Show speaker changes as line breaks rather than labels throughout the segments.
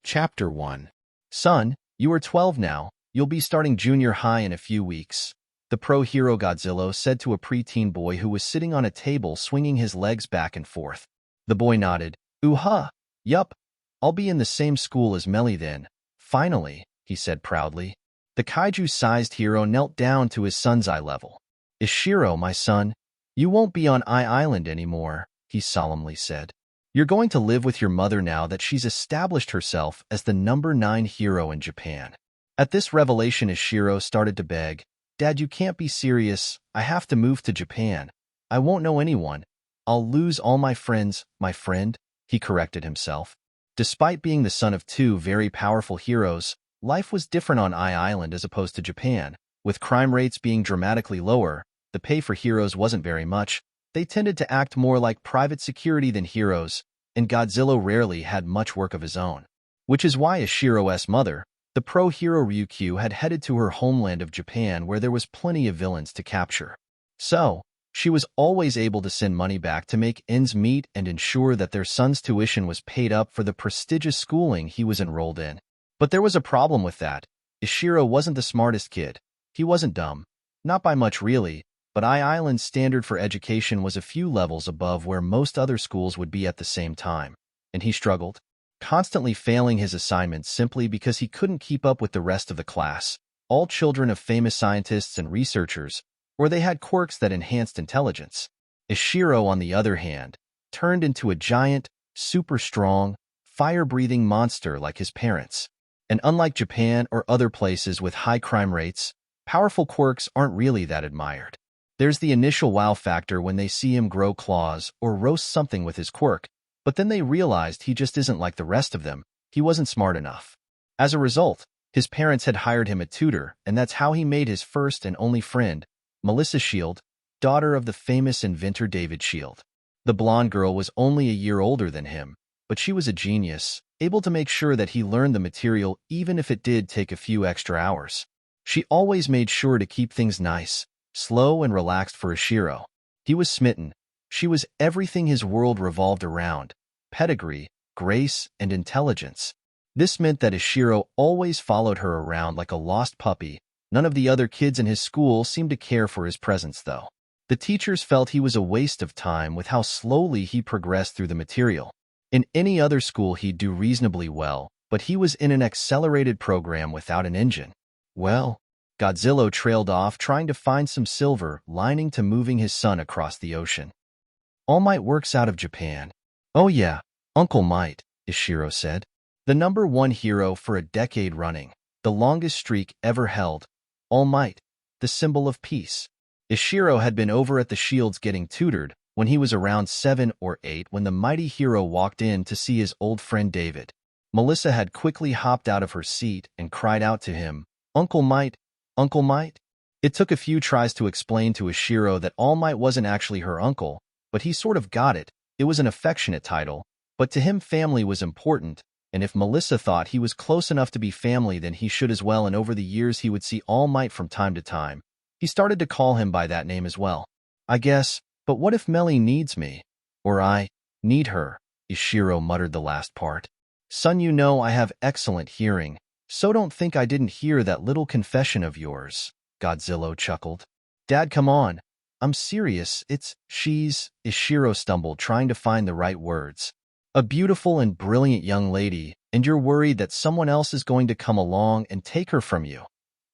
Chapter 1. Son, you are 12 now. You'll be starting junior high in a few weeks. The pro-hero Godzilla said to a preteen boy who was sitting on a table swinging his legs back and forth. The boy nodded. Ooh-huh. Yup. I'll be in the same school as Melly then. Finally, he said proudly. The kaiju-sized hero knelt down to his son's eye level. Ishiro, my son, you won't be on Eye Island anymore, he solemnly said. You're going to live with your mother now that she's established herself as the number 9 hero in Japan. At this revelation, Ishiro started to beg, Dad, you can't be serious. I have to move to Japan. I won't know anyone. I'll lose all my friends, my friend, he corrected himself. Despite being the son of 2 very powerful heroes, life was different on Eye Island as opposed to Japan. With crime rates being dramatically lower, the pay for heroes wasn't very much. They tended to act more like private security than heroes, and Godzilla rarely had much work of his own. Which is why Ishiro's mother, the pro-hero Ryukyu, had headed to her homeland of Japan where there was plenty of villains to capture. So, she was always able to send money back to make ends meet and ensure that their son's tuition was paid up for the prestigious schooling he was enrolled in. But there was a problem with that. Ishiro wasn't the smartest kid. He wasn't dumb. Not by much really, but Eye Island's standard for education was a few levels above where most other schools would be at the same time, and he struggled, constantly failing his assignments simply because he couldn't keep up with the rest of the class, all children of famous scientists and researchers, or they had quirks that enhanced intelligence. Ishiro, on the other hand, turned into a giant, super strong, fire-breathing monster like his parents. And unlike Japan or other places with high crime rates, powerful quirks aren't really that admired. There's the initial wow factor when they see him grow claws or roast something with his quirk, but then they realized he just isn't like the rest of them. He wasn't smart enough. As a result, his parents had hired him a tutor, and that's how he made his first and only friend, Melissa Shield, daughter of the famous inventor David Shield. The blonde girl was only a year older than him, but she was a genius, able to make sure that he learned the material even if it did take a few extra hours. She always made sure to keep things nice, slow and relaxed for Ishiro. He was smitten. She was everything his world revolved around: pedigree, grace, and intelligence. This meant that Ishiro always followed her around like a lost puppy. None of the other kids in his school seemed to care for his presence, though. The teachers felt he was a waste of time with how slowly he progressed through the material. In any other school he'd do reasonably well, but he was in an accelerated program without an engine. Well, Godzilla trailed off trying to find some silver lining to moving his son across the ocean. All Might works out of Japan. Oh yeah, Uncle Might, Ishiro said. The number 1 hero for a decade running, the longest streak ever held. All Might, the symbol of peace. Ishiro had been over at the Shields getting tutored when he was around 7 or 8 when the mighty hero walked in to see his old friend David. Melissa had quickly hopped out of her seat and cried out to him, Uncle Might, Uncle Might? It took a few tries to explain to Ishiro that All Might wasn't actually her uncle, but he sort of got it. It was an affectionate title, but to him family was important, and if Melissa thought he was close enough to be family, then he should as well, and over the years he would see All Might from time to time. He started to call him by that name as well. I guess, but what if Melly needs me? Or I need her? Ishiro muttered the last part. Son, you know I have excellent hearing, so don't think I didn't hear that little confession of yours, Godzilla chuckled. Dad, come on. I'm serious. She's, Ishiro stumbled, trying to find the right words. A beautiful and brilliant young lady, and you're worried that someone else is going to come along and take her from you.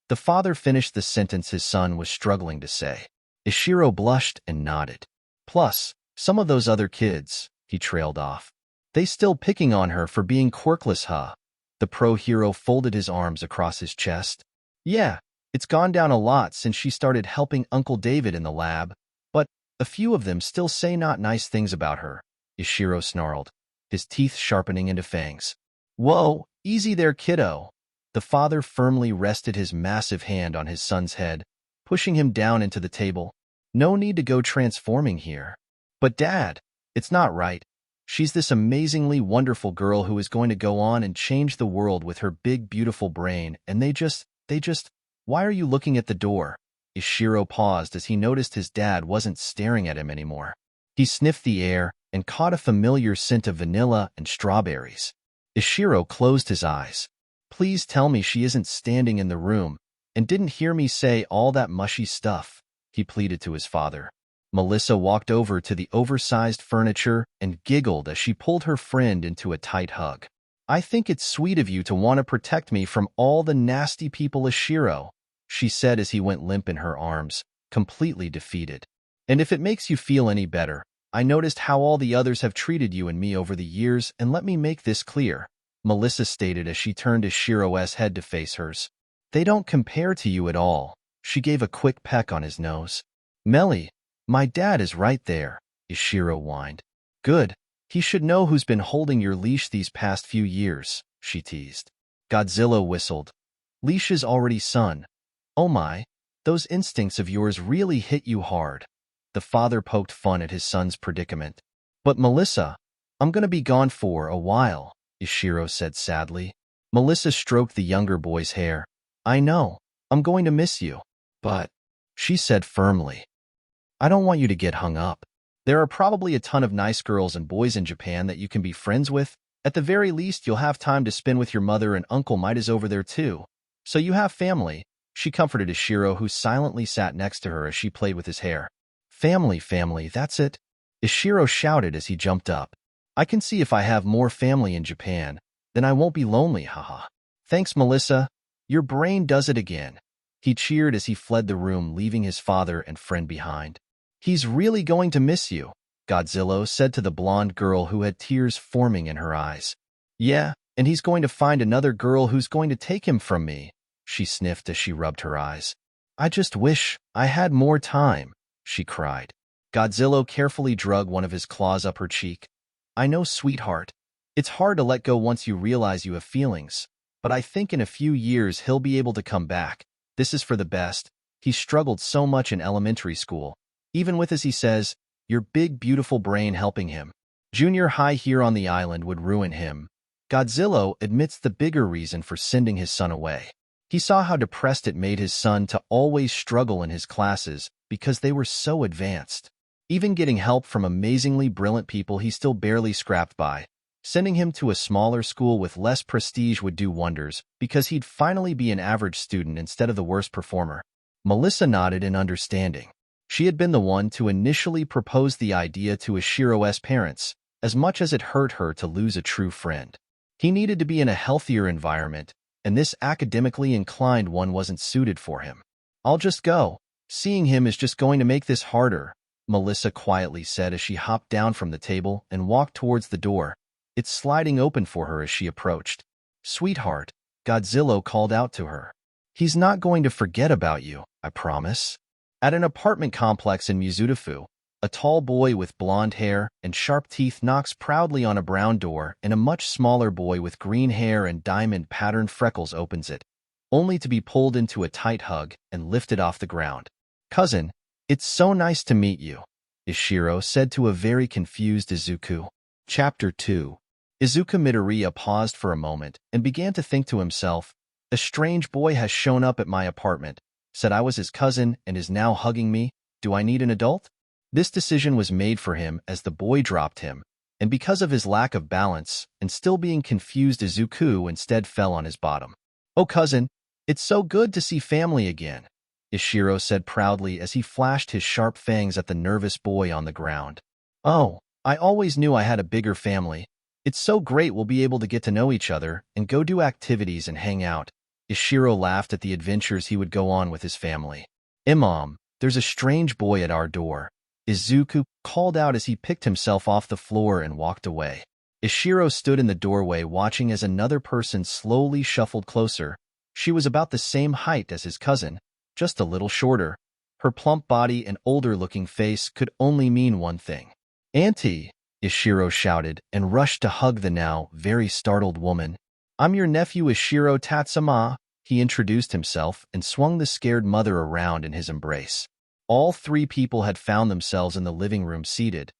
The father finished the sentence his son was struggling to say. Ishiro blushed and nodded. Plus, some of those other kids, he trailed off. They still picking on her for being quirkless, huh? The pro-hero folded his arms across his chest. Yeah, it's gone down a lot since she started helping Uncle David in the lab, but a few of them still say not nice things about her, Ishiro snarled, his teeth sharpening into fangs. Whoa, easy there, kiddo. The father firmly rested his massive hand on his son's head, pushing him down into the table. No need to go transforming here. But Dad, it's not right. She's this amazingly wonderful girl who is going to go on and change the world with her big, beautiful brain, and they just, why are you looking at the door? Ishiro paused as he noticed his dad wasn't staring at him anymore. He sniffed the air and caught a familiar scent of vanilla and strawberries. Ishiro closed his eyes. Please tell me she isn't standing in the room and didn't hear me say all that mushy stuff, he pleaded to his father. Melissa walked over to the oversized furniture and giggled as she pulled her friend into a tight hug. I think it's sweet of you to want to protect me from all the nasty people, Ishiro, she said as he went limp in her arms, completely defeated. And if it makes you feel any better, I noticed how all the others have treated you and me over the years, and let me make this clear, Melissa stated as she turned Ishiro's head to face hers. They don't compare to you at all. She gave a quick peck on his nose. Melly, my dad is right there, Ishiro whined. Good. He should know who's been holding your leash these past few years, she teased. Godzilla whistled. Leash's already son. Oh my, those instincts of yours really hit you hard. The father poked fun at his son's predicament. But Melissa, I'm gonna be gone for a while, Ishiro said sadly. Melissa stroked the younger boy's hair. I know, I'm going to miss you. But, she said firmly, I don't want you to get hung up. There are probably a ton of nice girls and boys in Japan that you can be friends with. At the very least, you'll have time to spend with your mother, and Uncle Might is over there too. So you have family, she comforted Ishiro, who silently sat next to her as she played with his hair. Family, that's it, Ishiro shouted as he jumped up. I can see if I have more family in Japan, then I won't be lonely, haha. Thanks, Melissa. Your brain does it again. He cheered as he fled the room, leaving his father and friend behind. He's really going to miss you, Godzilla said to the blonde girl who had tears forming in her eyes. Yeah, and he's going to find another girl who's going to take him from me, she sniffed as she rubbed her eyes. I just wish I had more time, she cried. Godzilla carefully drug one of his claws up her cheek. I know, sweetheart. It's hard to let go once you realize you have feelings, but I think in a few years he'll be able to come back. This is for the best. He struggled so much in elementary school. Even with, as he says, your big, beautiful brain helping him. Junior high here on the island would ruin him. Godzilla admits the bigger reason for sending his son away. He saw how depressed it made his son to always struggle in his classes because they were so advanced. Even getting help from amazingly brilliant people he still barely scraped by. Sending him to a smaller school with less prestige would do wonders because he'd finally be an average student instead of the worst performer. Melissa nodded in understanding. She had been the one to initially propose the idea to Ishiro's parents, as much as it hurt her to lose a true friend. He needed to be in a healthier environment, and this academically inclined one wasn't suited for him. I'll just go. Seeing him is just going to make this harder, Melissa quietly said as she hopped down from the table and walked towards the door. It's sliding open for her as she approached. Sweetheart, Godzilla called out to her. He's not going to forget about you, I promise. At an apartment complex in Mizudafu, a tall boy with blonde hair and sharp teeth knocks proudly on a brown door, and a much smaller boy with green hair and diamond-patterned freckles opens it, only to be pulled into a tight hug and lifted off the ground. Cousin, it's so nice to meet you, Ishiro said to a very confused Izuku. Chapter 2. Izuku Midoriya paused for a moment and began to think to himself, a strange boy has shown up at my apartment, said I was his cousin and is now hugging me. Do I need an adult? This decision was made for him as the boy dropped him, and because of his lack of balance and still being confused, Izuku instead fell on his bottom. Oh cousin, it's so good to see family again, Ishiro said proudly as he flashed his sharp fangs at the nervous boy on the ground. Oh, I always knew I had a bigger family. It's so great we'll be able to get to know each other and go do activities and hang out. Ishiro laughed at the adventures he would go on with his family. Imam, there's a strange boy at our door, Izuku called out as he picked himself off the floor and walked away. Ishiro stood in the doorway watching as another person slowly shuffled closer. She was about the same height as his cousin, just a little shorter. Her plump body and older-looking face could only mean one thing. Auntie, Ishiro shouted and rushed to hug the now very startled woman. I'm your nephew Ishiro Tatsuma, he introduced himself and swung the scared mother around in his embrace. All three people had found themselves in the living room seated.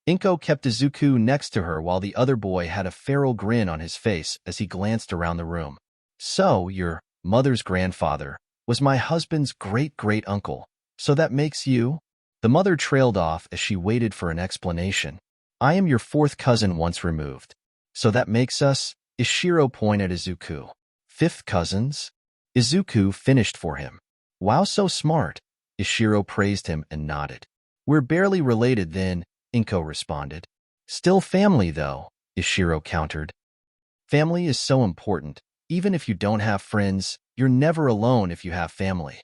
Inko kept Izuku next to her while the other boy had a feral grin on his face as he glanced around the room. So, your mother's grandfather was my husband's great-great-uncle. So that makes you? The mother trailed off as she waited for an explanation. I am your fourth cousin once removed. So that makes us? Ishiro pointed at Izuku. Fifth cousins? Izuku finished for him. Wow, so smart. Ishiro praised him and nodded. We're barely related then, Inko responded. Still family, though, Ishiro countered. Family is so important. Even if you don't have friends, you're never alone if you have family.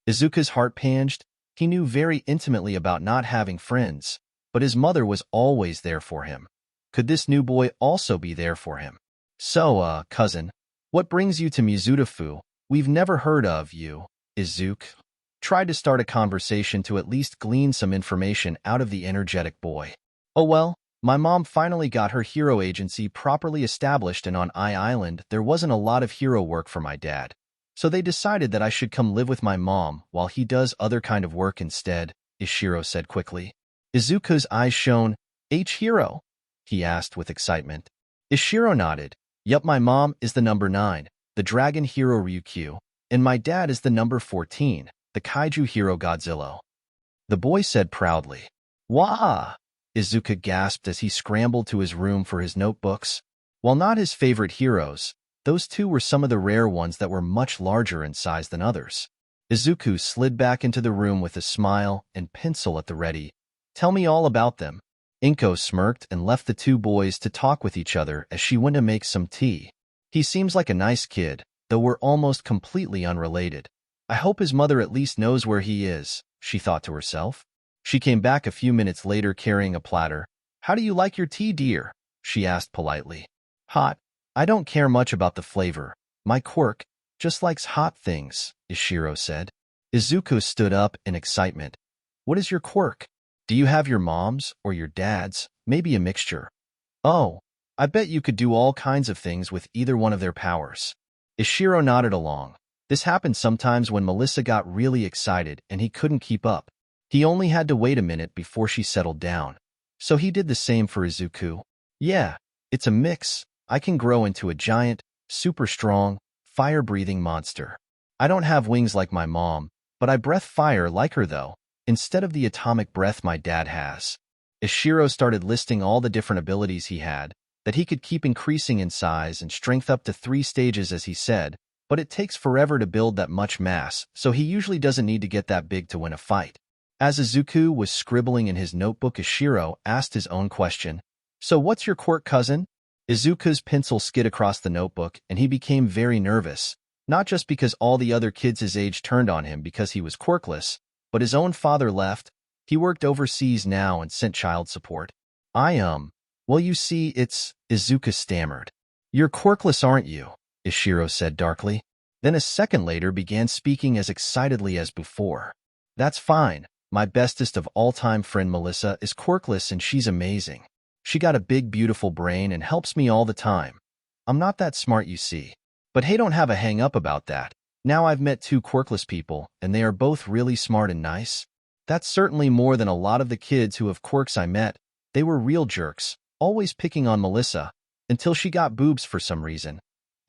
Izuku's heart panged. He knew very intimately about not having friends, but his mother was always there for him. Could this new boy also be there for him? So, cousin, what brings you to Mizudafu? We've never heard of you, Izuku. Tried to start a conversation to at least glean some information out of the energetic boy. Oh well, my mom finally got her hero agency properly established, and on Island there wasn't a lot of hero work for my dad. So they decided that I should come live with my mom while he does other kind of work instead, Ishiro said quickly. Izuku's eyes shone. Hero? He asked with excitement. Ishiro nodded. Yup, my mom is the number 9, the dragon hero Ryukyu, and my dad is the number 14, the kaiju hero Godzilla. The boy said proudly. Wah! Izuku gasped as he scrambled to his room for his notebooks. While not his favorite heroes, those two were some of the rare ones that were much larger in size than others. Izuku slid back into the room with a smile and pencil at the ready. Tell me all about them. Inko smirked and left the two boys to talk with each other as she went to make some tea. He seems like a nice kid, though we're almost completely unrelated. I hope his mother at least knows where he is, she thought to herself. She came back a few minutes later carrying a platter. How do you like your tea, dear? She asked politely. Hot. I don't care much about the flavor. My quirk just likes hot things, Ishiro said. Izuku stood up in excitement. What is your quirk? Do you have your mom's or your dad's? Maybe a mixture. Oh, I bet you could do all kinds of things with either one of their powers. Ishiro nodded along. This happened sometimes when Melissa got really excited and he couldn't keep up. He only had to wait a minute before she settled down. So he did the same for Izuku. Yeah, it's a mix. I can grow into a giant, super strong, fire-breathing monster. I don't have wings like my mom, but I breathe fire like her though, instead of the atomic breath my dad has. Ishiro started listing all the different abilities he had, that he could keep increasing in size and strength up to 3 stages as he said, but it takes forever to build that much mass, so he usually doesn't need to get that big to win a fight. As Izuku was scribbling in his notebook, Ishiro asked his own question. So what's your quirk, cousin? Izuku's pencil skid across the notebook, and he became very nervous, not just because all the other kids his age turned on him because he was quirkless, but his own father left. He worked overseas now and sent child support. Well, you see, Izuku stammered. You're quirkless, aren't you? Ishiro said darkly. Then a second later began speaking as excitedly as before. That's fine. My bestest of all-time friend Melissa is quirkless and she's amazing. She got a big, beautiful brain and helps me all the time. I'm not that smart, you see. But hey, don't have a hang-up about that. Now I've met 2 quirkless people, and they are both really smart and nice. That's certainly more than a lot of the kids who have quirks I met. They were real jerks, always picking on Melissa, until she got boobs for some reason.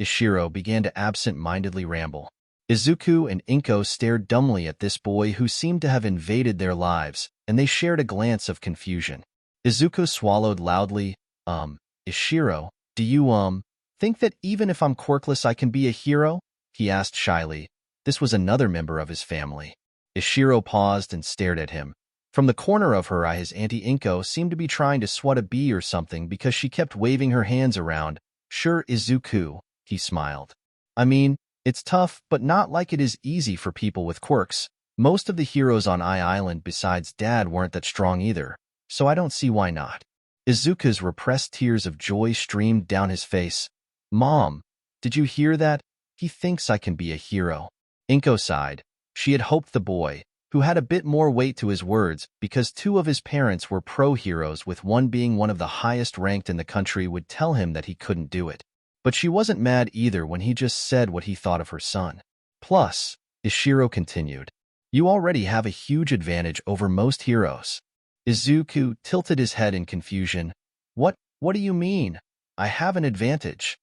Ishiro began to absent-mindedly ramble. Izuku and Inko stared dumbly at this boy who seemed to have invaded their lives, and they shared a glance of confusion. Izuku swallowed loudly. Ishiro, do you, think that even if I'm quirkless I can be a hero? He asked shyly. This was another member of his family. Ishiro paused and stared at him. From the corner of her eye, his Auntie Inko seemed to be trying to swat a bee or something because she kept waving her hands around. Sure, Izuku, he smiled. I mean, it's tough, but not like it is easy for people with quirks. Most of the heroes on Island besides Dad weren't that strong either, so I don't see why not. Izuku's repressed tears of joy streamed down his face. Mom, did you hear that? He thinks I can be a hero. Inko sighed. She had hoped the boy, who had a bit more weight to his words because 2 of his parents were pro-heroes with one being one of the highest ranked in the country, would tell him that he couldn't do it. But she wasn't mad either when he just said what he thought of her son. Plus, Ishiro continued, you already have a huge advantage over most heroes. Izuku tilted his head in confusion. What do you mean? I have an advantage.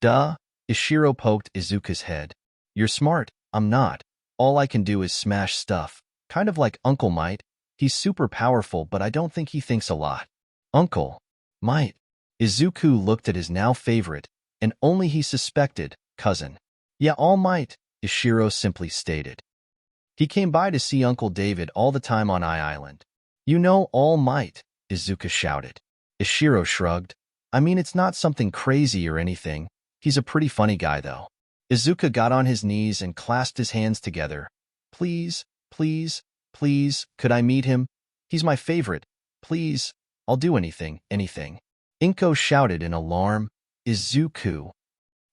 Duh, Ishiro poked Izuku's head. You're smart, I'm not. All I can do is smash stuff, kind of like Uncle Might. He's super powerful, but I don't think he thinks a lot. Uncle Might. Izuku looked at his now favorite, and only he suspected, cousin. Yeah, All Might, Ishiro simply stated. He came by to see Uncle David all the time on Island. You know All Might, Izuku shouted. Ishiro shrugged. I mean, it's not something crazy or anything. He's a pretty funny guy, though. Izuku got on his knees and clasped his hands together. Please, please, please, could I meet him? He's my favorite. Please, I'll do anything, anything. Inko shouted in alarm. Izuku.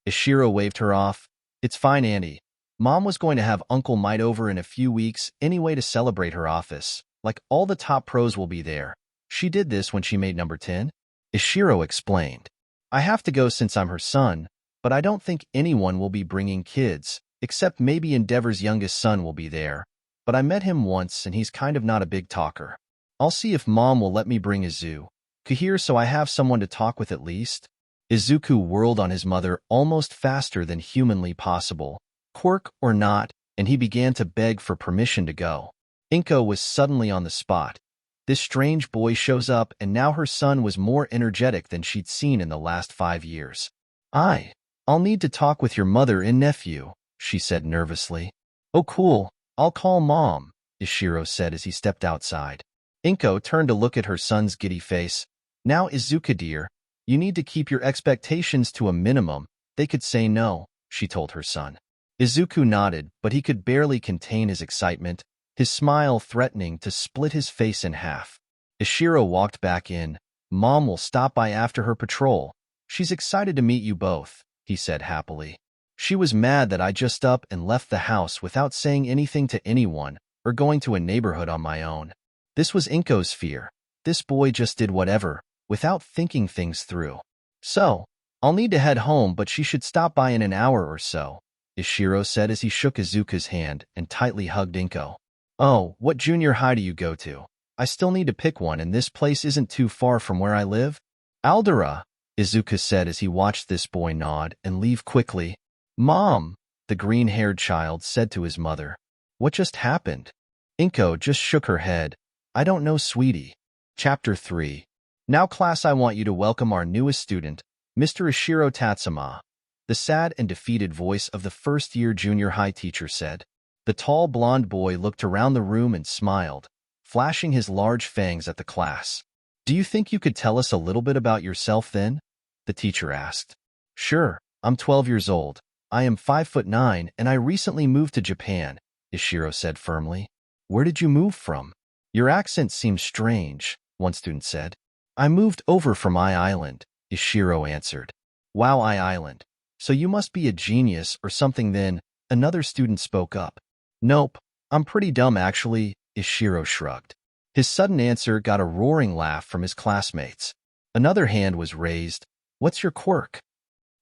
Ishiro waved her off. It's fine, Auntie. Mom was going to have Uncle Might over in a few weeks anyway to celebrate her office. Like, all the top pros will be there. She did this when she made number 10. Ishiro explained. I have to go since I'm her son, but I don't think anyone will be bringing kids, except maybe Endeavor's youngest son will be there. But I met him once and he's kind of not a big talker. I'll see if Mom will let me bring Izuku here so I have someone to talk with at least. Izuku whirled on his mother almost faster than humanly possible, quirk or not, and he began to beg for permission to go. Inko was suddenly on the spot. This strange boy shows up, and now her son was more energetic than she'd seen in the last 5 years. I'll need to talk with your mother and nephew, she said nervously. Oh cool, I'll call Mom, Ishiro said as he stepped outside. Inko turned to look at her son's giddy face. Now Izuku dear, you need to keep your expectations to a minimum. They could say no, she told her son. Izuku nodded, but he could barely contain his excitement, his smile threatening to split his face in half. Ishiro walked back in. Mom will stop by after her patrol. She's excited to meet you both, he said happily. She was mad that I just up and left the house without saying anything to anyone or going to a neighborhood on my own. This was Inko's fear. This boy just did whatever, without thinking things through. So, I'll need to head home, but she should stop by in an hour or so, Ishiro said as he shook Izuku's hand and tightly hugged Inko. Oh, what junior high do you go to? I still need to pick one, and this place isn't too far from where I live. Aldera, Izuku said as he watched this boy nod and leave quickly. Mom, the green-haired child said to his mother. What just happened? Inko just shook her head. I don't know, sweetie. Chapter 3. Now, class, I want you to welcome our newest student, Mr. Ishiro Tatsuma, the sad and defeated voice of the first-year junior high teacher said. The tall blonde boy looked around the room and smiled, flashing his large fangs at the class. Do you think you could tell us a little bit about yourself then? The teacher asked. Sure, I'm 12 years old. I am 5'9", and I recently moved to Japan, Ishiro said firmly. Where did you move from? Your accent seems strange, one student said. I moved over from Island, Ishiro answered. Wow, Island. So you must be a genius or something then, another student spoke up. Nope, I'm pretty dumb actually, Ishiro shrugged. His sudden answer got a roaring laugh from his classmates. Another hand was raised. What's your quirk?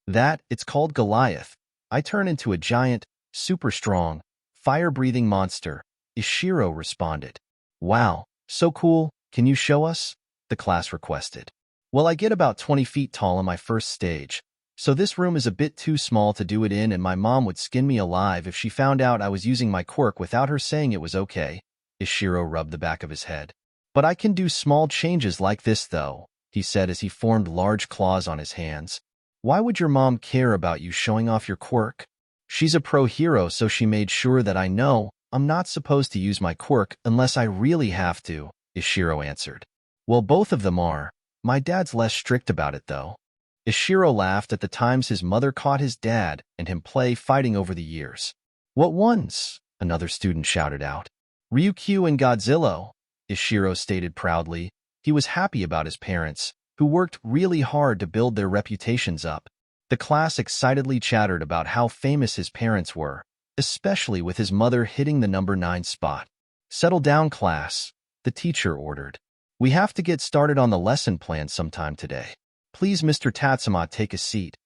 That, it's called Goliath. I turn into a giant, super strong, fire-breathing monster, Ishiro responded. Wow, so cool, can you show us? The class requested. Well, I get about 20 feet tall on my first stage, so this room is a bit too small to do it in, and my mom would skin me alive if she found out I was using my quirk without her saying it was okay. Ishiro rubbed the back of his head. But I can do small changes like this though, he said as he formed large claws on his hands. Why would your mom care about you showing off your quirk? She's a pro hero, so she made sure that I know I'm not supposed to use my quirk unless I really have to, Ishiro answered. Well, both of them are. My dad's less strict about it though. Ishiro laughed at the times his mother caught his dad and him fighting over the years. What ones? Another student shouted out. Ryukyu and Godzilla, Ishiro stated proudly. He was happy about his parents, who worked really hard to build their reputations up. The class excitedly chattered about how famous his parents were, especially with his mother hitting the number 9 spot. Settle down, class, the teacher ordered. We have to get started on the lesson plan sometime today. Please, Mr. Tatsuma, take a seat.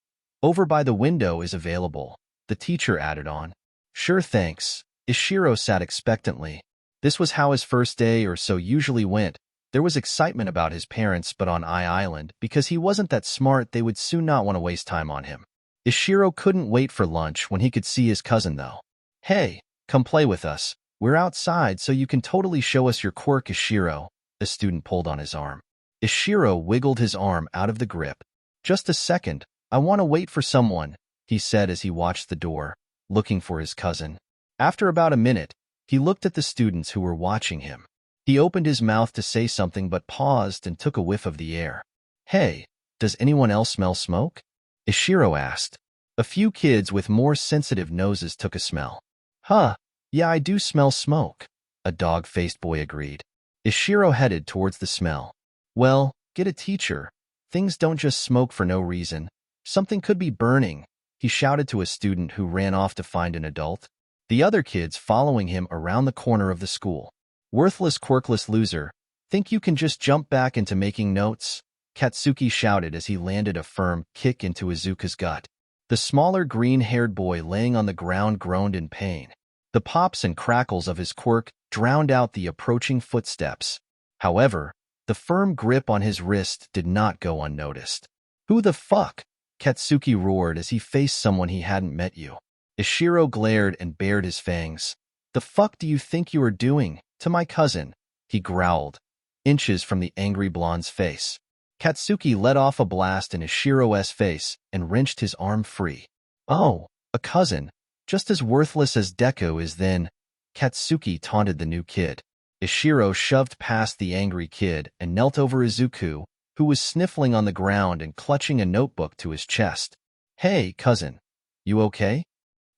Over by the window is available, the teacher added on. Sure, thanks. Ishiro sat expectantly. This was how his first day or so usually went. There was excitement about his parents, but on Island, because he wasn't that smart, they would soon not want to waste time on him. Ishiro couldn't wait for lunch when he could see his cousin, though. Hey, come play with us. We're outside, so you can totally show us your quirk, Ishiro. A student pulled on his arm. Ishiro wiggled his arm out of the grip. Just a second, I want to wait for someone, he said as he watched the door, looking for his cousin. After about a minute, he looked at the students who were watching him. He opened his mouth to say something but paused and took a whiff of the air. Hey, does anyone else smell smoke? Ishiro asked. A few kids with more sensitive noses took a smell. Huh, yeah, I do smell smoke, a dog-faced boy agreed. Ishiro headed towards the smell. Well, get a teacher. Things don't just smoke for no reason. Something could be burning, he shouted to a student who ran off to find an adult. The other kids following him around the corner of the school. Worthless, quirkless loser. Think you can just jump back into making notes? Katsuki shouted as he landed a firm kick into Izuku's gut. The smaller green-haired boy laying on the ground groaned in pain. The pops and crackles of his quirk drowned out the approaching footsteps. However, the firm grip on his wrist did not go unnoticed. Who the fuck? Katsuki roared as he faced someone he hadn't met you. Ishiro glared and bared his fangs. The fuck do you think you are doing to my cousin? He growled, inches from the angry blonde's face. Katsuki let off a blast in Ishiro's face and wrenched his arm free. Oh, a cousin, just as worthless as Deku is then, Katsuki taunted the new kid. Ishiro shoved past the angry kid and knelt over Izuku, who was sniffling on the ground and clutching a notebook to his chest. Hey, cousin, you okay?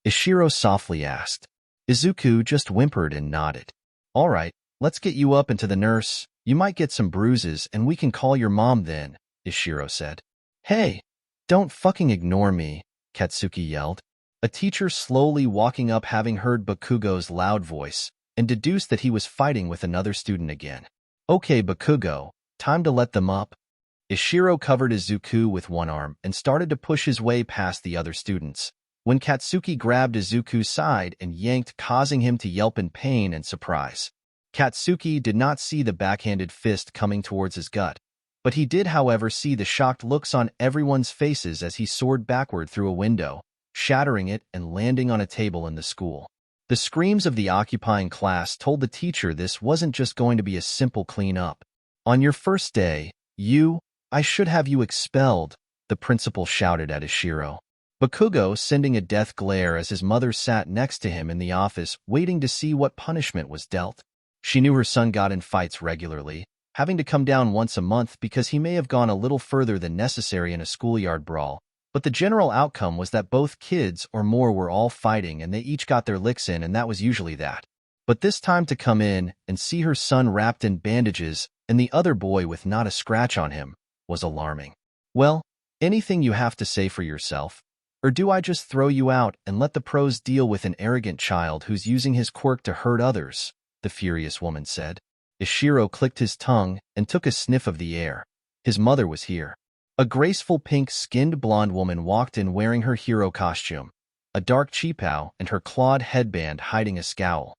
Ishiro softly asked. Izuku just whimpered and nodded. All right, let's get you up into the nurse. You might get some bruises and we can call your mom then, Ishiro said. Hey, don't fucking ignore me, Katsuki yelled. A teacher slowly walking up having heard Bakugo's loud voice and deduced that he was fighting with another student again. Okay, Bakugo, time to let them up. Ishiro covered Izuku with one arm and started to push his way past the other students, when Katsuki grabbed Izuku's side and yanked, causing him to yelp in pain and surprise. Katsuki did not see the backhanded fist coming towards his gut, but he did, however, see the shocked looks on everyone's faces as he soared backward through a window, shattering it and landing on a table in the school. The screams of the occupying class told the teacher this wasn't just going to be a simple clean-up. On your first day, I should have you expelled, the principal shouted at Ishiro. Bakugo sending a death glare as his mother sat next to him in the office waiting to see what punishment was dealt. She knew her son got in fights regularly, having to come down once a month because he may have gone a little further than necessary in a schoolyard brawl, but the general outcome was that both kids or more were all fighting and they each got their licks in, and that was usually that. But this time to come in and see her son wrapped in bandages and the other boy with not a scratch on him was alarming. Well, anything you have to say for yourself? Or do I just throw you out and let the pros deal with an arrogant child who's using his quirk to hurt others? The furious woman said. Ishiro clicked his tongue and took a sniff of the air. His mother was here. A graceful pink-skinned blonde woman walked in wearing her hero costume, a dark cheapao and her clawed headband hiding a scowl.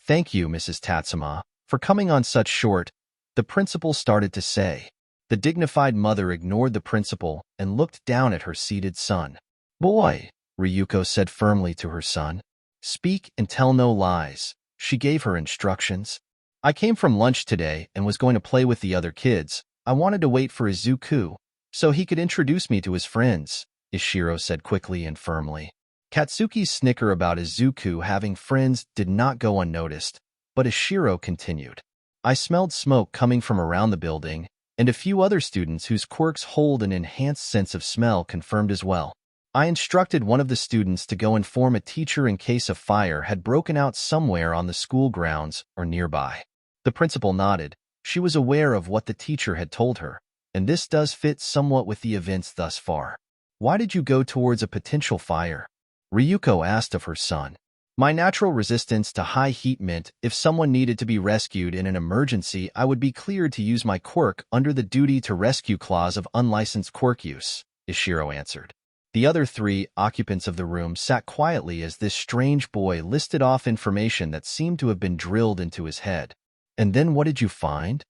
Thank you, Mrs. Tatsuma, for coming on such short, the principal started to say. The dignified mother ignored the principal and looked down at her seated son. Boy, Ryuko said firmly to her son. Speak and tell no lies. She gave her instructions. I came from lunch today and was going to play with the other kids. I wanted to wait for Izuku so he could introduce me to his friends, Ishiro said quickly and firmly. Katsuki's snicker about Izuku having friends did not go unnoticed, but Ishiro continued. I smelled smoke coming from around the building, and a few other students whose quirks hold an enhanced sense of smell confirmed as well. I instructed one of the students to go inform a teacher in case a fire had broken out somewhere on the school grounds or nearby. The principal nodded. She was aware of what the teacher had told her, and this does fit somewhat with the events thus far. Why did you go towards a potential fire? Ryuko asked of her son. My natural resistance to high heat meant if someone needed to be rescued in an emergency, I would be cleared to use my quirk under the duty to rescue clause of unlicensed quirk use, Ishiro answered. The other three occupants of the room sat quietly as this strange boy listed off information that seemed to have been drilled into his head. And then what did you find?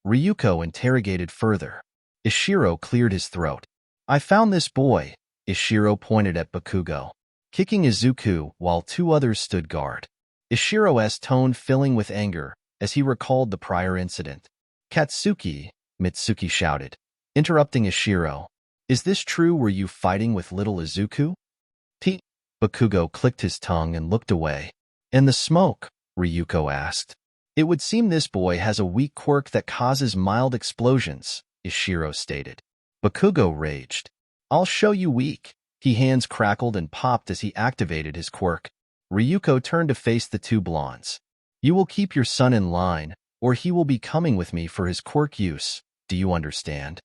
Ryuko interrogated further. Ishiro cleared his throat. I found this boy, Ishiro pointed at Bakugo, kicking Izuku while two others stood guard. Ishiro's tone filling with anger as he recalled the prior incident. Katsuki, Mitsuki shouted, interrupting Ishiro. Is this true? Were you fighting with little Izuku? T. Bakugo clicked his tongue and looked away. And the smoke? Ryuko asked. It would seem this boy has a weak quirk that causes mild explosions, Ishiro stated. Bakugo raged. I'll show you weak. His hands crackled and popped as he activated his quirk. Ryuko turned to face the two blondes. You will keep your son in line, or he will be coming with me for his quirk use. Do you understand?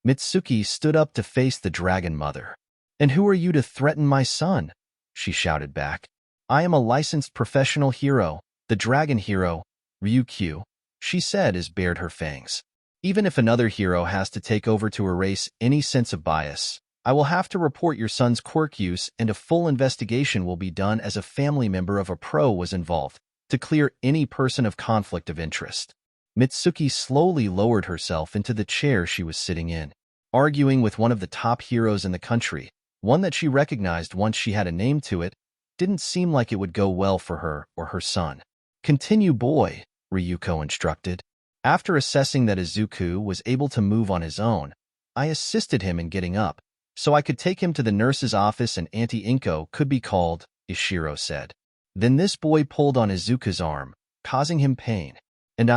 Mitsuki stood up to face the dragon mother. And who are you to threaten my son? She shouted back. I am a licensed professional hero, the dragon hero, Ryukyu, she said as bared her fangs. Even if another hero has to take over to erase any sense of bias, I will have to report your son's quirk use, and a full investigation will be done as a family member of a pro was involved, to clear any person of conflict of interest. Mitsuki slowly lowered herself into the chair she was sitting in, arguing with one of the top heroes in the country, one that she recognized once she had a name to it. Didn't seem like it would go well for her or her son. Continue, boy, Ryuko instructed. After assessing that Izuku was able to move on his own, I assisted him in getting up, so I could take him to the nurse's office and Auntie Inko could be called, Ishiro said. Then this boy pulled on Izuku's arm, causing him pain. And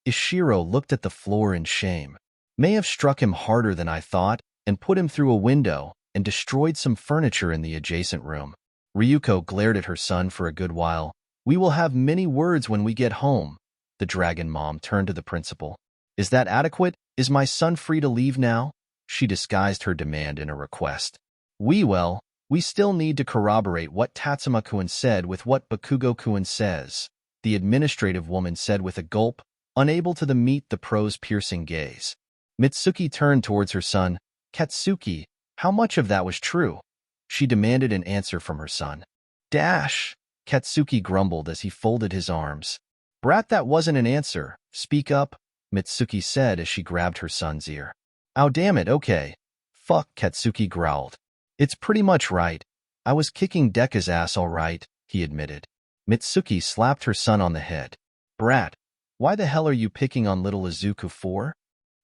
Ishiro looked at the floor in shame. May have struck him harder than I thought, and put him through a window, and destroyed some furniture in the adjacent room. Ryuko glared at her son for a good while. We will have many words when we get home. The dragon mom turned to the principal. Is that adequate? Is my son free to leave now? She disguised her demand in a request. We still need to corroborate what Tatsuma-kun said with what Bakugo-kun says, the administrative woman said with a gulp, unable to meet the pro's piercing gaze. Mitsuki turned towards her son. Katsuki, how much of that was true? She demanded an answer from her son. Katsuki grumbled as he folded his arms. Brat, that wasn't an answer. Speak up, Mitsuki said as she grabbed her son's ear. Oh, damn it, okay. Fuck, Katsuki growled. It's pretty much right. I was kicking Deka's ass all right, he admitted. Mitsuki slapped her son on the head. Brat, why the hell are you picking on little Izuku for?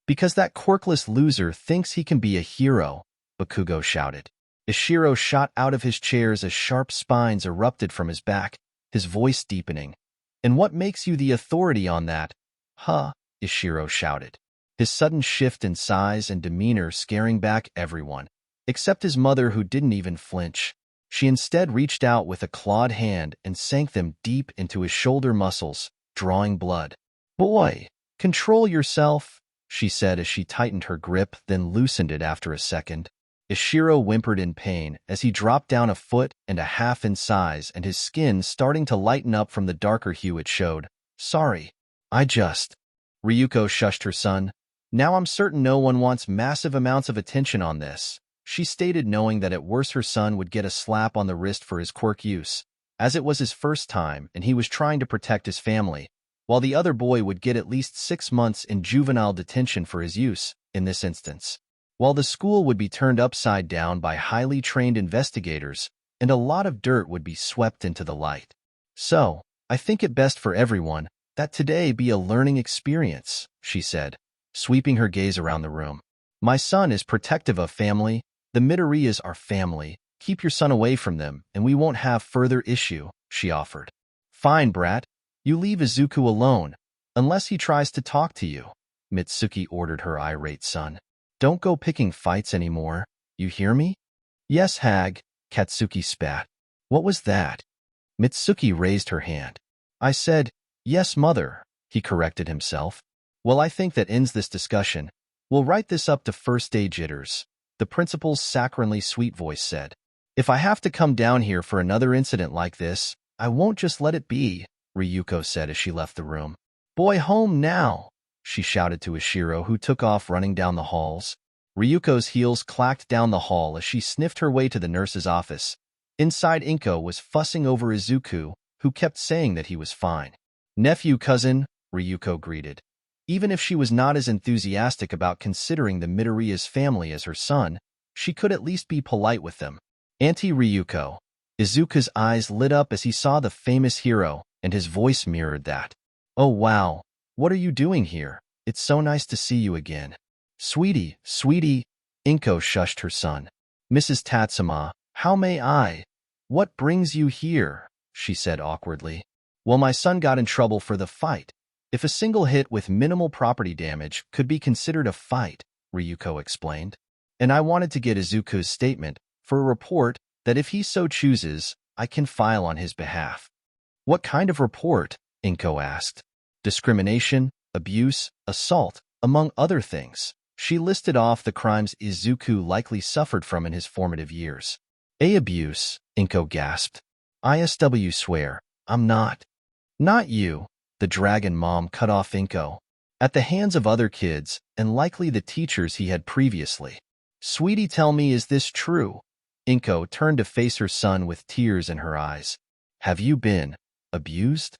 Because that quirkless loser thinks he can be a hero, Bakugo shouted. Ishiro shot out of his chair as sharp spines erupted from his back, his voice deepening. And what makes you the authority on that? Huh, Ishiro shouted. His sudden shift in size and demeanor scaring back everyone, except his mother, who didn't even flinch. She instead reached out with a clawed hand and sank them deep into his shoulder muscles, drawing blood. Boy, control yourself, she said as she tightened her grip, then loosened it after a second. Ishiro whimpered in pain as he dropped down 1.5 feet in size and his skin starting to lighten up from the darker hue it showed. Sorry, Ryuko shushed her son. Now I'm certain no one wants massive amounts of attention on this, she stated, knowing that at worst her son would get a slap on the wrist for his quirk use, as it was his first time and he was trying to protect his family, while the other boy would get at least 6 months in juvenile detention for his use, in this instance. While the school would be turned upside down by highly trained investigators, and a lot of dirt would be swept into the light. So, I think it best for everyone that today be a learning experience, she said, sweeping her gaze around the room. My son is protective of family. The Midoriyas are family. Keep your son away from them, and we won't have further issue, she offered. Fine, brat. You leave Izuku alone, unless he tries to talk to you, Mitsuki ordered her irate son. Don't go picking fights anymore, you hear me? Yes, Hag, Katsuki spat. What was that? Mitsuki raised her hand. I said, yes, mother, he corrected himself. Well, I think that ends this discussion. We'll write this up to first day jitters, the principal's saccharinely sweet voice said. If I have to come down here for another incident like this, I won't just let it be, Ryuko said as she left the room. Boy, home now, she shouted to Ishiro, who took off running down the halls. Ryuko's heels clacked down the hall as she sniffed her way to the nurse's office. Inside, Inko was fussing over Izuku, who kept saying that he was fine. Nephew, cousin, Ryuko greeted. Even if she was not as enthusiastic about considering the Midoriya's family as her son, she could at least be polite with them. Auntie Ryuko. Izuku's eyes lit up as he saw the famous hero, and his voice mirrored that. Oh wow, what are you doing here? It's so nice to see you again. Sweetie, Inko shushed her son. Mrs. Tatsuma, how may I? What brings you here? She said awkwardly. Well, my son got in trouble for the fight. If a single hit with minimal property damage could be considered a fight, Ryuko explained. And I wanted to get Izuku's statement for a report that if he so chooses, I can file on his behalf. What kind of report? Inko asked. Discrimination, abuse, assault, among other things. She listed off the crimes Izuku likely suffered from in his formative years. Abuse, Inko gasped. ISW swear, I'm not. Not you, the dragon mom cut off Inko. At the hands of other kids, and likely the teachers he had previously. Sweetie, tell me, is this true? Inko turned to face her son with tears in her eyes. Have you been abused?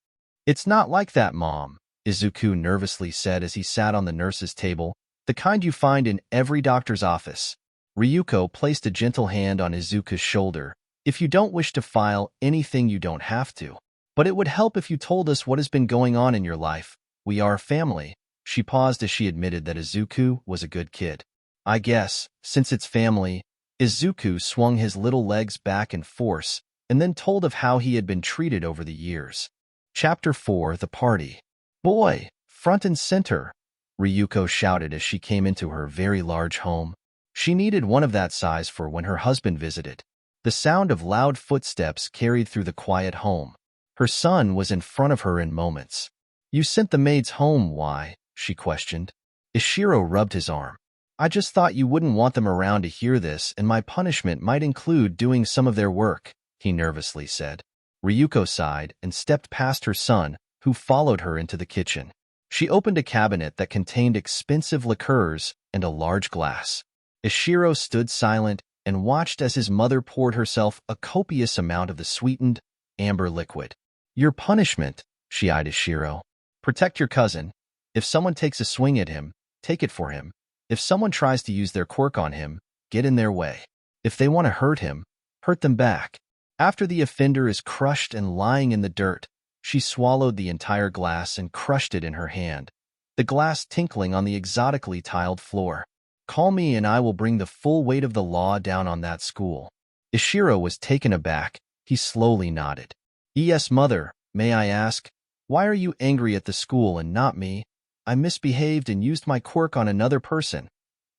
It's not like that, Mom, Izuku nervously said as he sat on the nurse's table, the kind you find in every doctor's office. Ryuko placed a gentle hand on Izuku's shoulder. If you don't wish to file anything, you don't have to. But it would help if you told us what has been going on in your life. We are family. She paused as she admitted that Izuku was a good kid. I guess, since it's family. Izuku swung his little legs back in force and then told of how he had been treated over the years. Chapter 4, The Party. Boy, front and center, Ryuko shouted as she came into her very large home. She needed one of that size for when her husband visited. The sound of loud footsteps carried through the quiet home. Her son was in front of her in moments. You sent the maids home, why? She questioned. Ishiro rubbed his arm. I just thought you wouldn't want them around to hear this, and my punishment might include doing some of their work, he nervously said. Ryuko sighed and stepped past her son, who followed her into the kitchen. She opened a cabinet that contained expensive liqueurs and a large glass. Ishiro stood silent and watched as his mother poured herself a copious amount of the sweetened, amber liquid. Your punishment, she eyed Ishiro. Protect your cousin. If someone takes a swing at him, take it for him. If someone tries to use their quirk on him, get in their way. If they want to hurt him, hurt them back. After the offender is crushed and lying in the dirt, she swallowed the entire glass and crushed it in her hand, the glass tinkling on the exotically tiled floor. Call me and I will bring the full weight of the law down on that school. Ishiro was taken aback. He slowly nodded. Yes, mother, may I ask, why are you angry at the school and not me? I misbehaved and used my quirk on another person.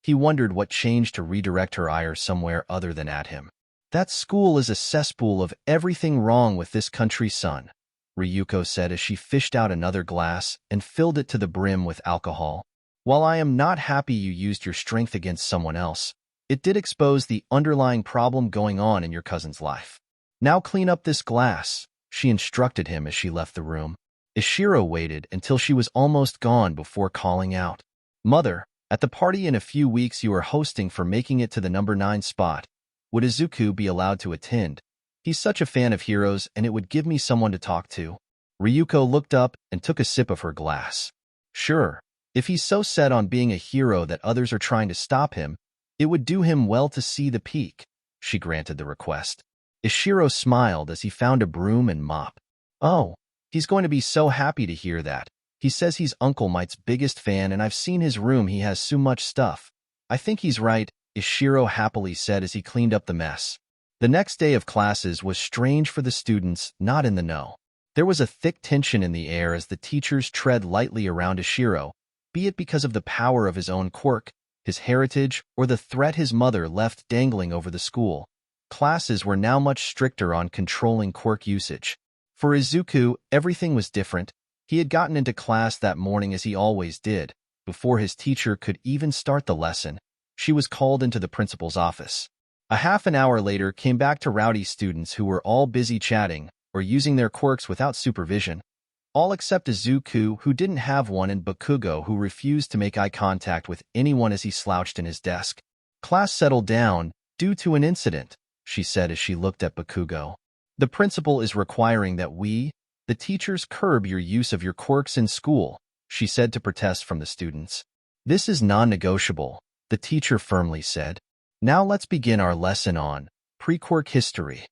He wondered what changed to redirect her ire somewhere other than at him. That school is a cesspool of everything wrong with this country's son, Ryuko said as she fished out another glass and filled it to the brim with alcohol. While I am not happy you used your strength against someone else, it did expose the underlying problem going on in your cousin's life. Now clean up this glass, she instructed him as she left the room. Ishiro waited until she was almost gone before calling out. Mother, at the party in a few weeks you are hosting for making it to the number 9 spot, would Izuku be allowed to attend? He's such a fan of heroes and it would give me someone to talk to. Ryuko looked up and took a sip of her glass. Sure, if he's so set on being a hero that others are trying to stop him, it would do him well to see the peak. She granted the request. Ishiro smiled as he found a broom and mop. Oh, he's going to be so happy to hear that. He says he's Uncle Mite's biggest fan and I've seen his room, he has so much stuff. I think he's right, Ishiro happily said as he cleaned up the mess. The next day of classes was strange for the students not in the know. There was a thick tension in the air as the teachers tread lightly around Ishiro, be it because of the power of his own quirk, his heritage, or the threat his mother left dangling over the school. Classes were now much stricter on controlling quirk usage. For Izuku, everything was different. He had gotten into class that morning as he always did. Before his teacher could even start the lesson, she was called into the principal's office. A half an hour later came back to rowdy students who were all busy chatting or using their quirks without supervision, all except Izuku, who didn't have one, and Bakugo, who refused to make eye contact with anyone as he slouched in his desk. Class settled down due to an incident, she said as she looked at Bakugo. The principal is requiring that we, the teachers, curb your use of your quirks in school, she said to protest from the students. This is non-negotiable, the teacher firmly said. Now let's begin our lesson on pre-quirk history.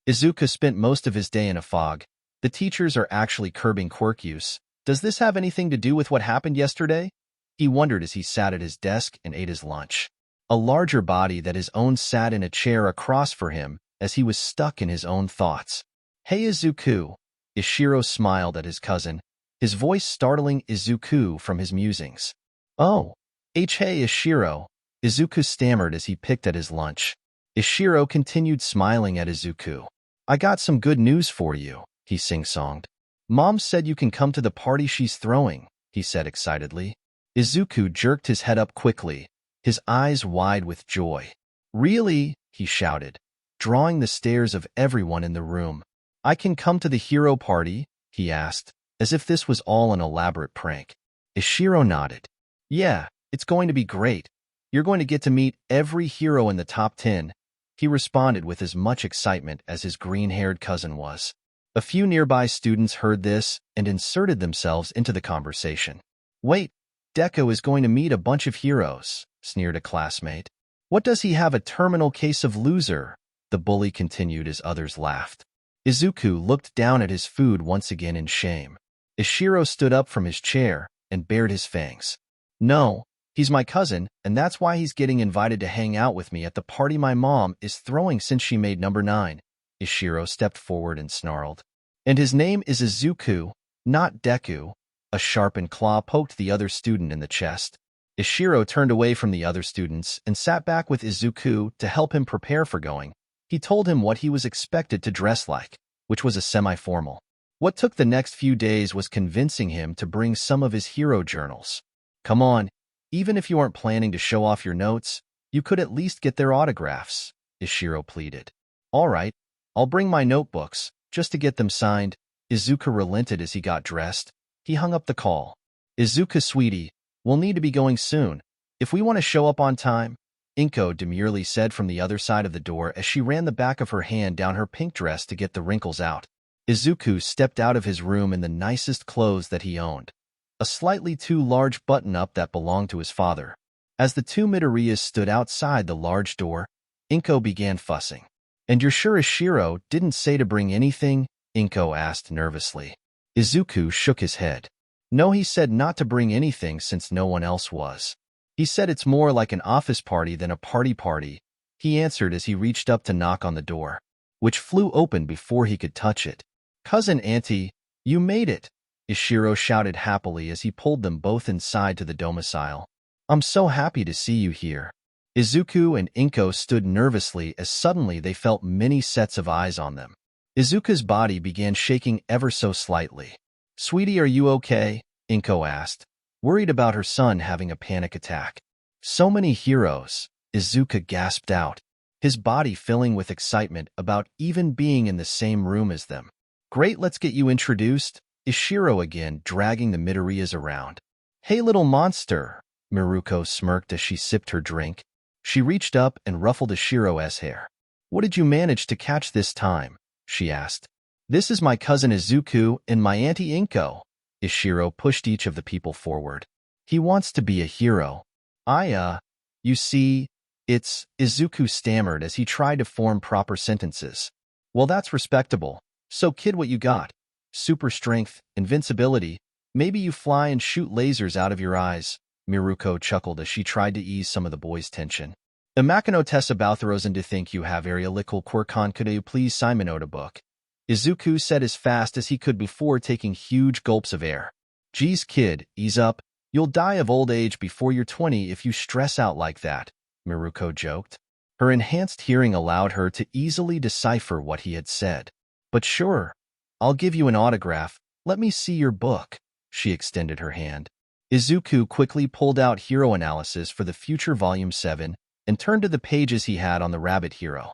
Izuku spent most of his day in a fog. The teachers are actually curbing quirk use. Does this have anything to do with what happened yesterday? He wondered as he sat at his desk and ate his lunch. a larger body that his own sat in a chair across for him as he was stuck in his own thoughts. "Hey Izuku." Ishiro smiled at his cousin, his voice startling Izuku from his musings. "Oh, hey Ishiro," Izuku stammered as he picked at his lunch. Ishiro continued smiling at Izuku. "I got some good news for you," he sing-songed. "Mom said you can come to the party she's throwing," he said excitedly. Izuku jerked his head up quickly, his eyes wide with joy. "Really?" he shouted, drawing the stares of everyone in the room. "I can come to the hero party?" he asked, as if this was all an elaborate prank. Ishiro nodded. "Yeah, it's going to be great. You're going to get to meet every hero in the top 10, he responded with as much excitement as his green-haired cousin was. A few nearby students heard this and inserted themselves into the conversation. "Wait, Deku is going to meet a bunch of heroes," sneered a classmate. "What does he have, a terminal case of loser?" the bully continued as others laughed. Izuku looked down at his food once again in shame. Ishiro stood up from his chair and bared his fangs. "No, he's my cousin, and that's why he's getting invited to hang out with me at the party my mom is throwing since she made number 9. Ishiro stepped forward and snarled. "And his name is Izuku, not Deku." A sharpened claw poked the other student in the chest. Ishiro turned away from the other students and sat back with Izuku to help him prepare for going. He told him what he was expected to dress like, which was a semi-formal. What took the next few days was convincing him to bring some of his hero journals. "Come on, even if you aren't planning to show off your notes, you could at least get their autographs," Ishiro pleaded. "All right, I'll bring my notebooks, just to get them signed." Izuku relented as he got dressed. He hung up the call. "Izuku, sweetie, we'll need to be going soon. If we want to show up on time," Inko demurely said from the other side of the door as she ran the back of her hand down her pink dress to get the wrinkles out. Izuku stepped out of his room in the nicest clothes that he owned, a slightly too large button-up that belonged to his father. As the two Midoriyas stood outside the large door, Inko began fussing. "And you're sure Ishiro didn't say to bring anything?" Inko asked nervously. Izuku shook his head. "No, he said not to bring anything since no one else was. He said it's more like an office party than a party," he answered as he reached up to knock on the door, which flew open before he could touch it. "Cousin Auntie, you made it!" Ishiro shouted happily as he pulled them both inside to the domicile. "I'm so happy to see you here." Izuku and Inko stood nervously as suddenly they felt many sets of eyes on them. Izuku's body began shaking ever so slightly. "Sweetie, are you okay?" Inko asked, worried about her son having a panic attack. "So many heroes," Izuku gasped out, his body filling with excitement about even being in the same room as them. "Great, let's get you introduced," Ishiro again dragging the Midoriyas around. "Hey little monster," Miruko smirked as she sipped her drink. She reached up and ruffled Ishiro's hair. "What did you manage to catch this time?" she asked. "This is my cousin Izuku and my auntie Inko." Ishiro pushed each of the people forward. "He wants to be a hero." You see, it's," Izuku stammered as he tried to form proper sentences. "Well, that's respectable. So kid, what you got? Super strength, invincibility, maybe you fly and shoot lasers out of your eyes." Miruko chuckled as she tried to ease some of the boys' tension. "Imakano tessa Baltharosen to think you have arealical quirkon, could you please Simonota book?" Izuku said as fast as he could before taking huge gulps of air. "Geez kid, ease up. You'll die of old age before you're 20 if you stress out like that," Miruko joked. Her enhanced hearing allowed her to easily decipher what he had said. "But sure, I'll give you an autograph. Let me see your book." She extended her hand. Izuku quickly pulled out Hero Analysis for the Future Volume 7 and turned to the pages he had on the rabbit hero.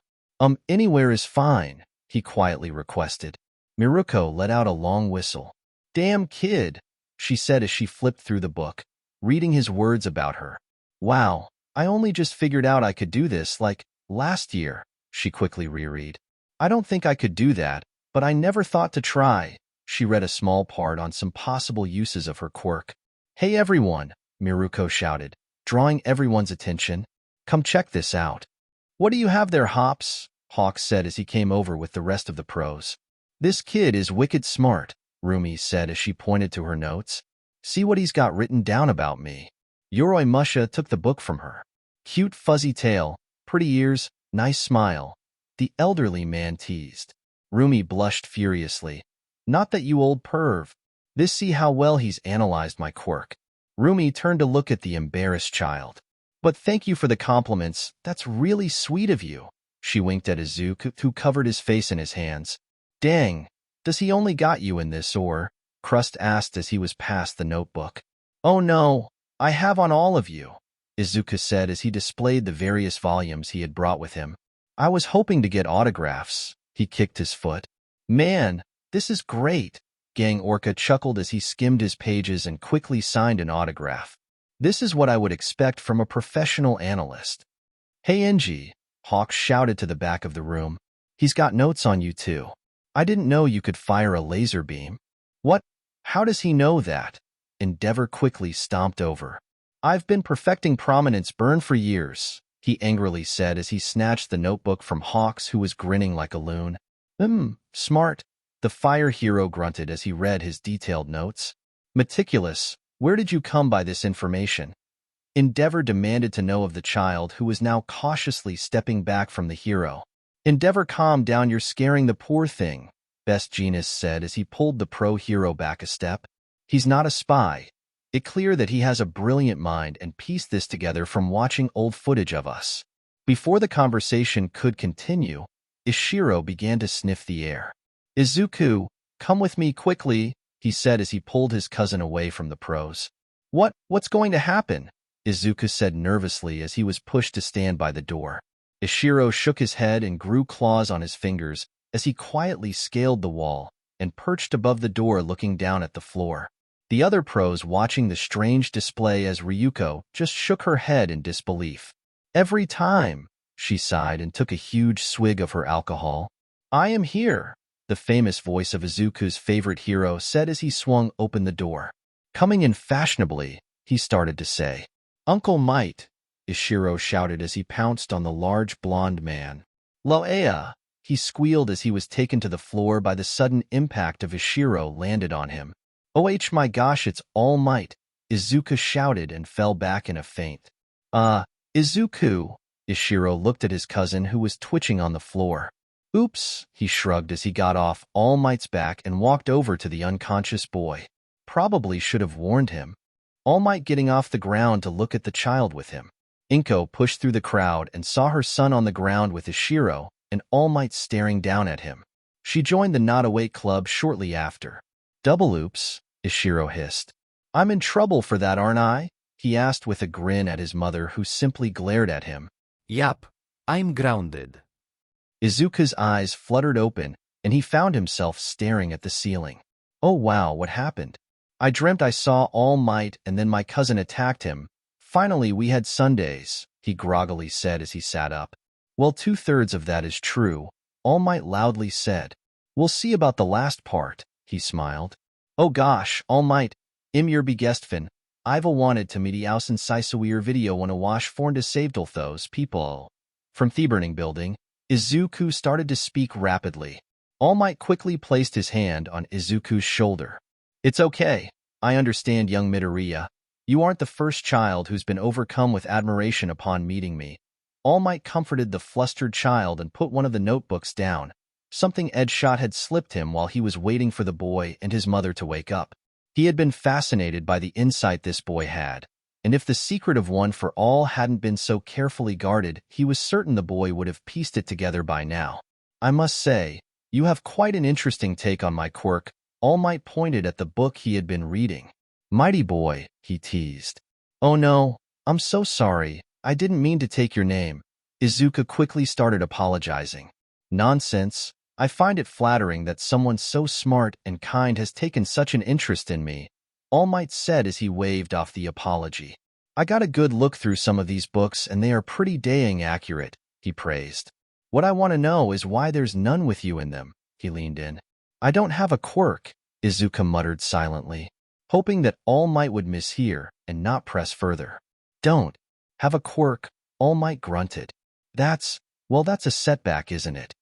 Anywhere is fine," he quietly requested. Miruko let out a long whistle. "Damn kid," she said as she flipped through the book, reading his words about her. "Wow, I only just figured out I could do this, like, last year," she quickly reread. "I don't think I could do that, but I never thought to try." She read a small part on some possible uses of her quirk. "Hey everyone," Miruko shouted, drawing everyone's attention. "Come check this out." "What do you have there, Hops?" Hawk said as he came over with the rest of the pros. "This kid is wicked smart," Rumi said as she pointed to her notes. "See what he's got written down about me." Yoroi Musha took the book from her. Cute fuzzy tail, pretty ears, nice smile, the elderly man teased. Rumi blushed furiously. Not that you old perv. This see how well he's analyzed my quirk. Rumi turned to look at the embarrassed child. But thank you for the compliments, that's really sweet of you. She winked at Izuku, who covered his face in his hands. Dang, does he only got you in this or? Crust asked as he was past the notebook. Oh no, I have on all of you, Izuku said as he displayed the various volumes he had brought with him. I was hoping to get autographs. He kicked his foot. Man, this is great. Gang Orca chuckled as he skimmed his pages and quickly signed an autograph. This is what I would expect from a professional analyst. Hey Enji, Hawk shouted to the back of the room. He's got notes on you too. I didn't know you could fire a laser beam. What? How does he know that? Endeavor quickly stomped over. I've been perfecting Prominence Burn for years, he angrily said as he snatched the notebook from Hawks, who was grinning like a loon. Smart, the fire hero grunted as he read his detailed notes. Meticulous, where did you come by this information? Endeavor demanded to know of the child, who was now cautiously stepping back from the hero. Endeavor, calm down, you're scaring the poor thing, Best Jeanist said as he pulled the pro-hero back a step. He's not a spy. It's clear that he has a brilliant mind and pieced this together from watching old footage of us. Before the conversation could continue, Ishiro began to sniff the air. Izuku, come with me quickly, he said as he pulled his cousin away from the pros. What's going to happen? Izuku said nervously as he was pushed to stand by the door. Ishiro shook his head and grew claws on his fingers as he quietly scaled the wall and perched above the door looking down at the floor. The other pros watching the strange display as Ryuko just shook her head in disbelief. Every time, she sighed and took a huge swig of her alcohol. I am here, the famous voice of Izuku's favorite hero said as he swung open the door. Coming in fashionably, he started to say, Uncle Might, Ishiro shouted as he pounced on the large blonde man. Loea, he squealed as he was taken to the floor by the sudden impact of Ishiro landed on him. Oh my gosh, it's All Might, Izuku shouted and fell back in a faint. Izuku, Ishiro looked at his cousin who was twitching on the floor. Oops, he shrugged as he got off All Might's back and walked over to the unconscious boy. Probably should have warned him. All Might getting off the ground to look at the child with him. Inko pushed through the crowd and saw her son on the ground with Ishiro and All Might staring down at him. She joined the Not Awake Club shortly after. Double oops, Ishiro hissed. I'm in trouble for that, aren't I? He asked with a grin at his mother, who simply glared at him.
Yup, I'm grounded.
Izuku's eyes fluttered open, and he found himself staring at the ceiling. Oh wow, what happened? I dreamt I saw All Might and then my cousin attacked him. Finally, we had Sundays, he groggily said as he sat up. Well, 2/3 of that is true, All Might loudly said. We'll see about the last part, he smiled. Oh gosh, All Might, your begestfin. I've wanted to meet Ausen Sisuir video when a wash forn to save those people. From the burning building, Izuku started to speak rapidly. All Might quickly placed his hand on Izuku's shoulder. It's okay. I understand, young Midoriya. You aren't the first child who's been overcome with admiration upon meeting me. All Might comforted the flustered child and put one of the notebooks down. Something Edshot had slipped him while he was waiting for the boy and his mother to wake up. He had been fascinated by the insight this boy had, and if the secret of One for All hadn't been so carefully guarded, he was certain the boy would have pieced it together by now. I must say, you have quite an interesting take on my quirk. All Might pointed at the book he had been reading. Mighty boy, he teased. Oh no, I'm so sorry, I didn't mean to take your name. Izuku quickly started apologizing. Nonsense. I find it flattering that someone so smart and kind has taken such an interest in me, All Might said as he waved off the apology. I got a good look through some of these books and they are pretty dang accurate, he praised. What I want to know is why there's none with you in them, he leaned in. I don't have a quirk, Izuku muttered silently, hoping that All Might would mishear and not press further. Don't have a quirk, All Might grunted. That's a setback, isn't it?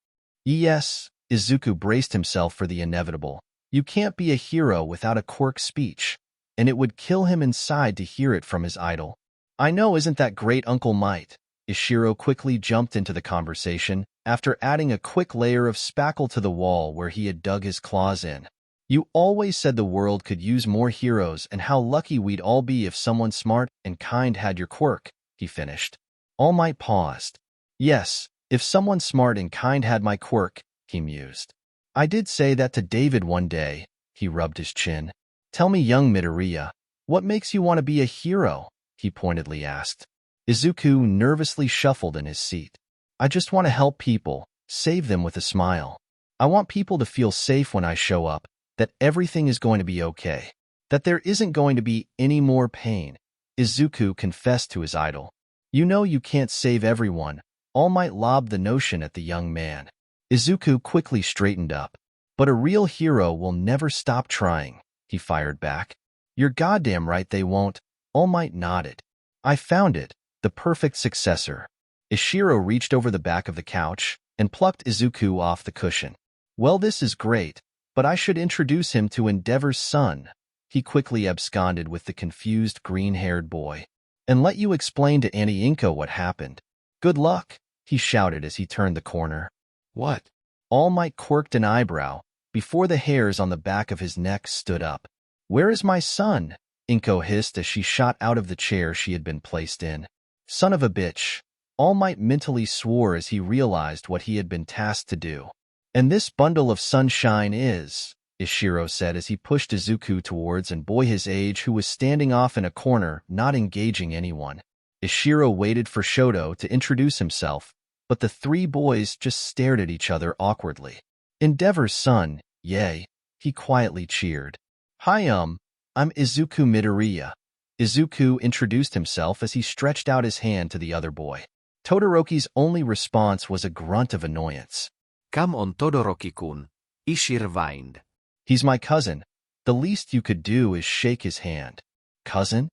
Yes, Izuku braced himself for the inevitable. You can't be a hero without a quirk speech, and it would kill him inside to hear it from his idol. I know, isn't that great, Uncle Might? Ishiro quickly jumped into the conversation, after adding a quick layer of spackle to the wall where he had dug his claws in. You always said the world could use more heroes and how lucky we'd all be if someone smart and kind had your quirk, he finished. All Might paused. Yes, if someone smart and kind had my quirk, he mused. I did say that to David one day, he rubbed his chin. Tell me, young Midoriya, what makes you want to be a hero? He pointedly asked. Izuku nervously shuffled in his seat. I just want to help people, save them with a smile. I want people to feel safe when I show up, that everything is going to be okay, that there isn't going to be any more pain. Izuku confessed to his idol. You know you can't save everyone. All Might lobbed the notion at the young man. Izuku quickly straightened up. But a real hero will never stop trying, he fired back. You're goddamn right they won't. All Might nodded. I found it, the perfect successor. Ishiro reached over the back of the couch and plucked Izuku off the cushion. Well, this is great, but I should introduce him to Endeavor's son. He quickly absconded with the confused green-haired boy. And let you explain to Auntie Inko what happened. Good luck, he shouted as he turned the corner.
What?
All Might quirked an eyebrow before the hairs on the back of his neck stood up. Where is my son? Inko hissed as she shot out of the chair she had been placed in. Son of a bitch. All Might mentally swore as he realized what he had been tasked to do. And this bundle of sunshine is, Ishiro said as he pushed Izuku towards an boy his age who was standing off in a corner, not engaging anyone. Ishiro waited for Shoto to introduce himself, but the three boys just stared at each other awkwardly. Endeavor's son, yay, he quietly cheered. Hi, I'm Izuku Midoriya. Izuku introduced himself as he stretched out his hand to the other boy. Todoroki's only response was a grunt of annoyance.
Come on, Todoroki-kun. Ishiro whined.
He's my cousin. The least you could do is shake his hand. Cousin?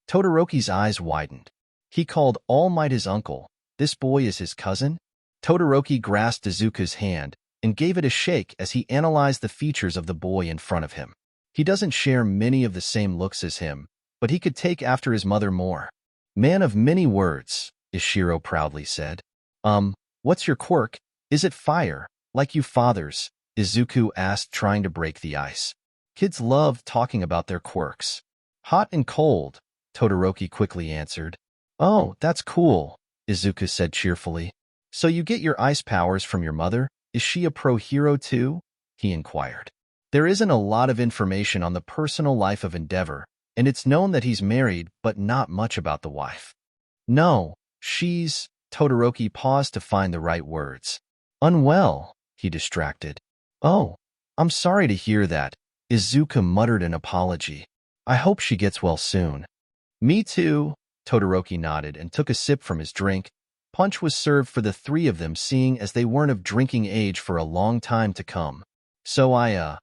Todoroki's eyes widened. He called All Might his uncle. This boy is his cousin? Todoroki grasped Izuku's hand and gave it a shake as he analyzed the features of the boy in front of him. He doesn't share many of the same looks as him, but he could take after his mother more. Man of many words, Ishiro proudly said. What's your quirk? Is it fire, like you fathers? Izuku asked, trying to break the ice. Kids love talking about their quirks. Hot and cold, Todoroki quickly answered. Oh, that's cool, Izuku said cheerfully. So you get your ice powers from your mother? Is she a pro hero too? He inquired. There isn't a lot of information on the personal life of Endeavor, and it's known that he's married, but not much about the wife. No, she's... Todoroki paused to find the right words. Unwell, he distracted. Oh, I'm sorry to hear that. Izuku muttered an apology. I hope she gets well soon. Me too, Todoroki nodded and took a sip from his drink. Punch was served for the three of them, seeing as they weren't of drinking age for a long time to come. So I,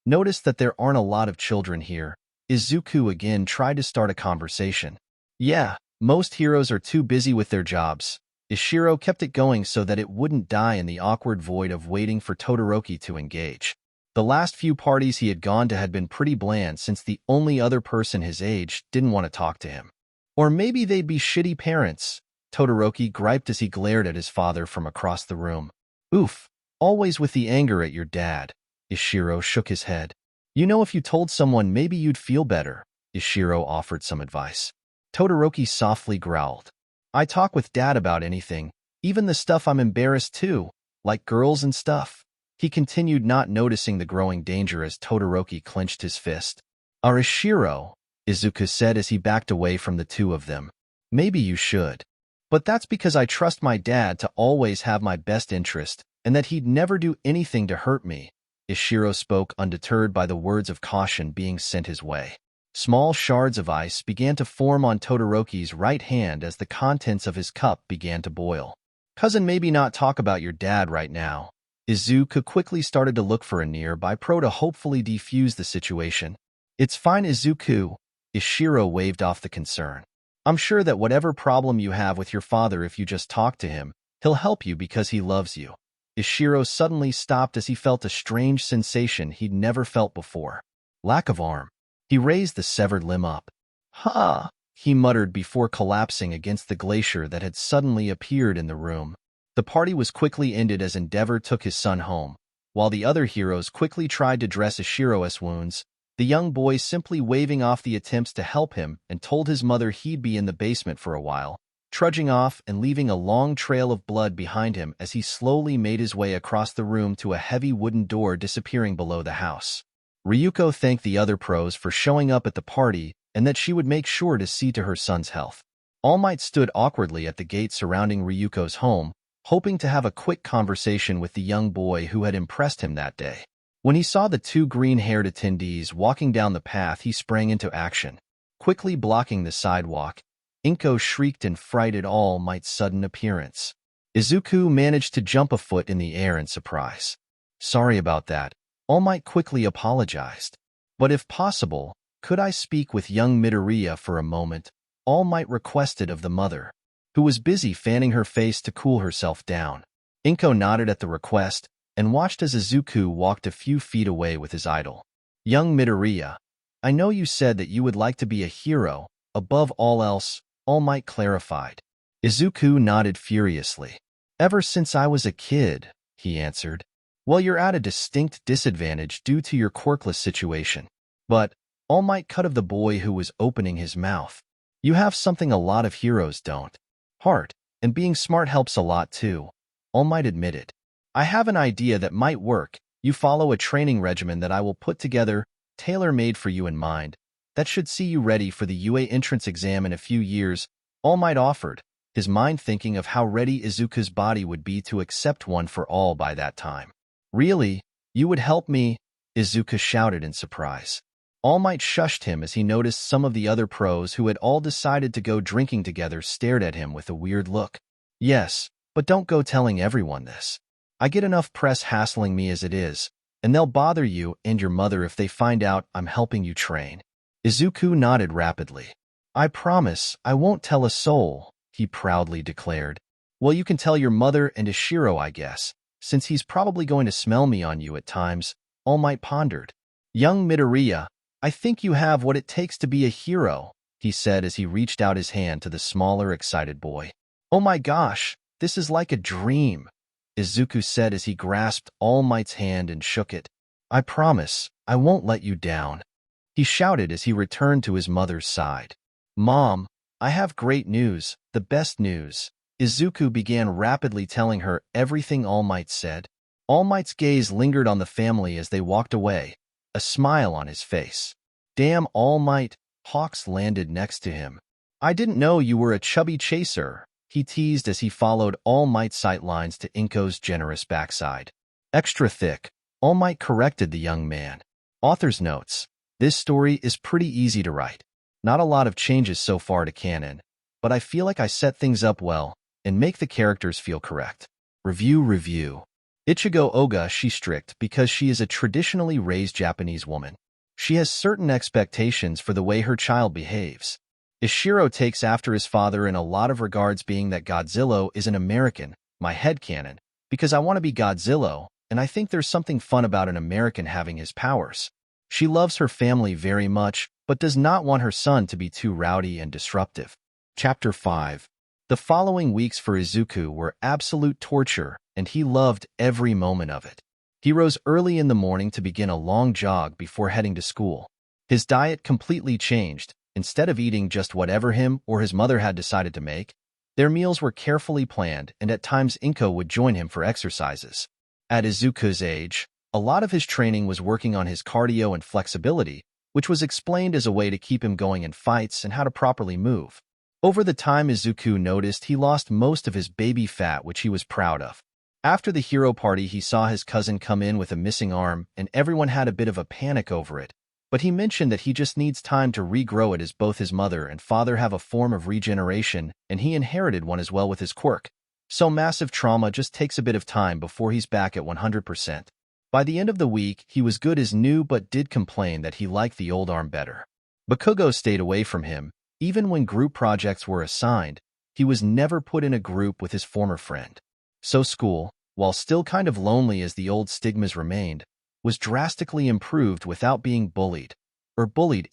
noticed that there aren't a lot of children here. Izuku again tried to start a conversation. Yeah, most heroes are too busy with their jobs. Ishiro kept it going so that it wouldn't die in the awkward void of waiting for Todoroki to engage. The last few parties he had gone to had been pretty bland since the only other person his age didn't want to talk to him. Or maybe they'd be shitty parents, Todoroki griped as he glared at his father from across the room. Oof, always with the anger at your dad. Ishiro shook his head. You know, if you told someone, maybe you'd feel better. Ishiro offered some advice. Todoroki softly growled. I talk with Dad about anything, even the stuff I'm embarrassed too, like girls and stuff. He continued, not noticing the growing danger as Todoroki clenched his fist. Ishiro, Izuku said as he backed away from the two of them. Maybe you should. But that's because I trust my dad to always have my best interest, and that he'd never do anything to hurt me. Ishiro spoke, undeterred by the words of caution being sent his way. Small shards of ice began to form on Todoroki's right hand as the contents of his cup began to boil. Cousin, maybe not talk about your dad right now. Izuku quickly started to look for a nearby pro to hopefully defuse the situation. It's fine, Izuku. Ishiro waved off the concern. I'm sure that whatever problem you have with your father, if you just talk to him, he'll help you because he loves you. Ishiro suddenly stopped as he felt a strange sensation he'd never felt before. Lack of arm. He raised the severed limb up. Ha! he muttered before collapsing against the glacier that had suddenly appeared in the room. The party was quickly ended as Endeavor took his son home. While the other heroes quickly tried to dress Ishiro's wounds, the young boy simply waving off the attempts to help him and told his mother he'd be in the basement for a while, trudging off and leaving a long trail of blood behind him as he slowly made his way across the room to a heavy wooden door disappearing below the house. Ryuko thanked the other pros for showing up at the party and that she would make sure to see to her son's health. All Might stood awkwardly at the gate surrounding Ryuko's home, hoping to have a quick conversation with the young boy who had impressed him that day. When he saw the two green-haired attendees walking down the path, he sprang into action. Quickly blocking the sidewalk, Inko shrieked in fright at All Might's sudden appearance. Izuku managed to jump a foot in the air in surprise. "Sorry about that," All Might quickly apologized. "But if possible, could I speak with young Midoriya for a moment?" All Might requested of the mother, who was busy fanning her face to cool herself down. Inko nodded at the request and watched as Izuku walked a few feet away with his idol. "Young Midoriya, I know you said that you would like to be a hero, above all else," All Might clarified. Izuku nodded furiously. "Ever since I was a kid," he answered. "Well, you're at a distinct disadvantage due to your quirkless situation." But All Might cut of the boy who was opening his mouth. "You have something a lot of heroes don't. Heart, and being smart helps a lot too," All Might admitted. "I have an idea that might work. You follow a training regimen that I will put together, tailor-made for you in mind. That should see you ready for the UA entrance exam in a few years," All Might offered, his mind thinking of how ready Izuku's body would be to accept one for all by that time. "Really? You would help me?" Izuku shouted in surprise. All Might shushed him as he noticed some of the other pros who had all decided to go drinking together stared at him with a weird look. "Yes, but don't go telling everyone this. I get enough press hassling me as it is, and they'll bother you and your mother if they find out I'm helping you train." Izuku nodded rapidly. "I promise I won't tell a soul," he proudly declared. "Well, you can tell your mother and Ishiro, I guess, since he's probably going to smell me on you at times," All Might pondered. "Young Midoriya, I think you have what it takes to be a hero," he said as he reached out his hand to the smaller, excited boy. "Oh my gosh, this is like a dream," Izuku said as he grasped All Might's hand and shook it. "I promise, I won't let you down," he shouted as he returned to his mother's side. "Mom, I have great news, the best news." Izuku began rapidly telling her everything All Might said. All Might's gaze lingered on the family as they walked away, a smile on his face. "Damn, All Might," Hawks landed next to him. "I didn't know you were a chubby chaser," he teased as he followed All Might's sight lines to Inko's generous backside. "Extra thick," All Might corrected the young man. Author's notes: this story is pretty easy to write. Not a lot of changes so far to canon, but I feel like I set things up well and make the characters feel correct. Review. Ichigo Oga, she's strict because she is a traditionally raised Japanese woman. She has certain expectations for the way her child behaves. Ishiro takes after his father in a lot of regards, being that Godzilla is an American, my headcanon, because I want to be Godzilla, and I think there's something fun about an American having his powers. She loves her family very much, but does not want her son to be too rowdy and disruptive. Chapter 5. The following weeks for Izuku were absolute torture, and he loved every moment of it. He rose early in the morning to begin a long jog before heading to school. His diet completely changed. Instead of eating just whatever him or his mother had decided to make, their meals were carefully planned, and at times Inko would join him for exercises. At Izuku's age, a lot of his training was working on his cardio and flexibility, which was explained as a way to keep him going in fights and how to properly move. Over the time, Izuku noticed he lost most of his baby fat, which he was proud of. After the hero party, he saw his cousin come in with a missing arm, and everyone had a bit of a panic over it. But he mentioned that he just needs time to regrow it, as both his mother and father have a form of regeneration, and he inherited one as well with his quirk. So massive trauma just takes a bit of time before he's back at 100%. By the end of the week, he was good as new, but did complain that he liked the old arm better. Bakugo stayed away from him. Even when group projects were assigned, he was never put in a group with his former friend. So school, while still kind of lonely as the old stigmas remained, was drastically improved without being bullied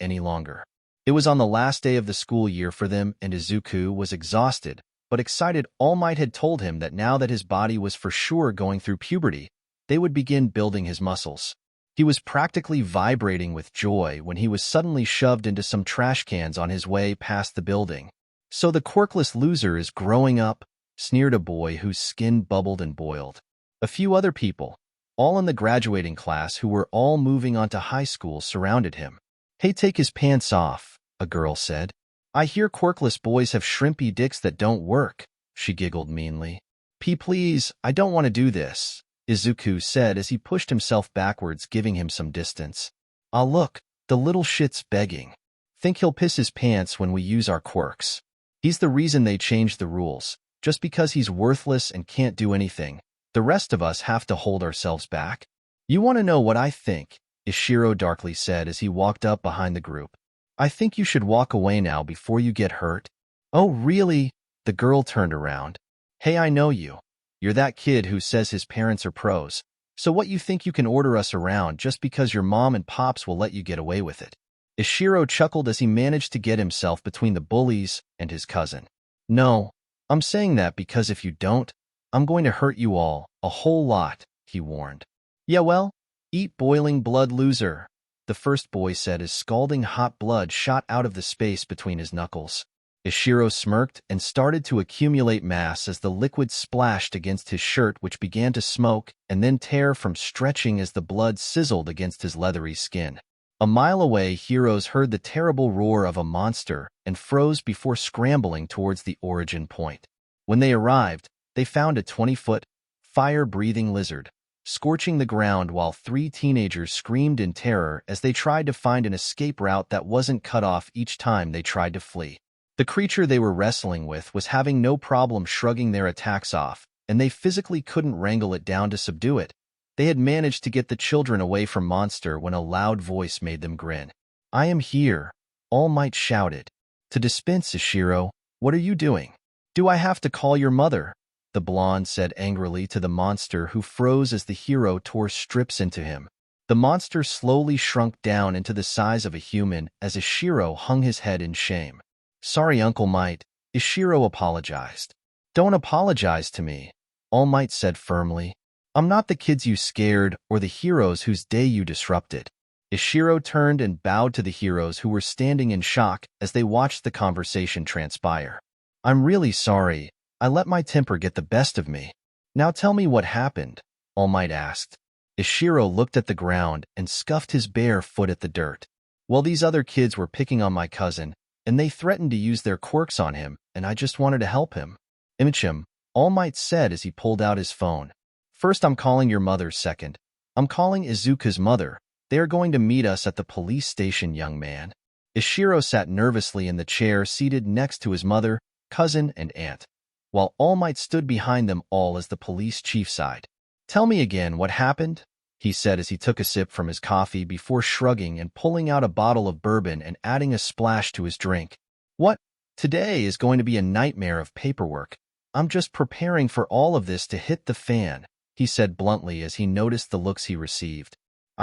any longer. It was on the last day of the school year for them, and Izuku was exhausted, but excited. All Might had told him that now that his body was for sure going through puberty, they would begin building his muscles. He was practically vibrating with joy when he was suddenly shoved into some trash cans on his way past the building. "So the quirkless loser is growing up," sneered a boy whose skin bubbled and boiled. A few other people, all in the graduating class who were all moving on to high school, surrounded him. "Hey, take his pants off," a girl said. "I hear quirkless boys have shrimpy dicks that don't work," she giggled meanly. Please, I don't want to do this," Izuku said as he pushed himself backwards, giving him some distance. "Ah, look, the little shit's begging. Think he'll piss his pants when we use our quirks. He's the reason they changed the rules. Just because he's worthless and can't do anything, the rest of us have to hold ourselves back." "You want to know what I think?" Ishiro darkly said as he walked up behind the group. "I think you should walk away now before you get hurt." "Oh, really?" The girl turned around. "Hey, I know you. You're that kid who says his parents are pros. So what, you think you can order us around just because your mom and pops will let you get away with it?" Ishiro chuckled as he managed to get himself between the bullies and his cousin. "No, I'm saying that because if you don't, I'm going to hurt you all, a whole lot," he warned. "Yeah, well, eat boiling blood, loser," the first boy said as scalding hot blood shot out of the space between his knuckles. Ishiro smirked and started to accumulate mass as the liquid splashed against his shirt, which began to smoke and then tear from stretching as the blood sizzled against his leathery skin. A mile away, heroes heard the terrible roar of a monster and froze before scrambling towards the origin point. When they arrived, they found a 20-foot, fire-breathing lizard, scorching the ground while 3 teenagers screamed in terror as they tried to find an escape route that wasn't cut off each time they tried to flee. The creature they were wrestling with was having no problem shrugging their attacks off, and they physically couldn't wrangle it down to subdue it. They had managed to get the children away from Monster when a loud voice made them grin. "I am here," All Might shouted. "To dispense, Ishiro. What are you doing?" "Do I have to call your mother?" the blonde said angrily to the monster, who froze as the hero tore strips into him. The monster slowly shrunk down into the size of a human as Ishiro hung his head in shame. "Sorry, Uncle Might," Ishiro apologized. "Don't apologize to me," All Might said firmly. "I'm not the kids you scared or the heroes whose day you disrupted." Ishiro turned and bowed to the heroes who were standing in shock as they watched the conversation transpire. "I'm really sorry. I let my temper get the best of me." "Now tell me what happened," All Might asked. Ishiro looked at the ground and scuffed his bare foot at the dirt. "Well, these other kids were picking on my cousin, and they threatened to use their quirks on him, and I just wanted to help him." "Him," All Might said as he pulled out his phone. "First, I'm calling your mother. Second, I'm calling Izuku's mother. They are going to meet us at the police station, young man." Ishiro sat nervously in the chair seated next to his mother, cousin, and aunt, while All Might stood behind them all as the police chief sighed. "Tell me again what happened," he said as he took a sip from his coffee before shrugging and pulling out a bottle of bourbon and adding a splash to his drink. "What? Today is going to be a nightmare of paperwork. I'm just preparing for all of this to hit the fan," he said bluntly as he noticed the looks he received.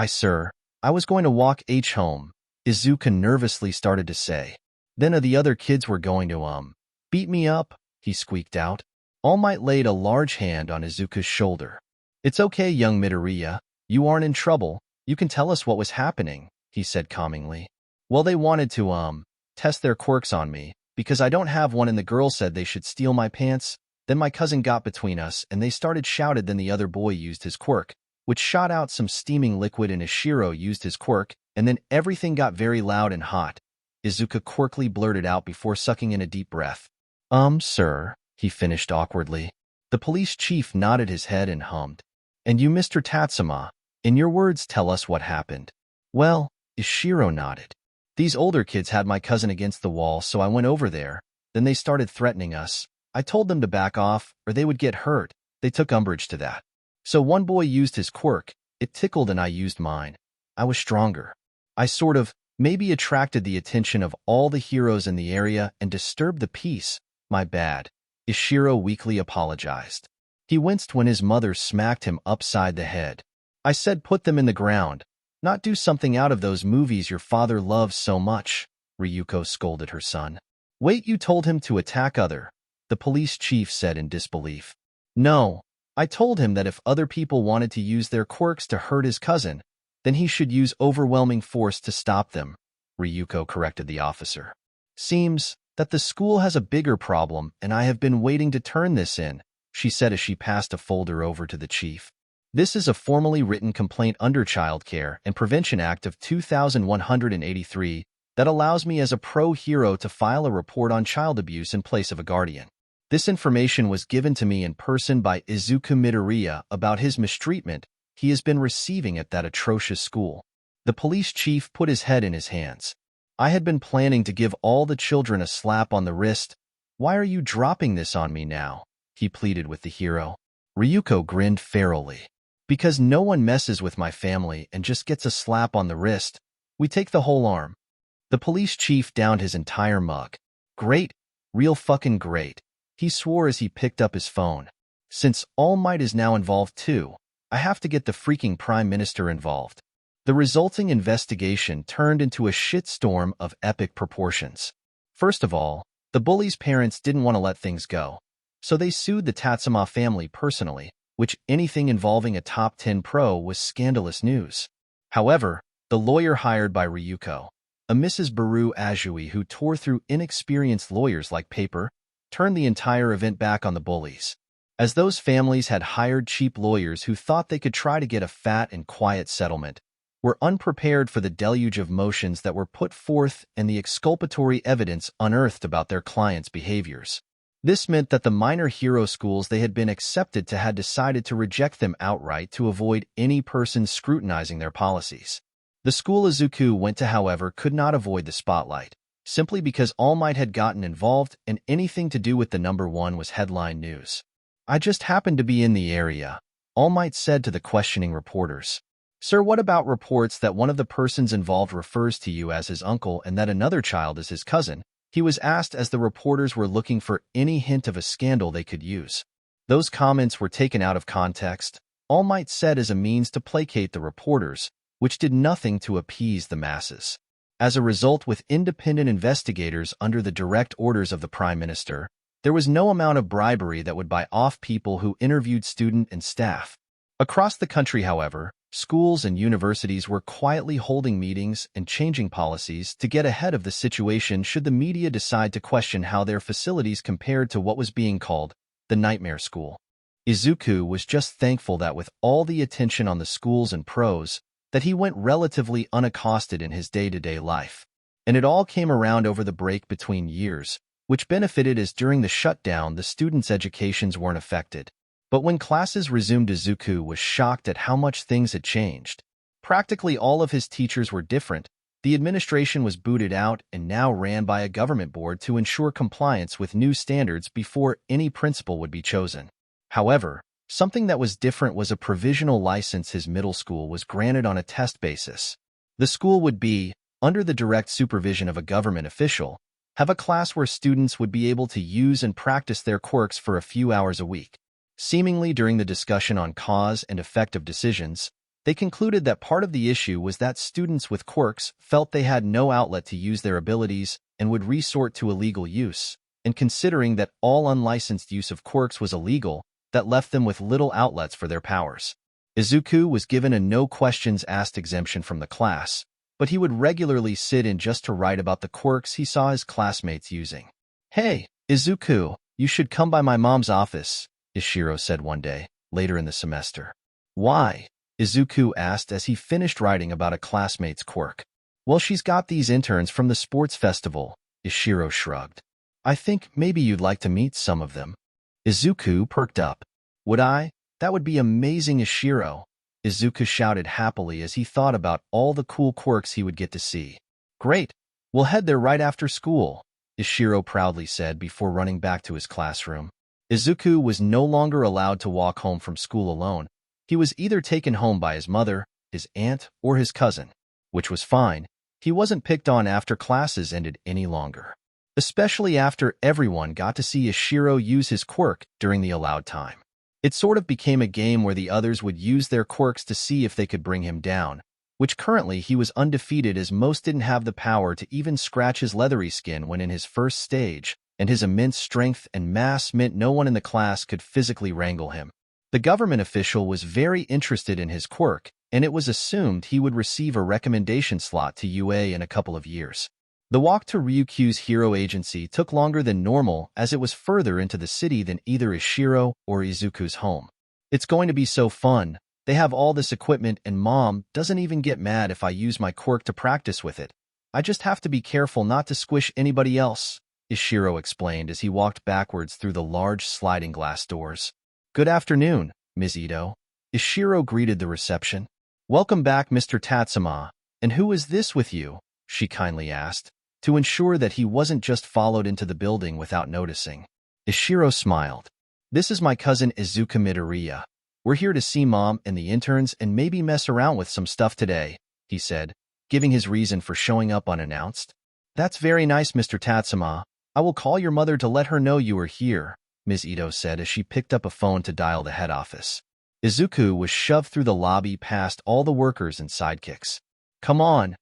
Sir, I was going to walk home," Izuku nervously started to say. "Then the other kids were going to, beat me up," he squeaked out. All Might laid a large hand on Izuku's shoulder. "It's okay, young Midoriya. You aren't in trouble. You can tell us what was happening," he said calmingly. "Well, they wanted to, test their quirks on me, because I don't have one, and the girl said they should steal my pants. Then my cousin got between us, and they started shouted. Then the other boy used his quirk, which shot out some steaming liquid, and Ishiro used his quirk, and then everything got very loud and hot," Izuku quirkily blurted out before sucking in a deep breath. Sir," he finished awkwardly. The police chief nodded his head and hummed. "And you, Mr. Tatsuma, in your words, tell us what happened." "Well," Ishiro nodded. "These older kids had my cousin against the wall, so I went over there. Then they started threatening us. I told them to back off or they would get hurt. They took umbrage to that. So one boy used his quirk. It tickled and I used mine. I was stronger. I sort of, maybe attracted the attention of all the heroes in the area and disturbed the peace. My bad." Ishiro weakly apologized. He winced when his mother smacked him upside the head. "I said put them in the ground, not do something out of those movies your father loves so much." Ryuko scolded her son. Wait, you told him to attack other, the police chief said in disbelief. No, I told him that if other people wanted to use their quirks to hurt his cousin, then he should use overwhelming force to stop them, Ryuko corrected the officer. Seems that the school has a bigger problem and I have been waiting to turn this in, she said as she passed a folder over to the chief. This is a formally written complaint under Child Care and Prevention Act of 2183 that allows me as a pro-hero to file a report on child abuse in place of a guardian. This information was given to me in person by Izuku Midoriya about his mistreatment he has been receiving at that atrocious school. The police chief put his head in his hands. I had been planning to give all the children a slap on the wrist. Why are you dropping this on me now? He pleaded with the hero. Ryuko grinned ferally. Because no one messes with my family and just gets a slap on the wrist. We take the whole arm. The police chief downed his entire mug. Great, real fucking great. He swore as he picked up his phone. Since All Might is now involved too, I have to get the freaking Prime Minister involved. The resulting investigation turned into a shitstorm of epic proportions. First of all, the bully's parents didn't want to let things go, so they sued the Tatsuma family personally, which anything involving a top 10 pro was scandalous news. However, the lawyer hired by Ryuko, a Mrs. Baru Ajui who tore through inexperienced lawyers like paper, turned the entire event back on the bullies. As those families had hired cheap lawyers who thought they could try to get a fat and quiet settlement, were unprepared for the deluge of motions that were put forth and the exculpatory evidence unearthed about their clients' behaviors. This meant that the minor hero schools they had been accepted to had decided to reject them outright to avoid any person scrutinizing their policies. The school Izuku went to, however, could not avoid the spotlight, simply because All Might had gotten involved and anything to do with the number one was headline news. I just happened to be in the area, All Might said to the questioning reporters. Sir, what about reports that one of the persons involved refers to you as his uncle and that another child is his cousin? He was asked as the reporters were looking for any hint of a scandal they could use. Those comments were taken out of context, All Might said as a means to placate the reporters, which did nothing to appease the masses. As a result, with independent investigators under the direct orders of the Prime Minister, there was no amount of bribery that would buy off people who interviewed student and staff. Across the country, however, schools and universities were quietly holding meetings and changing policies to get ahead of the situation should the media decide to question how their facilities compared to what was being called the nightmare school. Izuku was just thankful that with all the attention on the schools and pros, that he went relatively unaccosted in his day-to-day life. And it all came around over the break between years, which benefited as during the shutdown the students' educations weren't affected. But when classes resumed, Izuku was shocked at how much things had changed. Practically all of his teachers were different, the administration was booted out and now ran by a government board to ensure compliance with new standards before any principal would be chosen. However, something that was different was a provisional license his middle school was granted on a test basis. The school would be, under the direct supervision of a government official, have a class where students would be able to use and practice their quirks for a few hours a week. Seemingly during the discussion on cause and effect of decisions, they concluded that part of the issue was that students with quirks felt they had no outlet to use their abilities and would resort to illegal use, and considering that all unlicensed use of quirks was illegal, that left them with little outlets for their powers. Izuku was given a no-questions-asked exemption from the class, but he would regularly sit in just to write about the quirks he saw his classmates using. "Hey, Izuku, you should come by my mom's office," Ishiro said one day, later in the semester. "Why?" Izuku asked as he finished writing about a classmate's quirk. "Well, she's got these interns from the sports festival," Ishiro shrugged. "I think maybe you'd like to meet some of them." Izuku perked up. "Would I? That would be amazing, Ishiro," Izuku shouted happily as he thought about all the cool quirks he would get to see. "Great, we'll head there right after school," Ishiro proudly said before running back to his classroom. Izuku was no longer allowed to walk home from school alone. He was either taken home by his mother, his aunt, or his cousin, which was fine. He wasn't picked on after classes ended any longer, especially after everyone got to see Ishiro use his quirk during the allowed time. It sort of became a game where the others would use their quirks to see if they could bring him down, which currently he was undefeated as most didn't have the power to even scratch his leathery skin when in his first stage, and his immense strength and mass meant no one in the class could physically wrangle him. The government official was very interested in his quirk, and it was assumed he would receive a recommendation slot to UA in a couple of years. The walk to Ryukyu's hero agency took longer than normal as it was further into the city than either Ishiro or Izuku's home. It's going to be so fun. They have all this equipment and Mom doesn't even get mad if I use my quirk to practice with it. I just have to be careful not to squish anybody else, Ishiro explained as he walked backwards through the large sliding glass doors. Good afternoon, Ms. Ito. Ishiro greeted the reception. Welcome back, Mr. Tatsuma. And who is this with you? She kindly asked, to ensure that he wasn't just followed into the building without noticing. Ishiro smiled. This is my cousin Izuku Midoriya. We're here to see Mom and the interns and maybe mess around with some stuff today, he said, giving his reason for showing up unannounced. That's very nice, Mr. Tatsuma. I will call your mother to let her know you are here, Ms. Ito said as she picked up a phone to dial the head office. Izuku was shoved through the lobby past all the workers and sidekicks. Come on,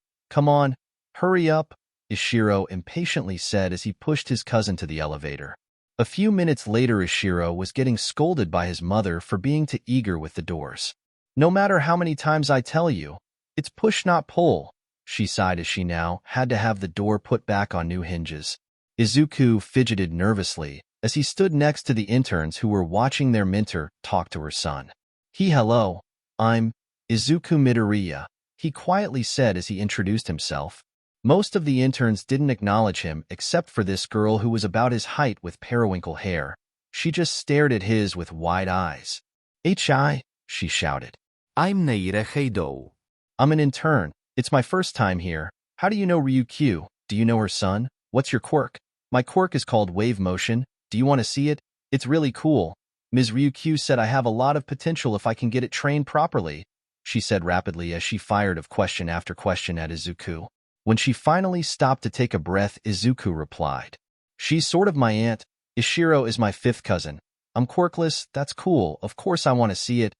hurry up, Ishiro impatiently said as he pushed his cousin to the elevator. A few minutes later, Ishiro was getting scolded by his mother for being too eager with the doors. No matter how many times I tell you, it's push not pull, she sighed as she now had to have the door put back on new hinges. Izuku fidgeted nervously as he stood next to the interns who were watching their mentor talk to her son. Hello, I'm Izuku Midoriya, he quietly said as he introduced himself. Most of the interns didn't acknowledge him except for this girl who was about his height with periwinkle hair. She just stared at his with wide eyes. Hi, she shouted.
I'm Neira Heido.
I'm an intern. It's my first time here. How do you know Ryukyu? Do you know her son? What's your quirk? My quirk is called Wave Motion. Do you want to see it? It's really cool. Ms. Ryukyu said I have a lot of potential if I can get it trained properly, she said rapidly as she fired of question after question at Izuku. When she finally stopped to take a breath, Izuku replied. She's sort of my aunt. Ishiro is my fifth cousin. I'm quirkless. That's cool. Of course I want to see it.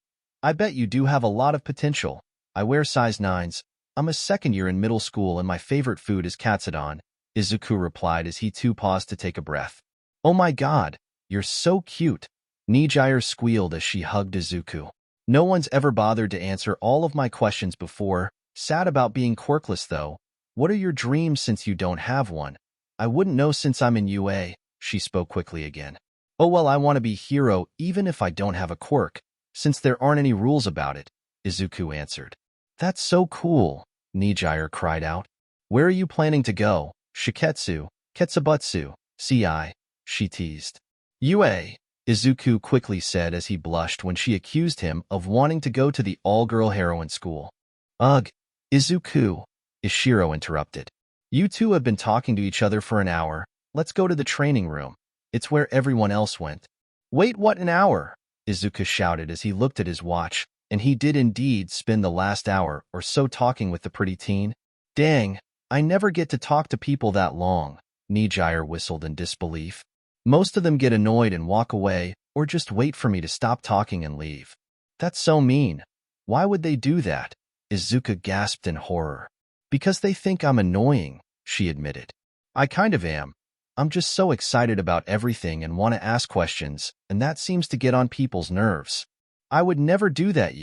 I bet you do have a lot of potential. I wear size 9s. I'm a second year in middle school and my favorite food is katsudon, Izuku replied as he too paused to take a breath. Oh my god, you're so cute. Nijire squealed as she hugged Izuku. No one's ever bothered to answer all of my questions before. Sad about being quirkless though. What are your dreams since you don't have one? I wouldn't know since I'm in UA, she spoke quickly again. Oh well, I want to be hero even if I don't have a quirk, since there aren't any rules about it, Izuku answered. That's so cool, Nijire cried out. Where are you planning to go? Shiketsu, Ketsubutsu, CI, she teased. UA, Izuku quickly said as he blushed when she accused him of wanting to go to the all-girl heroine school. Ugh, Izuku, Ishiro interrupted. You two have been talking to each other for an hour. Let's go to the training room. It's where everyone else went. Wait, what, an hour? Izuku shouted as he looked at his watch, and he did indeed spend the last hour or so talking with the pretty teen. Dang, I never get to talk to people that long, Nijire whistled in disbelief. Most of them get annoyed and walk away, or just wait for me to stop talking and leave. That's so mean. Why would they do that? Izuku gasped in horror. Because they think I'm annoying, she admitted. I kind of am. I'm just so excited about everything and want to ask questions, and that seems to get on people's nerves. I would never do that,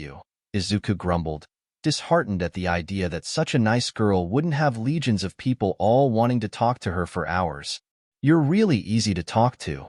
Izuku grumbled, disheartened at the idea that such a nice girl wouldn't have legions of people all wanting to talk to her for hours. You're really easy to talk to.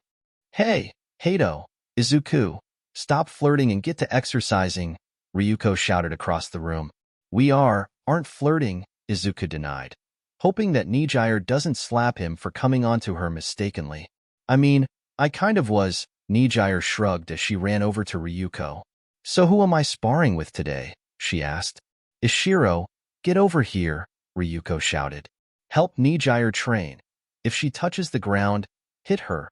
Hey, Heido, Izuku, stop flirting and get to exercising, Ryuko shouted across the room. We aren't flirting, Izuku denied, hoping that Nijire doesn't slap him for coming onto her mistakenly. I mean, I kind of was, Nijire shrugged as she ran over to Ryuko. So who am I sparring with today? She asked. Ishiro, get over here, Ryuko shouted. Help Nijire train. If she touches the ground, hit her.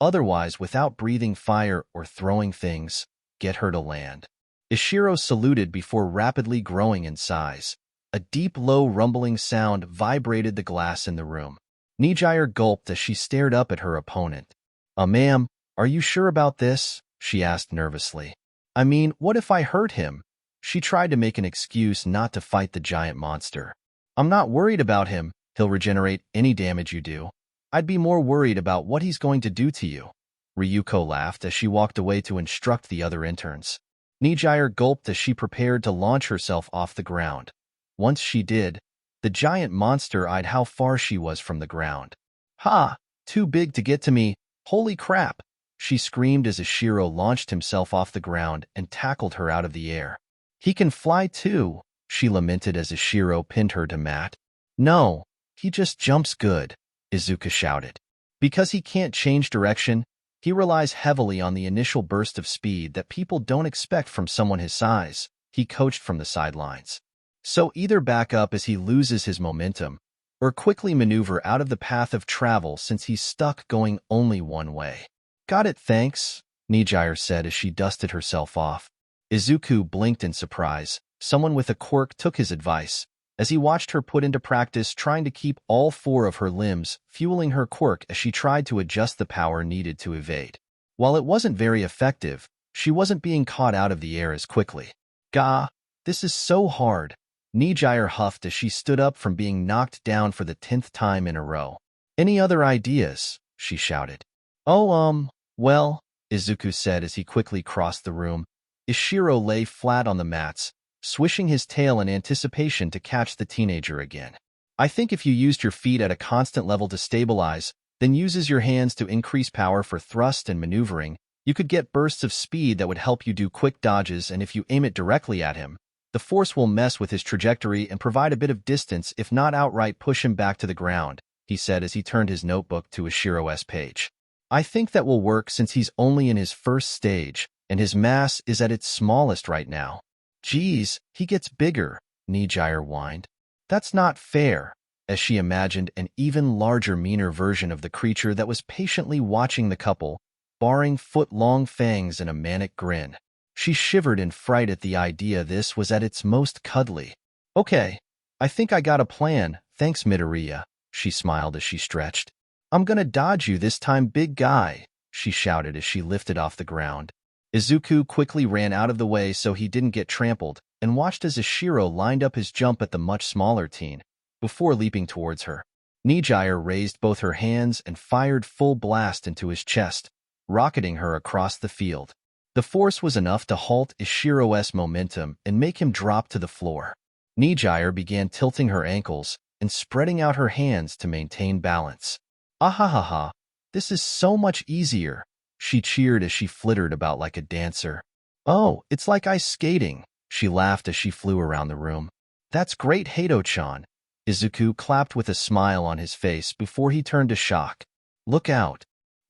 Otherwise, without breathing fire or throwing things, get her to land. Ishiro saluted before rapidly growing in size. A deep, low, rumbling sound vibrated the glass in the room. Nijire gulped as she stared up at her opponent. Ma'am, are you sure about this? She asked nervously. I mean, what if I hurt him? She tried to make an excuse not to fight the giant monster. I'm not worried about him. He'll regenerate any damage you do. I'd be more worried about what he's going to do to you. Ryuko laughed as she walked away to instruct the other interns. Nijire gulped as she prepared to launch herself off the ground. Once she did, the giant monster eyed how far she was from the ground. Ha! Too big to get to me. Holy crap! She screamed as Ishiro launched himself off the ground and tackled her out of the air. He can fly too, she lamented as Ishiro pinned her to mat. No, he just jumps good, Izuku shouted. Because he can't change direction, he relies heavily on the initial burst of speed that people don't expect from someone his size, he coached from the sidelines. So either back up as he loses his momentum, or quickly maneuver out of the path of travel since he's stuck going only one way. Got it, thanks, Nijire said as she dusted herself off. Izuku blinked in surprise. Someone with a quirk took his advice, as he watched her put into practice trying to keep all 4 of her limbs, fueling her quirk as she tried to adjust the power needed to evade. While it wasn't very effective, she wasn't being caught out of the air as quickly. Gah, this is so hard, Nijire huffed as she stood up from being knocked down for the 10th time in a row. Any other ideas? She shouted. Oh, well, Izuku said as he quickly crossed the room. Ishiro lay flat on the mats, swishing his tail in anticipation to catch the teenager again. I think if you used your feet at a constant level to stabilize, then uses your hands to increase power for thrust and maneuvering, you could get bursts of speed that would help you do quick dodges, and if you aim it directly at him, the force will mess with his trajectory and provide a bit of distance if not outright push him back to the ground, he said as he turned his notebook to Ishiro's page. I think that will work since he's only in his first stage, and his mass is at its smallest right now. Geez, he gets bigger, Nijire whined. That's not fair, as she imagined an even larger, meaner version of the creature that was patiently watching the couple, baring foot-long fangs and a manic grin. She shivered in fright at the idea this was at its most cuddly. Okay, I think I got a plan, thanks Midoriya, she smiled as she stretched. I'm gonna dodge you this time, big guy, she shouted as she lifted off the ground. Izuku quickly ran out of the way so he didn't get trampled, and watched as Ishiro lined up his jump at the much smaller teen, before leaping towards her. Nijire raised both her hands and fired full blast into his chest, rocketing her across the field. The force was enough to halt Ishiro's momentum and make him drop to the floor. Nijire began tilting her ankles and spreading out her hands to maintain balance. Ahahaha, this is so much easier, she cheered as she flittered about like a dancer. Oh, it's like ice skating, she laughed as she flew around the room. That's great, Hato-chan. Izuku clapped with a smile on his face before he turned to shock. Look out.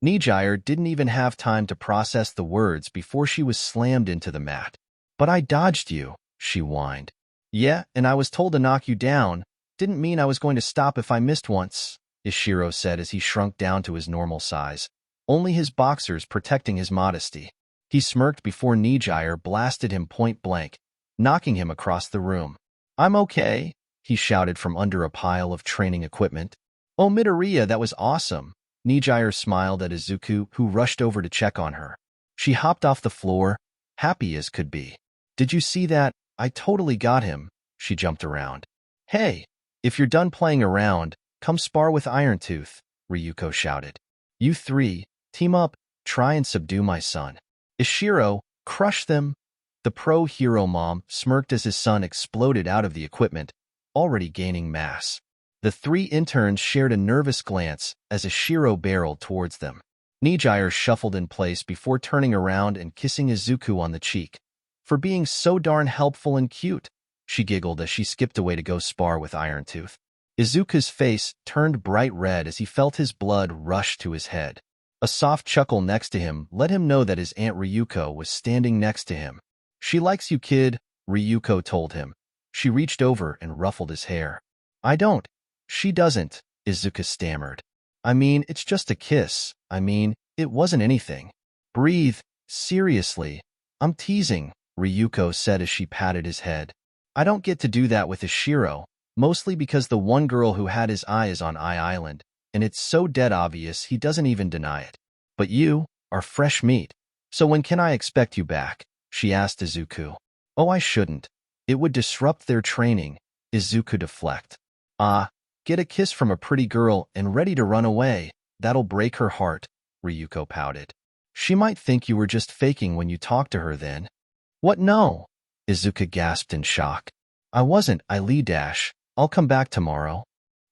Nijire didn't even have time to process the words before she was slammed into the mat. But I dodged you, she whined. Yeah, and I was told to knock you down. Didn't mean I was going to stop if I missed once, Ishiro said as he shrunk down to his normal size, only his boxers protecting his modesty. He smirked before Nijire blasted him point blank, knocking him across the room. I'm okay, he shouted from under a pile of training equipment. Oh, Midoriya, that was awesome. Nijire smiled at Izuku, who rushed over to check on her. She hopped off the floor, happy as could be. Did you see that? I totally got him. She jumped around. Hey, if you're done playing around, come spar with Iron Tooth, Ryuko shouted. You 3, team up, try and subdue my son. Ishiro, crush them. The pro hero mom smirked as his son exploded out of the equipment, already gaining mass. The 3 interns shared a nervous glance as Ishiro barreled towards them. Nijire shuffled in place before turning around and kissing Izuku on the cheek. For being so darn helpful and cute, she giggled as she skipped away to go spar with Iron Tooth. Izuku's face turned bright red as he felt his blood rush to his head. A soft chuckle next to him let him know that his Aunt Ryuko was standing next to him. She likes you, kid, Ryuko told him. She reached over and ruffled his hair. I don't. She doesn't, Izuku stammered. I mean, it's just a kiss. I mean, it wasn't anything. Breathe. Seriously. I'm teasing, Ryuko said as she patted his head. I don't get to do that with Ishiro, mostly because the one girl who had his eye is on Eye Island, and it's so dead obvious he doesn't even deny it. But you are fresh meat. So when can I expect you back? She asked Izuku. Oh, I shouldn't. It would disrupt their training, Izuku deflect. Ah, get a kiss from a pretty girl and ready to run away. That'll break her heart, Ryuko pouted. She might think you were just faking when you talked to her then. What, no? Izuku gasped in shock. I wasn't, I'll come back tomorrow.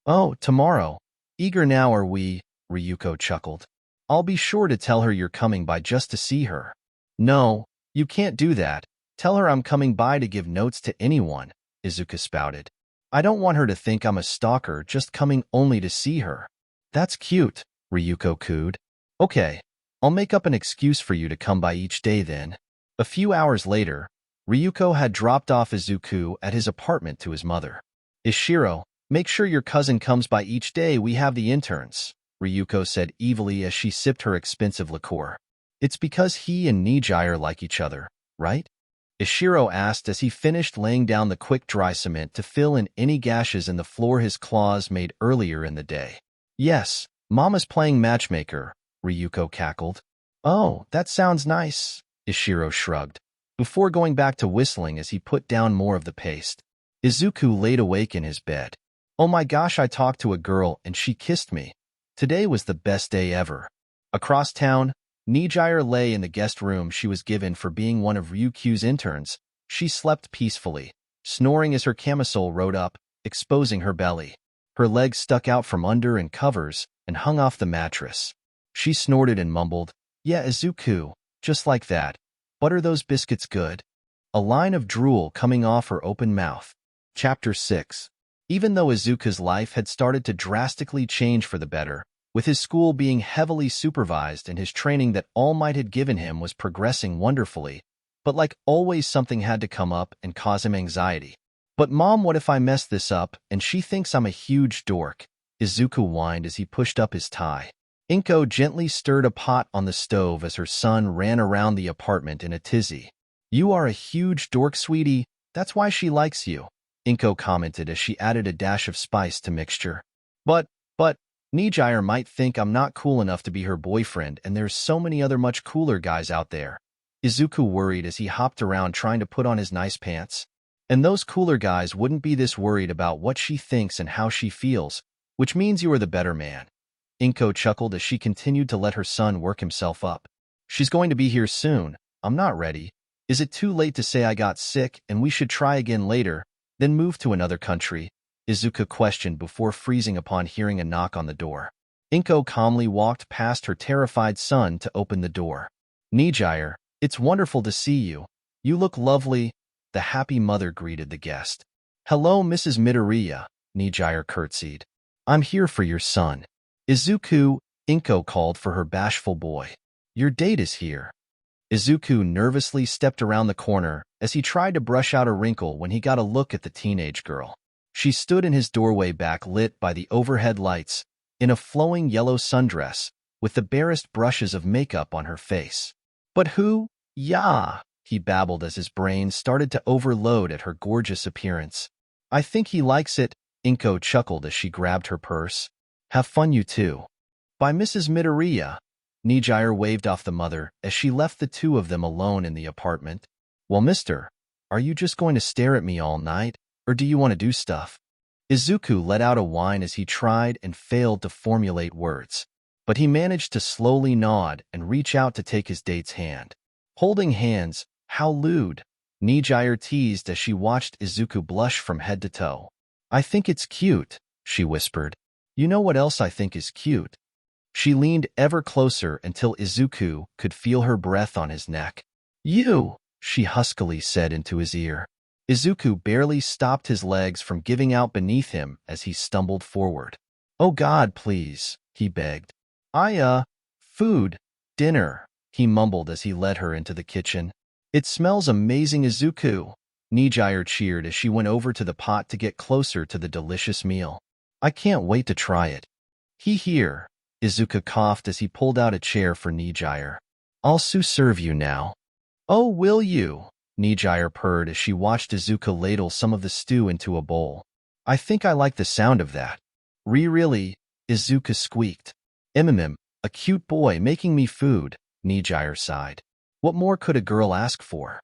Oh, tomorrow. Eager now are we, Ryuko chuckled. I'll be sure to tell her you're coming by just to see her. No, you can't do that. Tell her I'm coming by to give notes to anyone, Izuku spouted. I don't want her to think I'm a stalker just coming only to see her. That's cute, Ryuko cooed. Okay, I'll make up an excuse for you to come by each day then. A few hours later, Ryuko had dropped off Izuku at his apartment to his mother. Ishiro, make sure your cousin comes by each day we have the interns, Ryuko said evilly as she sipped her expensive liqueur. It's because he and Nijire like each other, right? Ishiro asked as he finished laying down the quick dry cement to fill in any gashes in the floor his claws made earlier in the day. Yes, Mama's playing matchmaker, Ryuko cackled. Oh, that sounds nice, Ishiro shrugged, before going back to whistling as he put down more of the paste. Izuku laid awake in his bed. Oh my gosh, I talked to a girl and she kissed me. Today was the best day ever. Across town, Nijire lay in the guest room she was given for being one of Ryukyu's interns. She slept peacefully, snoring as her camisole rode up, exposing her belly. Her legs stuck out from under and covers and hung off the mattress. She snorted and mumbled, Yeah, Izuku, just like that. But are those biscuits good? A line of drool coming off her open mouth. Chapter 6. Even though Izuku's life had started to drastically change for the better, with his school being heavily supervised and his training that All Might had given him was progressing wonderfully, but like always something had to come up and cause him anxiety. But Mom, what if I mess this up and she thinks I'm a huge dork? Izuku whined as he pushed up his tie. Inko gently stirred a pot on the stove as her son ran around the apartment in a tizzy. You are a huge dork, sweetie. That's why she likes you, Inko commented as she added a dash of spice to mixture. But, Nijire might think I'm not cool enough to be her boyfriend and there's so many other much cooler guys out there. Izuku worried as he hopped around trying to put on his nice pants. And those cooler guys wouldn't be this worried about what she thinks and how she feels, which means you are the better man. Inko chuckled as she continued to let her son work himself up. She's going to be here soon. I'm not ready. Is it too late to say I got sick and we should try again later, then move to another country? Izuku questioned before freezing upon hearing a knock on the door. Inko calmly walked past her terrified son to open the door. Nijire, it's wonderful to see you. You look lovely, the happy mother greeted the guest. Hello, Mrs. Midoriya, Nijire curtsied. I'm here for your son. Izuku, Inko called for her bashful boy. Your date is here. Izuku nervously stepped around the corner as he tried to brush out a wrinkle when he got a look at the teenage girl. She stood in his doorway backlit by the overhead lights, in a flowing yellow sundress, with the barest brushes of makeup on her face. But who? Yeah, he babbled as his brain started to overload at her gorgeous appearance. I think he likes it, Inko chuckled as she grabbed her purse. Have fun, you two. By Mrs. Midoriya, Nijire waved off the mother as she left the two of them alone in the apartment. Well, mister, are you just going to stare at me all night? Or do you want to do stuff? Izuku let out a whine as he tried and failed to formulate words. But he managed to slowly nod and reach out to take his date's hand. Holding hands, how lewd, Nijire teased as she watched Izuku blush from head to toe. I think it's cute, she whispered. You know what else I think is cute? She leaned ever closer until Izuku could feel her breath on his neck. You, she huskily said into his ear. Izuku barely stopped his legs from giving out beneath him as he stumbled forward. Oh God, please, he begged. Food, dinner, he mumbled as he led her into the kitchen. It smells amazing, Izuku, Nijire cheered as she went over to the pot to get closer to the delicious meal. I can't wait to try it. Here, Izuku coughed as he pulled out a chair for Nijire. I'll serve you now. Oh, will you? Nijire purred as she watched Izuku ladle some of the stew into a bowl. I think I like the sound of that. Really? Izuku squeaked. A cute boy making me food, Nijire sighed. What more could a girl ask for?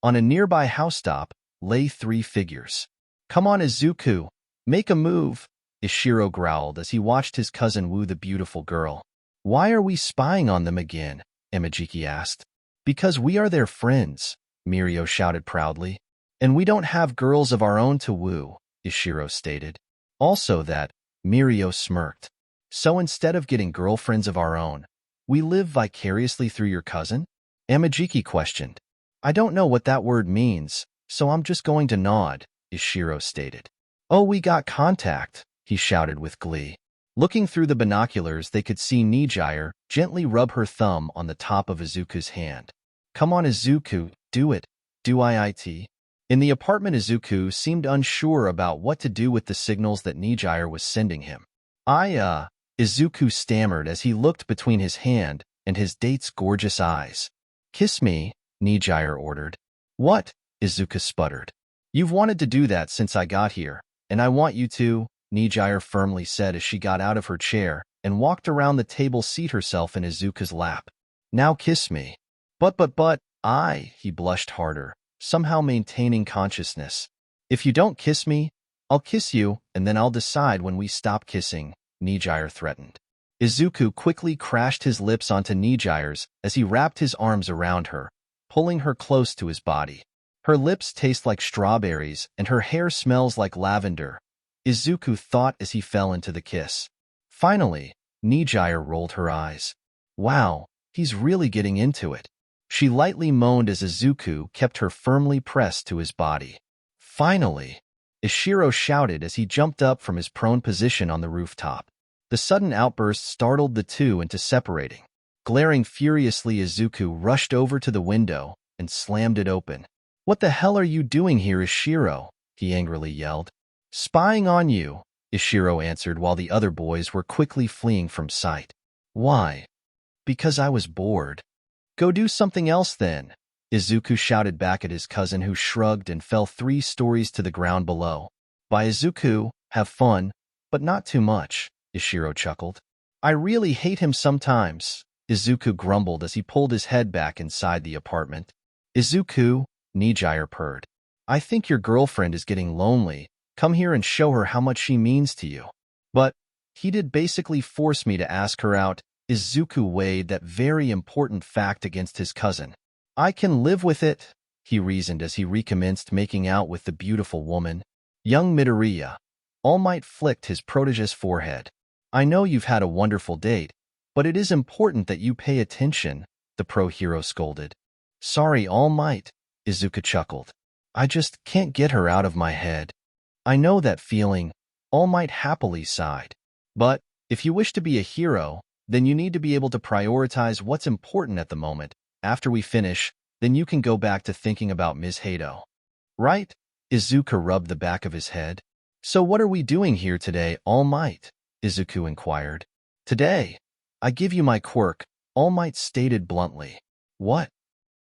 On a nearby housetop lay 3 figures. "Come on, Izuku, make a move," Ishiro growled as he watched his cousin woo the beautiful girl. "Why are we spying on them again?" Imajiki asked. "Because we are their friends," Mirio shouted proudly. "And we don't have girls of our own to woo," Ishiro stated. "Also that," Mirio smirked. "So instead of getting girlfriends of our own, we live vicariously through your cousin?" Amajiki questioned. "I don't know what that word means, so I'm just going to nod," Ishiro stated. "Oh, we got contact," he shouted with glee. Looking through the binoculars, they could see Nijire gently rub her thumb on the top of Izuku's hand. "Come on, Izuku, do it. Do it." In the apartment, Izuku seemed unsure about what to do with the signals that Nijire was sending him. Izuku stammered as he looked between his hand and his date's gorgeous eyes. "Kiss me," Nijire ordered. "What?" Izuku sputtered. "You've wanted to do that since I got here, and I want you to," Nijire firmly said as she got out of her chair and walked around the table, seat herself in Izuku's lap. "Now kiss me." But, he blushed harder, somehow maintaining consciousness. "If you don't kiss me, I'll kiss you, and then I'll decide when we stop kissing," Nijire threatened. Izuku quickly crashed his lips onto Nijire's as he wrapped his arms around her, pulling her close to his body. "Her lips taste like strawberries, and her hair smells like lavender," Izuku thought as he fell into the kiss. Finally, Nijire rolled her eyes. "Wow, he's really getting into it," she lightly moaned as Izuku kept her firmly pressed to his body. "Finally!" Ishiro shouted as he jumped up from his prone position on the rooftop. The sudden outburst startled the two into separating. Glaring furiously, Izuku rushed over to the window and slammed it open. "What the hell are you doing here, Ishiro?" he angrily yelled. "Spying on you," Ishiro answered while the other boys were quickly fleeing from sight. "Why?" "Because I was bored." "Go do something else then," Izuku shouted back at his cousin, who shrugged and fell 3 stories to the ground below. "By Izuku, have fun, but not too much," Ishiro chuckled. "I really hate him sometimes," Izuku grumbled as he pulled his head back inside the apartment. "Izuku," Nijire purred. "I think your girlfriend is getting lonely. Come here and show her how much she means to you." "But he did basically force me to ask her out." Izuku weighed that very important fact against his cousin. "I can live with it," he reasoned as he recommenced making out with the beautiful woman. Young Midoriya. All Might flicked his protege's forehead. "I know you've had a wonderful date, but it is important that you pay attention," the pro hero scolded. "Sorry, All Might," Izuku chuckled. "I just can't get her out of my head." "I know that feeling," All Might happily sighed. "But if you wish to be a hero, then you need to be able to prioritize what's important at the moment. After we finish, then you can go back to thinking about Ms. Hato. Right?" Izuku rubbed the back of his head. "So what are we doing here today, All Might?" Izuku inquired. "Today, I give you my quirk," All Might stated bluntly. "What?"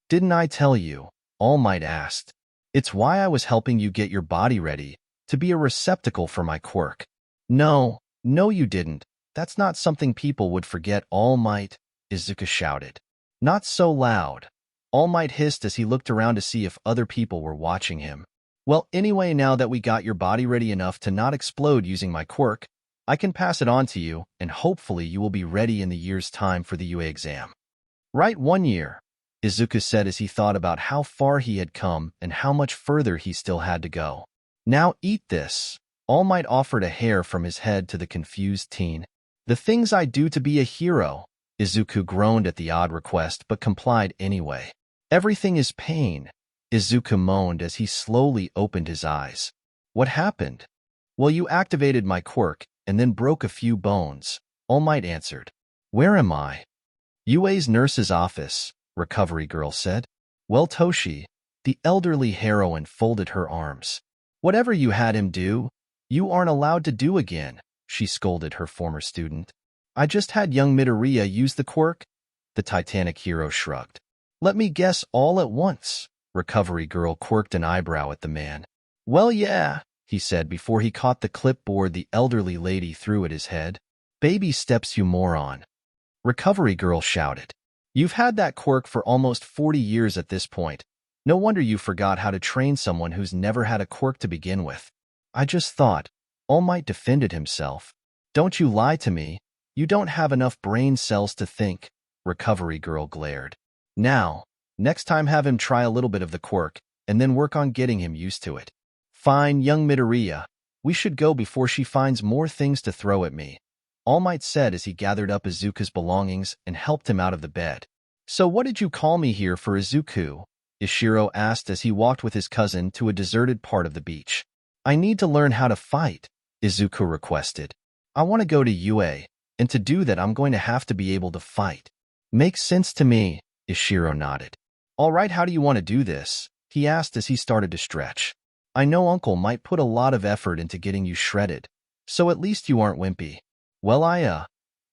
"Didn't I tell you?" All Might asked. "It's why I was helping you get your body ready, to be a receptacle for my quirk." No, you didn't. That's not something people would forget, All Might," Izuku shouted. "Not so loud," All Might hissed as he looked around to see if other people were watching him. "Well, anyway, now that we got your body ready enough to not explode using my quirk, I can pass it on to you, and hopefully you will be ready in the year's time for the UA exam." "Right, 1 year," Izuku said as he thought about how far he had come and how much further he still had to go. "Now eat this." All Might offered a hair from his head to the confused teen. "The things I do to be a hero." Izuku groaned at the odd request but complied anyway. "Everything is pain," Izuku moaned as he slowly opened his eyes. "What happened?" "Well, you activated my quirk and then broke a few bones," All Might answered. "Where am I?" "UA's nurse's office," Recovery Girl said. "Well, Toshi," the elderly heroine folded her arms. "Whatever you had him do, you aren't allowed to do again," she scolded her former student. "I just had young Midoriya use the quirk," the Titanic hero shrugged. "Let me guess, all at once." Recovery Girl quirked an eyebrow at the man. "Well, yeah," he said before he caught the clipboard the elderly lady threw at his head. "Baby steps, you moron," Recovery Girl shouted. "You've had that quirk for almost 40 years at this point. No wonder you forgot how to train someone who's never had a quirk to begin with. I just thought. All Might defended himself. Don't you lie to me. You don't have enough brain cells to think, Recovery Girl glared. Now, next time have him try a little bit of the quirk, and then work on getting him used to it. Fine, young Midoriya. We should go before she finds more things to throw at me, All Might said as he gathered up Izuku's belongings and helped him out of the bed. So what did you call me here for, Izuku? Ishiro asked as he walked with his cousin to a deserted part of the beach. I need to learn how to fight, Izuku requested. I want to go to UA, and to do that I'm going to have to be able to fight. Makes sense to me, Ishiro nodded. All right, how do you want to do this? He asked as he started to stretch. I know Uncle might put a lot of effort into getting you shredded, so at least you aren't wimpy. Well, I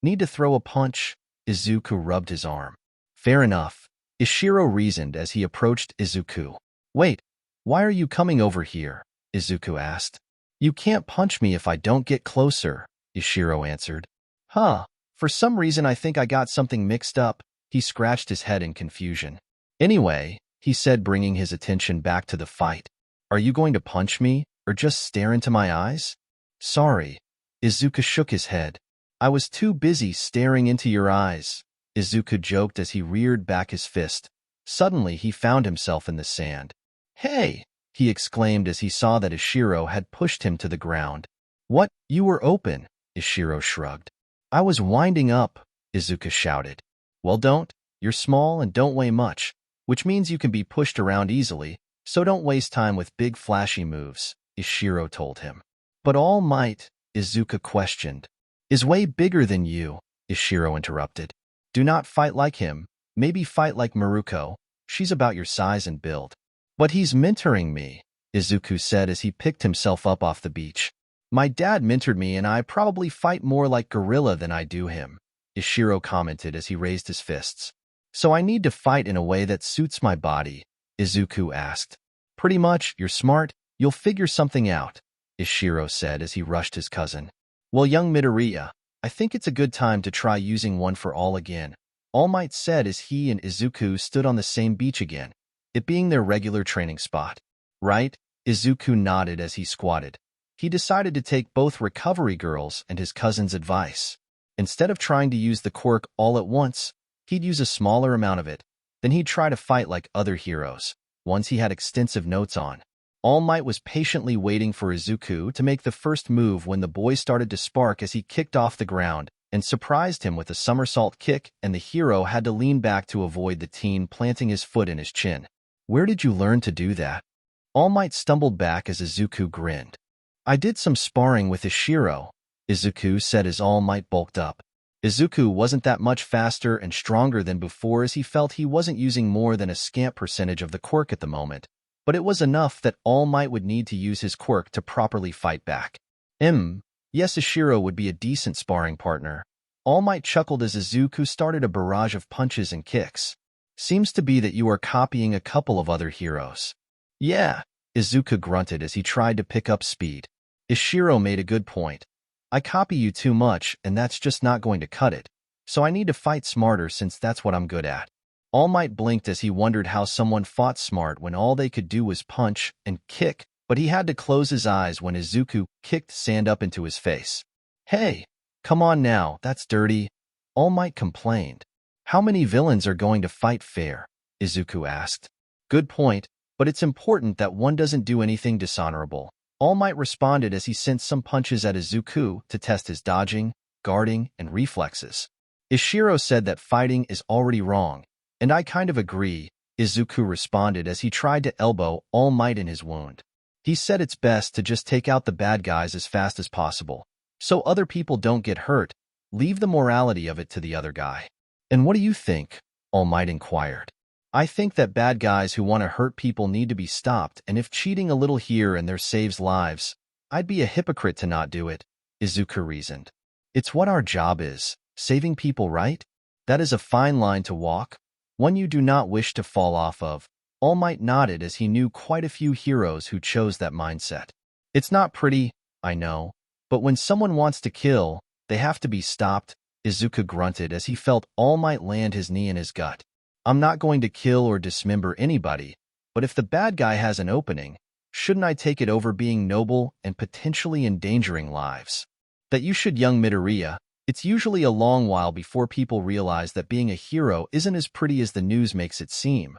need to throw a punch, Izuku rubbed his arm. Fair enough, Ishiro reasoned as he approached Izuku. Wait, why are you coming over here? Izuku asked. You can't punch me if I don't get closer, Ishiro answered. Huh, for some reason I think I got something mixed up. He scratched his head in confusion. Anyway, he said, bringing his attention back to the fight. Are you going to punch me, or just stare into my eyes? Sorry. Izuku shook his head. I was too busy staring into your eyes, Izuku joked as he reared back his fist. Suddenly he found himself in the sand. Hey! He exclaimed as he saw that Ishiro had pushed him to the ground. What? You were open, Ishiro shrugged. I was winding up, Izuku shouted. Well, don't. You're small and don't weigh much, which means you can be pushed around easily, so don't waste time with big flashy moves, Ishiro told him. But All Might, Izuku questioned. Is way bigger than you, Ishiro interrupted. Do not fight like him, maybe fight like Maruko, she's about your size and build. But he's mentoring me, Izuku said as he picked himself up off the beach. My dad mentored me and I probably fight more like gorilla than I do him, Ishiro commented as he raised his fists. So I need to fight in a way that suits my body, Izuku asked. Pretty much, you're smart, you'll figure something out, Ishiro said as he rushed his cousin. Well, young Midoriya, I think it's a good time to try using one for all again, All Might said as he and Izuku stood on the same beach again, it being their regular training spot. Right? Izuku nodded as he squatted. He decided to take both Recovery Girls and his cousin's advice. Instead of trying to use the quirk all at once, he'd use a smaller amount of it. Then he'd try to fight like other heroes, ones he had extensive notes on. All Might was patiently waiting for Izuku to make the first move when the boy started to spark as he kicked off the ground and surprised him with a somersault kick, and the hero had to lean back to avoid the teen planting his foot in his chin. Where did you learn to do that? All Might stumbled back as Izuku grinned. I did some sparring with Ishiro, Izuku said as All Might bulked up. Izuku wasn't that much faster and stronger than before as he felt he wasn't using more than a scant percentage of the quirk at the moment, but it was enough that All Might would need to use his quirk to properly fight back. Yes, Ishiro would be a decent sparring partner. All Might chuckled as Izuku started a barrage of punches and kicks. Seems to be that you are copying a couple of other heroes. Yeah, Izuku grunted as he tried to pick up speed. Ishiro made a good point. I copy you too much, and that's just not going to cut it. So I need to fight smarter since that's what I'm good at. All Might blinked as he wondered how someone fought smart when all they could do was punch and kick, but he had to close his eyes when Izuku kicked sand up into his face. Hey, come on now, that's dirty, All Might complained. How many villains are going to fight fair? Izuku asked. Good point, but it's important that one doesn't do anything dishonorable. All Might responded as he sent some punches at Izuku to test his dodging, guarding, and reflexes. Ishiro said that fighting is already wrong, and I kind of agree, Izuku responded as he tried to elbow All Might in his wound. He said it's best to just take out the bad guys as fast as possible, so other people don't get hurt. Leave the morality of it to the other guy. And what do you think? All Might inquired. I think that bad guys who want to hurt people need to be stopped, and if cheating a little here and there saves lives, I'd be a hypocrite to not do it, Izuku reasoned. It's what our job is, saving people, right? That is a fine line to walk, one you do not wish to fall off of. All Might nodded as he knew quite a few heroes who chose that mindset. It's not pretty, I know, but when someone wants to kill, they have to be stopped, Izuku grunted as he felt All Might land his knee in his gut. I'm not going to kill or dismember anybody, but if the bad guy has an opening, shouldn't I take it over being noble and potentially endangering lives? That you should, young Midoriya. It's usually a long while before people realize that being a hero isn't as pretty as the news makes it seem.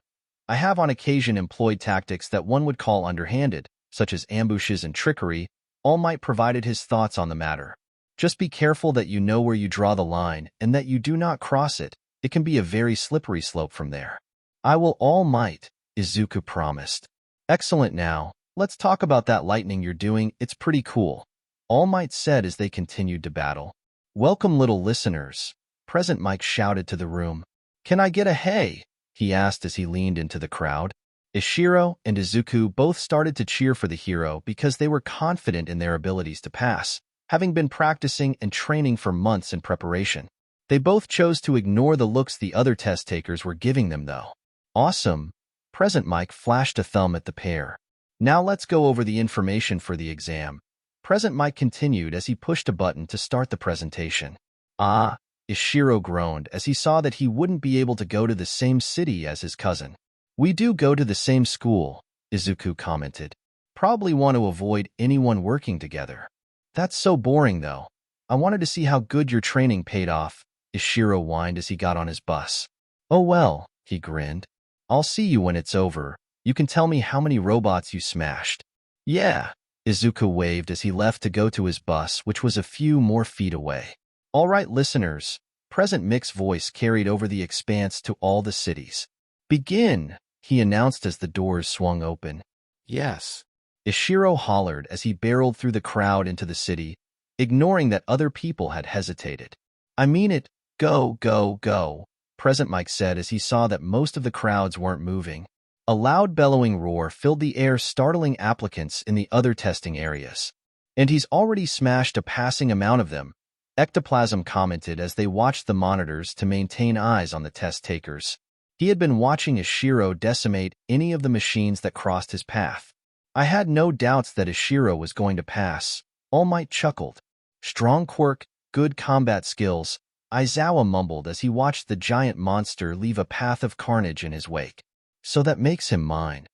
I have on occasion employed tactics that one would call underhanded, such as ambushes and trickery. All Might provided his thoughts on the matter. Just be careful that you know where you draw the line and that you do not cross it. It can be a very slippery slope from there. I will, All Might, Izuku promised. Excellent. Now, let's talk about that lightning you're doing. It's pretty cool, All Might said as they continued to battle. Welcome, little listeners, Present Mike shouted to the room. Can I get a hey? He asked as he leaned into the crowd. Ishiro and Izuku both started to cheer for the hero because they were confident in their abilities to pass, having been practicing and training for months in preparation. They both chose to ignore the looks the other test takers were giving them, though. Awesome, Present Mike flashed a thumb at the pair. Now let's go over the information for the exam. Present Mike continued as he pushed a button to start the presentation. Ah, Ishiro groaned as he saw that he wouldn't be able to go to the same city as his cousin. We do go to the same school, Izuku commented. Probably want to avoid anyone working together. That's so boring, though. I wanted to see how good your training paid off, Ishiro whined as he got on his bus. Oh well, he grinned. I'll see you when it's over. You can tell me how many robots you smashed. Yeah, Izuku waved as he left to go to his bus, which was a few more feet away. All right, listeners, Present Mick's voice carried over the expanse to all the cities. Begin, he announced as the doors swung open.
Yes.
Ishiro hollered as he barreled through the crowd into the city, ignoring that other people had hesitated. I mean it, go, go, go, Present Mike said as he saw that most of the crowds weren't moving. A loud bellowing roar filled the air, startling applicants in the other testing areas. And he's already smashed a passing amount of them, Ectoplasm commented as they watched the monitors to maintain eyes on the test takers. He had been watching Ishiro decimate any of the machines that crossed his path. I had no doubts that Ishiro was going to pass, All Might chuckled. Strong quirk, good combat skills, Aizawa mumbled as he watched the giant monster leave a path of carnage in his wake. So that makes him mine.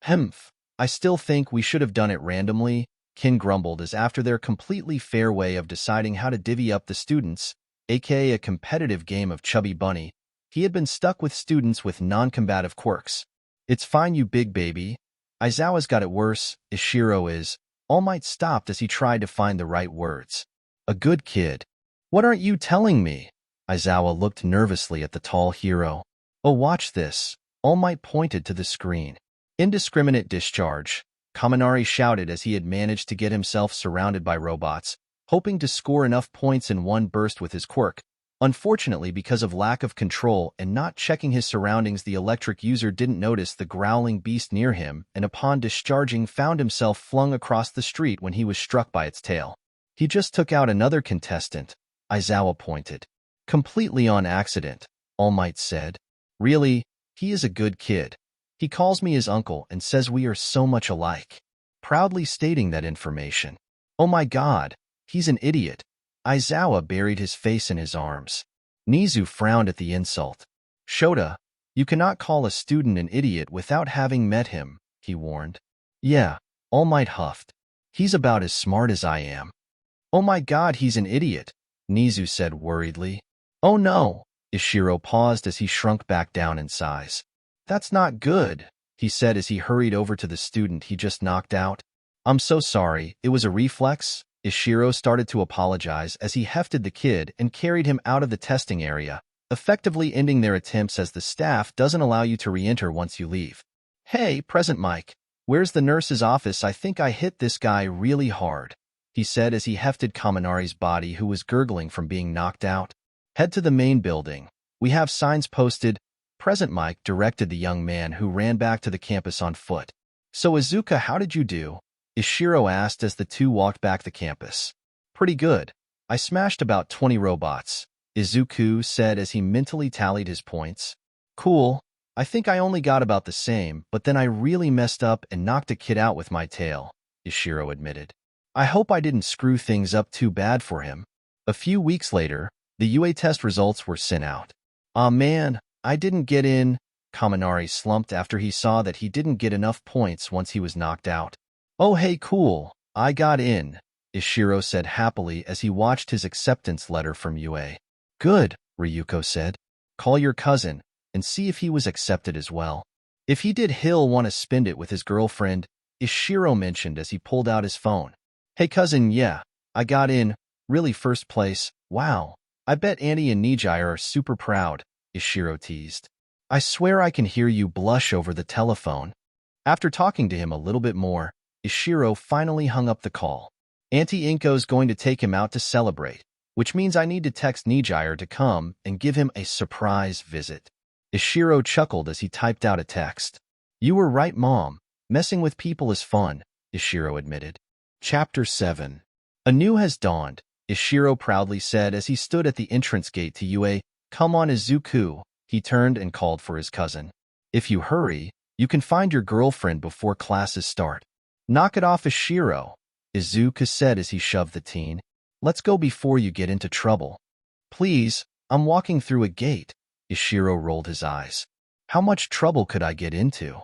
Hemph, I still think we should have done it randomly, Kin grumbled as after their completely fair way of deciding how to divvy up the students, aka a competitive game of Chubby Bunny, he had been stuck with students with non-combative quirks. It's fine, you big baby. Aizawa's got it worse, Ishiro is. All Might stopped as he tried to find the right words. A good kid. What aren't you telling me? Aizawa looked nervously at the tall hero. Oh, watch this. All Might pointed to the screen. Indiscriminate discharge, Kaminari shouted as he had managed to get himself surrounded by robots, hoping to score enough points in one burst with his quirk. Unfortunately, because of lack of control and not checking his surroundings, the electric user didn't notice the growling beast near him and upon discharging found himself flung across the street when he was struck by its tail. He just took out another contestant, Aizawa pointed. Completely on accident, All Might said. Really, he is a good kid. He calls me his uncle and says we are so much alike. Proudly stating that information. Oh my god, he's an idiot. Aizawa buried his face in his arms. Nizu frowned at the insult. Shota, you cannot call a student an idiot without having met him, he warned. Yeah, All Might huffed. He's about as smart as I am. Oh my god, he's an idiot, Nizu said worriedly. Oh no, Ishiro paused as he shrunk back down in size. That's not good, he said as he hurried over to the student he just knocked out. I'm so sorry, it was a reflex. Ishiro started to apologize as he hefted the kid and carried him out of the testing area, effectively ending their attempts as the staff doesn't allow you to re-enter once you leave. Hey, Present Mike, where's the nurse's office? I think I hit this guy really hard, he said as he hefted Kaminari's body, who was gurgling from being knocked out. Head to the main building. We have signs posted. Present Mike directed the young man, who ran back to the campus on foot. So Izuku, how did you do? Ishiro asked as the two walked back the campus. Pretty good. I smashed about 20 robots, Izuku said as he mentally tallied his points. Cool. I think I only got about the same, but then I really messed up and knocked a kid out with my tail, Ishiro admitted. I hope I didn't screw things up too bad for him. A few weeks later, the UA test results were sent out. Aw man, I didn't get in, Kaminari slumped after he saw that he didn't get enough points once he was knocked out. Oh hey cool, I got in, Ishiro said happily as he watched his acceptance letter from UA. Good, Ryuko said. Call your cousin and see if he was accepted as well. If he did, he'll want to spend it with his girlfriend, Ishiro mentioned as he pulled out his phone. Hey cousin, yeah, I got in, really first place, wow. I bet Annie and Nijire are super proud, Ishiro teased. I swear I can hear you blush over the telephone. After talking to him a little bit more, Ishiro finally hung up the call. Auntie Inko's going to take him out to celebrate, which means I need to text Nijire to come and give him a surprise visit. Ishiro chuckled as he typed out a text. You were right, Mom. Messing with people is fun, Ishiro admitted. Chapter 7. Anew has dawned, Ishiro proudly said as he stood at the entrance gate to UA. Come on, Izuku. He turned and called for his cousin. If you hurry, you can find your girlfriend before classes start. Knock it off, Ishiro, Izuku said as he shoved the teen. Let's go before you get into trouble. Please, I'm walking through a gate. Ishiro rolled his eyes. How much trouble could I get into?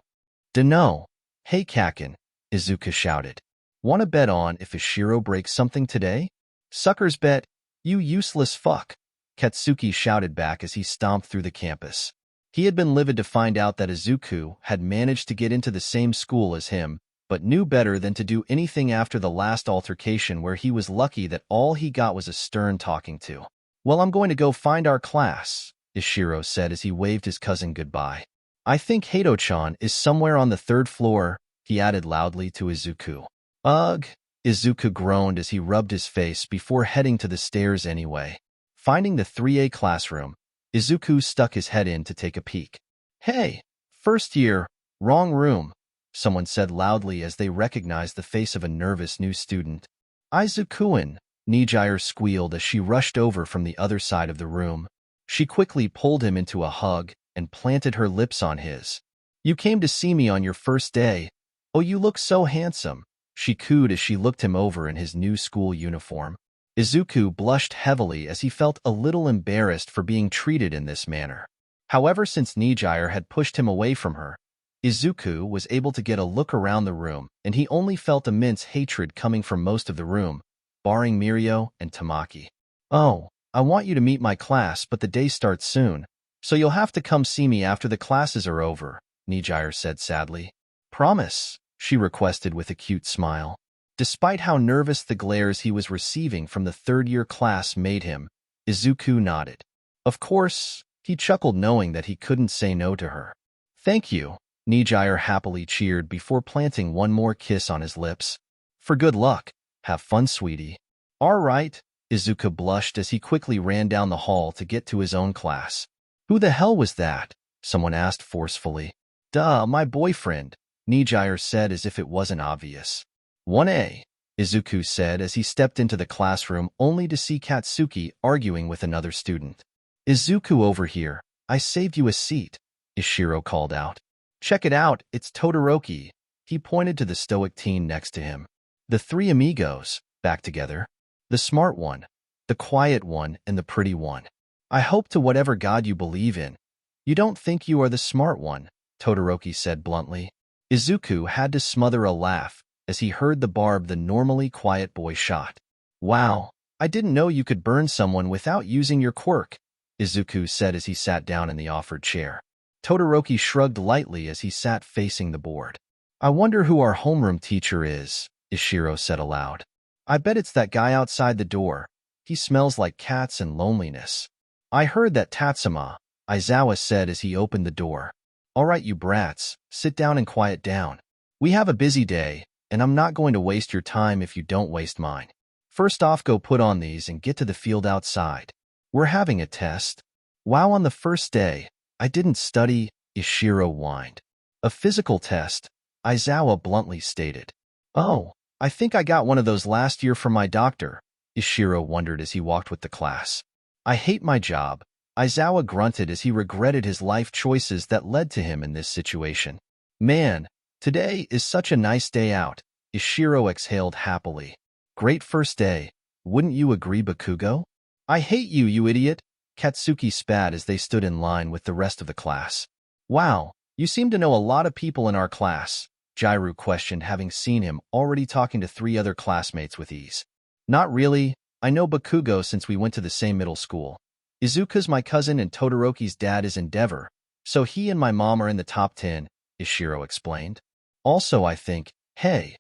Dunno. Hey Kakin, Izuku shouted. Want to bet on if Ishiro breaks something today? Suckers bet, you useless fuck, Katsuki shouted back as he stomped through the campus. He had been livid to find out that Izuku had managed to get into the same school as him, but knew better than to do anything after the last altercation where he was lucky that all he got was a stern talking to. Well, I'm going to go find our class, Ishiro said as he waved his cousin goodbye. I think Hato-chan is somewhere on the 3rd floor, he added loudly to Izuku. Ugh, Izuku groaned as he rubbed his face before heading to the stairs anyway. Finding the 3A classroom, Izuku stuck his head in to take a peek. Hey, first year, wrong room, someone said loudly as they recognized the face of a nervous new student. Izuku-in, Nijire squealed as she rushed over from the other side of the room. She quickly pulled him into a hug and planted her lips on his. You came to see me on your first day. Oh, you look so handsome, she cooed as she looked him over in his new school uniform. Izuku blushed heavily as he felt a little embarrassed for being treated in this manner. However, since Nijire had pushed him away from her, Izuku was able to get a look around the room, and he only felt immense hatred coming from most of the room, barring Mirio and Tamaki. Oh, I want you to meet my class, but the day starts soon, so you'll have to come see me after the classes are over, Nijire said sadly. Promise, she requested with a cute smile. Despite how nervous the glares he was receiving from the 3rd-year class made him, Izuku nodded. Of course, he chuckled knowing that he couldn't say no to her. Thank you, Nijire happily cheered before planting one more kiss on his lips. For good luck. Have fun, sweetie. All right, Izuku blushed as he quickly ran down the hall to get to his own class. Who the hell was that? Someone asked forcefully. Duh, my boyfriend, Nijire said as if it wasn't obvious. 1A, Izuku said as he stepped into the classroom only to see Katsuki arguing with another student. Izuku over here, I saved you a seat, Ishiro called out. Check it out, it's Todoroki. He pointed to the stoic teen next to him. The 3 amigos, back together. The smart one, the quiet one, and the pretty one. I hope to whatever god you believe in. You don't think you are the smart one, Todoroki said bluntly. Izuku had to smother a laugh as he heard the barb the normally quiet boy shot. Wow, I didn't know you could burn someone without using your quirk, Izuku said as he sat down in the offered chair. Todoroki shrugged lightly as he sat facing the board. I wonder who our homeroom teacher is, Ishiro said aloud. I bet it's that guy outside the door. He smells like cats and loneliness. I heard that Tatsuma, Aizawa said as he opened the door. All right, you brats, sit down and quiet down. We have a busy day, and I'm not going to waste your time if you don't waste mine. First off, go put on these and get to the field outside. We're having a test. Wow, on the first day, I didn't study, Ishiro whined. A physical test, Aizawa bluntly stated. Oh, I think I got one of those last year from my doctor, Ishiro wondered as he walked with the class. I hate my job, Aizawa grunted as he regretted his life choices that led to him in this situation. Man, today is such a nice day out, Ishiro exhaled happily. Great first day, wouldn't you agree, Bakugo? I hate you, you idiot, Katsuki spat as they stood in line with the rest of the class. Wow, you seem to know a lot of people in our class, Jairu questioned, having seen him already talking to 3 other classmates with ease. Not really. I know Bakugo since we went to the same middle school. Izuku's my cousin and Todoroki's dad is Endeavor, so he and my mom are in the top 10, Ishiro explained. Also, I think, hey,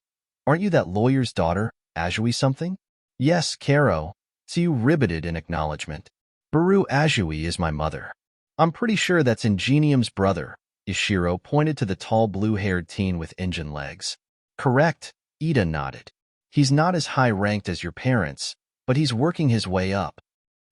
aren't you that lawyer's daughter, Azui something? Yes, Karo. Tsu ribbited in acknowledgement. Baru Azui is my mother. I'm pretty sure that's Ingenium's brother. Ishiro pointed to the tall blue-haired teen with engine legs. Correct, Ida nodded. He's not as high-ranked as your parents, but he's working his way up.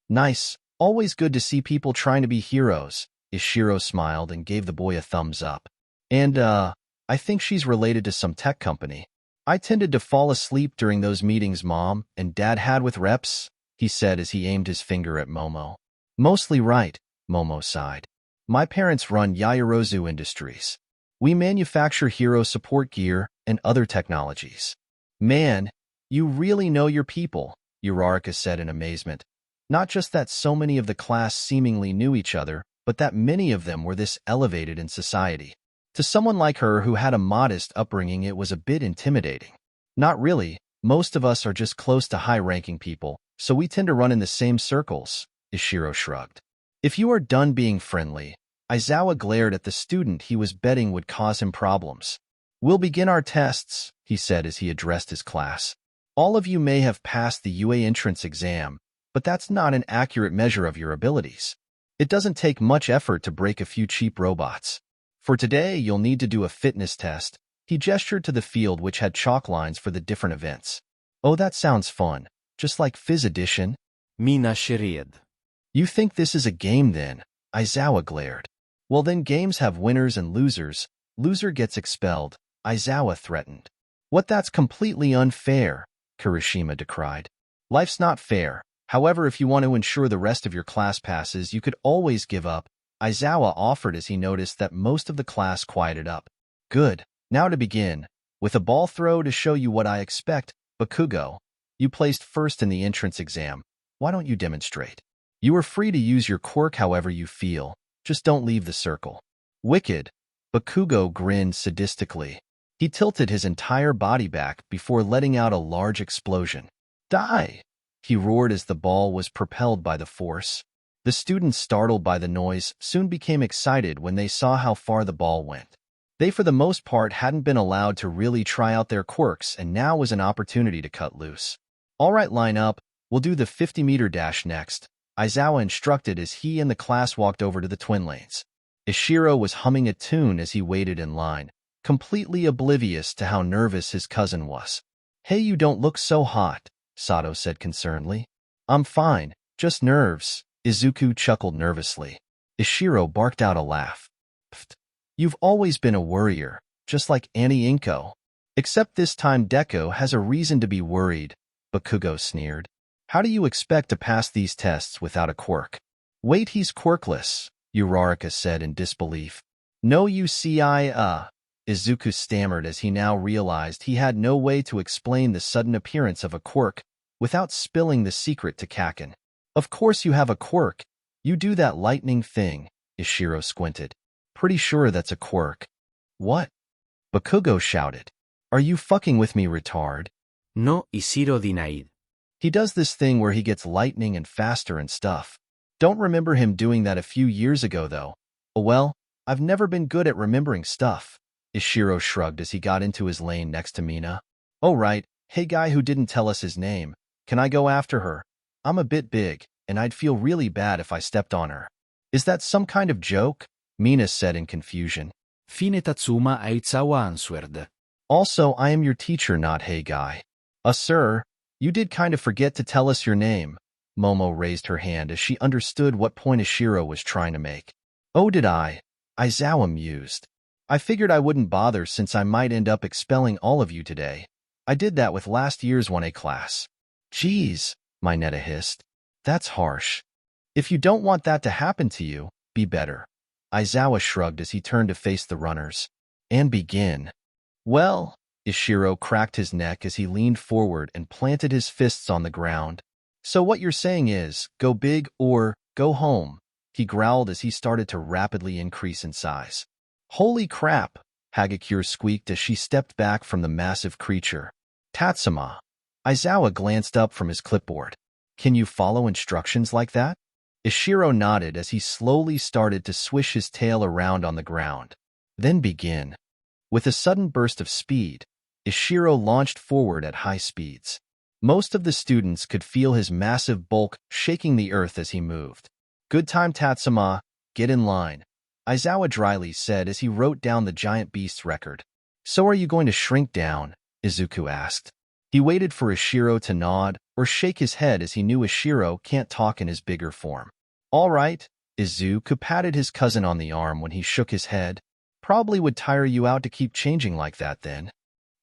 Nice, always good to see people trying to be heroes. Ishiro smiled and gave the boy a thumbs up. And, I think she's related to some tech company. I tended to fall asleep during those meetings Mom and Dad had with reps, he said as he aimed his finger at Momo. Mostly right, Momo sighed. My parents run Yaoyorozu Industries. We manufacture hero support gear and other technologies. Man, you really know your people, Uraraka said in amazement. Not just that so many of the class seemingly knew each other, but that many of them were this elevated in society. To someone like her who had a modest upbringing, it was a bit intimidating. Not really, most of us are just close to high-ranking people, so we tend to run in the same circles, Ishiro shrugged. If you are done being friendly, Aizawa glared at the student he was betting would cause him problems. We'll begin our tests, he said as he addressed his class. All of you may have passed the UA entrance exam, but that's not an accurate measure of your abilities. It doesn't take much effort to break a few cheap robots. For today, you'll need to do a fitness test. He gestured to the field which had chalk lines for the different events. Oh, that sounds fun. Just like Phys Edition?
Mina shiried.
You think this is a game then? Aizawa glared. Well then games have winners and losers. Loser gets expelled, Aizawa threatened. What, that's completely unfair, Kirishima decried. Life's not fair. However, if you want to ensure the rest of your class passes, you could always give up, Aizawa offered as he noticed that most of the class quieted up. Good. Now to begin. With a ball throw to show you what I expect, Bakugo. You placed first in the entrance exam. Why don't you demonstrate? You are free to use your quirk however you feel. Just don't leave the circle. Wicked. Bakugo grinned sadistically. He tilted his entire body back before letting out a large explosion. Die! He roared as the ball was propelled by the force. The students, startled by the noise, soon became excited when they saw how far the ball went. They, for the most part, hadn't been allowed to really try out their quirks, and now was an opportunity to cut loose. All right, line up. We'll do the 50-meter dash next, Aizawa instructed as he and the class walked over to the twin lanes. Ishiro was humming a tune as he waited in line, completely oblivious to how nervous his cousin was. Hey, you don't look so hot, Sato said concernedly. I'm fine, just nerves. Izuku chuckled nervously. Ishiro barked out a laugh. Pfft. You've always been a worrier, just like Annie Inko. Except this time Deko has a reason to be worried, Bakugo sneered. How do you expect to pass these tests without a quirk? Wait, he's quirkless, Uraraka said in disbelief. No, you see, Izuku stammered as he now realized he had no way to explain the sudden appearance of a quirk without spilling the secret to Kaken. Of course you have a quirk. You do that lightning thing, Ishiro squinted. Pretty sure that's a quirk. What? Bakugo shouted. Are you fucking with me, retard?
No, Ishiro denied.
He does this thing where he gets lightning and faster and stuff. Don't remember him doing that a few years ago, though. Oh well, I've never been good at remembering stuff. Ishiro shrugged as he got into his lane next to Mina. Oh right, hey guy who didn't tell us his name. Can I go after her? I'm a bit big, and I'd feel really bad if I stepped on her. Is that some kind of joke? Mina said in confusion.
Fine Tatsuma Aizawa answered.
Also, I am your teacher, not hey guy. Sir, you did kind of forget to tell us your name. Momo raised her hand as she understood what point Ishiro was trying to make. Oh, did I? Aizawa mused. I figured I wouldn't bother since I might end up expelling all of you today. I did that with last year's 1A class. Geez, Mineta hissed. That's harsh. If you don't want that to happen to you, be better. Aizawa shrugged as he turned to face the runners. And begin. Well, Ishiro cracked his neck as he leaned forward and planted his fists on the ground. So what you're saying is, go big or go home. he growled as he started to rapidly increase in size. Holy crap, Hagakure squeaked as she stepped back from the massive creature. Tatsuma. Aizawa glanced up from his clipboard. Can you follow instructions like that? Ishiro nodded as he slowly started to swish his tail around on the ground. Then begin. With a sudden burst of speed, Ishiro launched forward at high speeds. Most of the students could feel his massive bulk shaking the earth as he moved. Good time, Tatsuma. Get in line, Aizawa dryly said as he wrote down the giant beast's record. So are you going to shrink down? Izuku asked. He waited for Ishiro to nod or shake his head as he knew Ishiro can't talk in his bigger form. All right, Izuku patted his cousin on the arm when he shook his head. Probably would tire you out to keep changing like that then.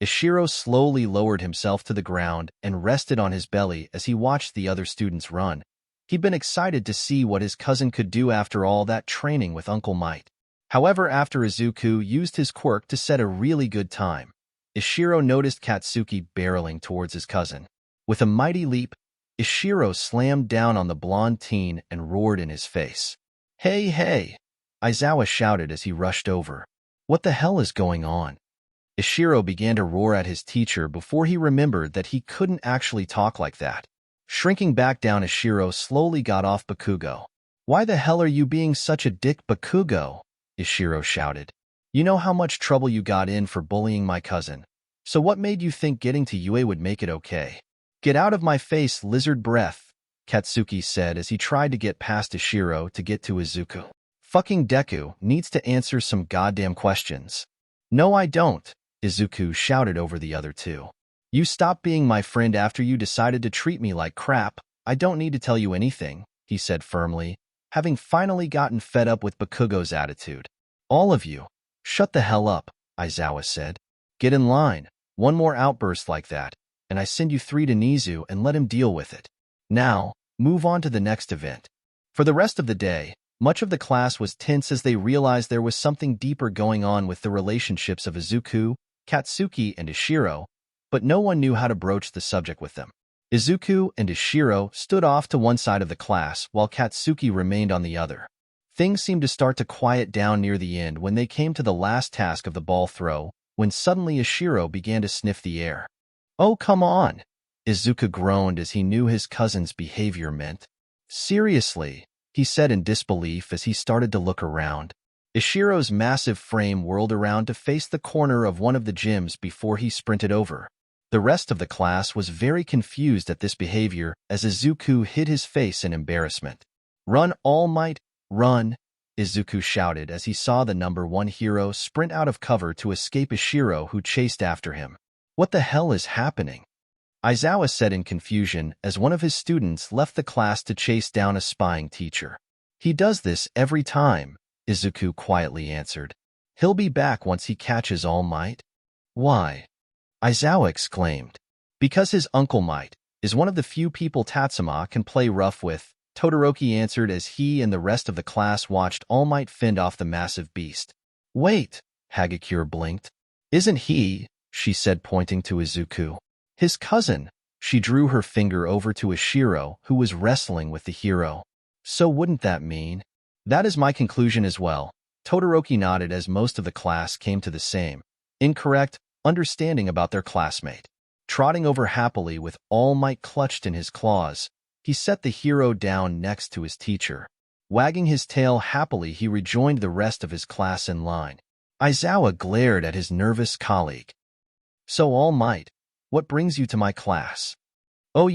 Ishiro slowly lowered himself to the ground and rested on his belly as he watched the other students run. He'd been excited to see what his cousin could do after all that training with Uncle Might. However, after Izuku used his quirk to set a really good time, Ishiro noticed Katsuki barreling towards his cousin. With a mighty leap, Ishiro slammed down on the blonde teen and roared in his face. Hey, hey! Aizawa shouted as he rushed over. What the hell is going on? Ishiro began to roar at his teacher before he remembered that he couldn't actually talk like that. Shrinking back down, Ishiro slowly got off Bakugo. Why the hell are you being such a dick, Bakugo? Ishiro shouted. You know how much trouble you got in for bullying my cousin. So what made you think getting to UA would make it okay? Get out of my face, lizard breath, Katsuki said as he tried to get past Ishiro to get to Izuku. Fucking Deku needs to answer some goddamn questions. No, I don't, Izuku shouted over the other two. You stopped being my friend after you decided to treat me like crap. I don't need to tell you anything, he said firmly, having finally gotten fed up with Bakugo's attitude. All of you, shut the hell up, Aizawa said. Get in line. One more outburst like that, and I send you 3 to Nizu and let him deal with it. Now, move on to the next event. For the rest of the day, much of the class was tense as they realized there was something deeper going on with the relationships of Izuku, Katsuki, and Ishiro, but no one knew how to broach the subject with them. Izuku and Ishiro stood off to one side of the class while Katsuki remained on the other. Things seemed to start to quiet down near the end when they came to the last task of the ball throw, when suddenly Ishiro began to sniff the air. Oh, come on! Izuku groaned as he knew his cousin's behavior meant. Seriously, he said in disbelief as he started to look around. Ishiro's massive frame whirled around to face the corner of one of the gyms before he sprinted over. The rest of the class was very confused at this behavior as Izuku hid his face in embarrassment. Run, All Might, run! Izuku shouted as he saw the number 1 hero sprint out of cover to escape Ishiro, who chased after him. What the hell is happening? Aizawa said in confusion as one of his students left the class to chase down a spying teacher. He does this every time, Izuku quietly answered. He'll be back once he catches All Might. Why? Aizawa exclaimed. Because his Uncle Might is one of the few people Tatsuma can play rough with, Todoroki answered as he and the rest of the class watched All Might fend off the massive beast. Wait, Hagakure blinked. Isn't he, she said pointing to Izuku. His cousin. She drew her finger over to Ishiro, who was wrestling with the hero. So wouldn't that mean? That is my conclusion as well. Todoroki nodded as most of the class came to the same incorrect understanding about their classmate. Trotting over happily with All Might clutched in his claws, he set the hero down next to his teacher. Wagging his tail happily, he rejoined the rest of his class in line. Aizawa glared at his nervous colleague. So All Might, what brings you to my class? Oh,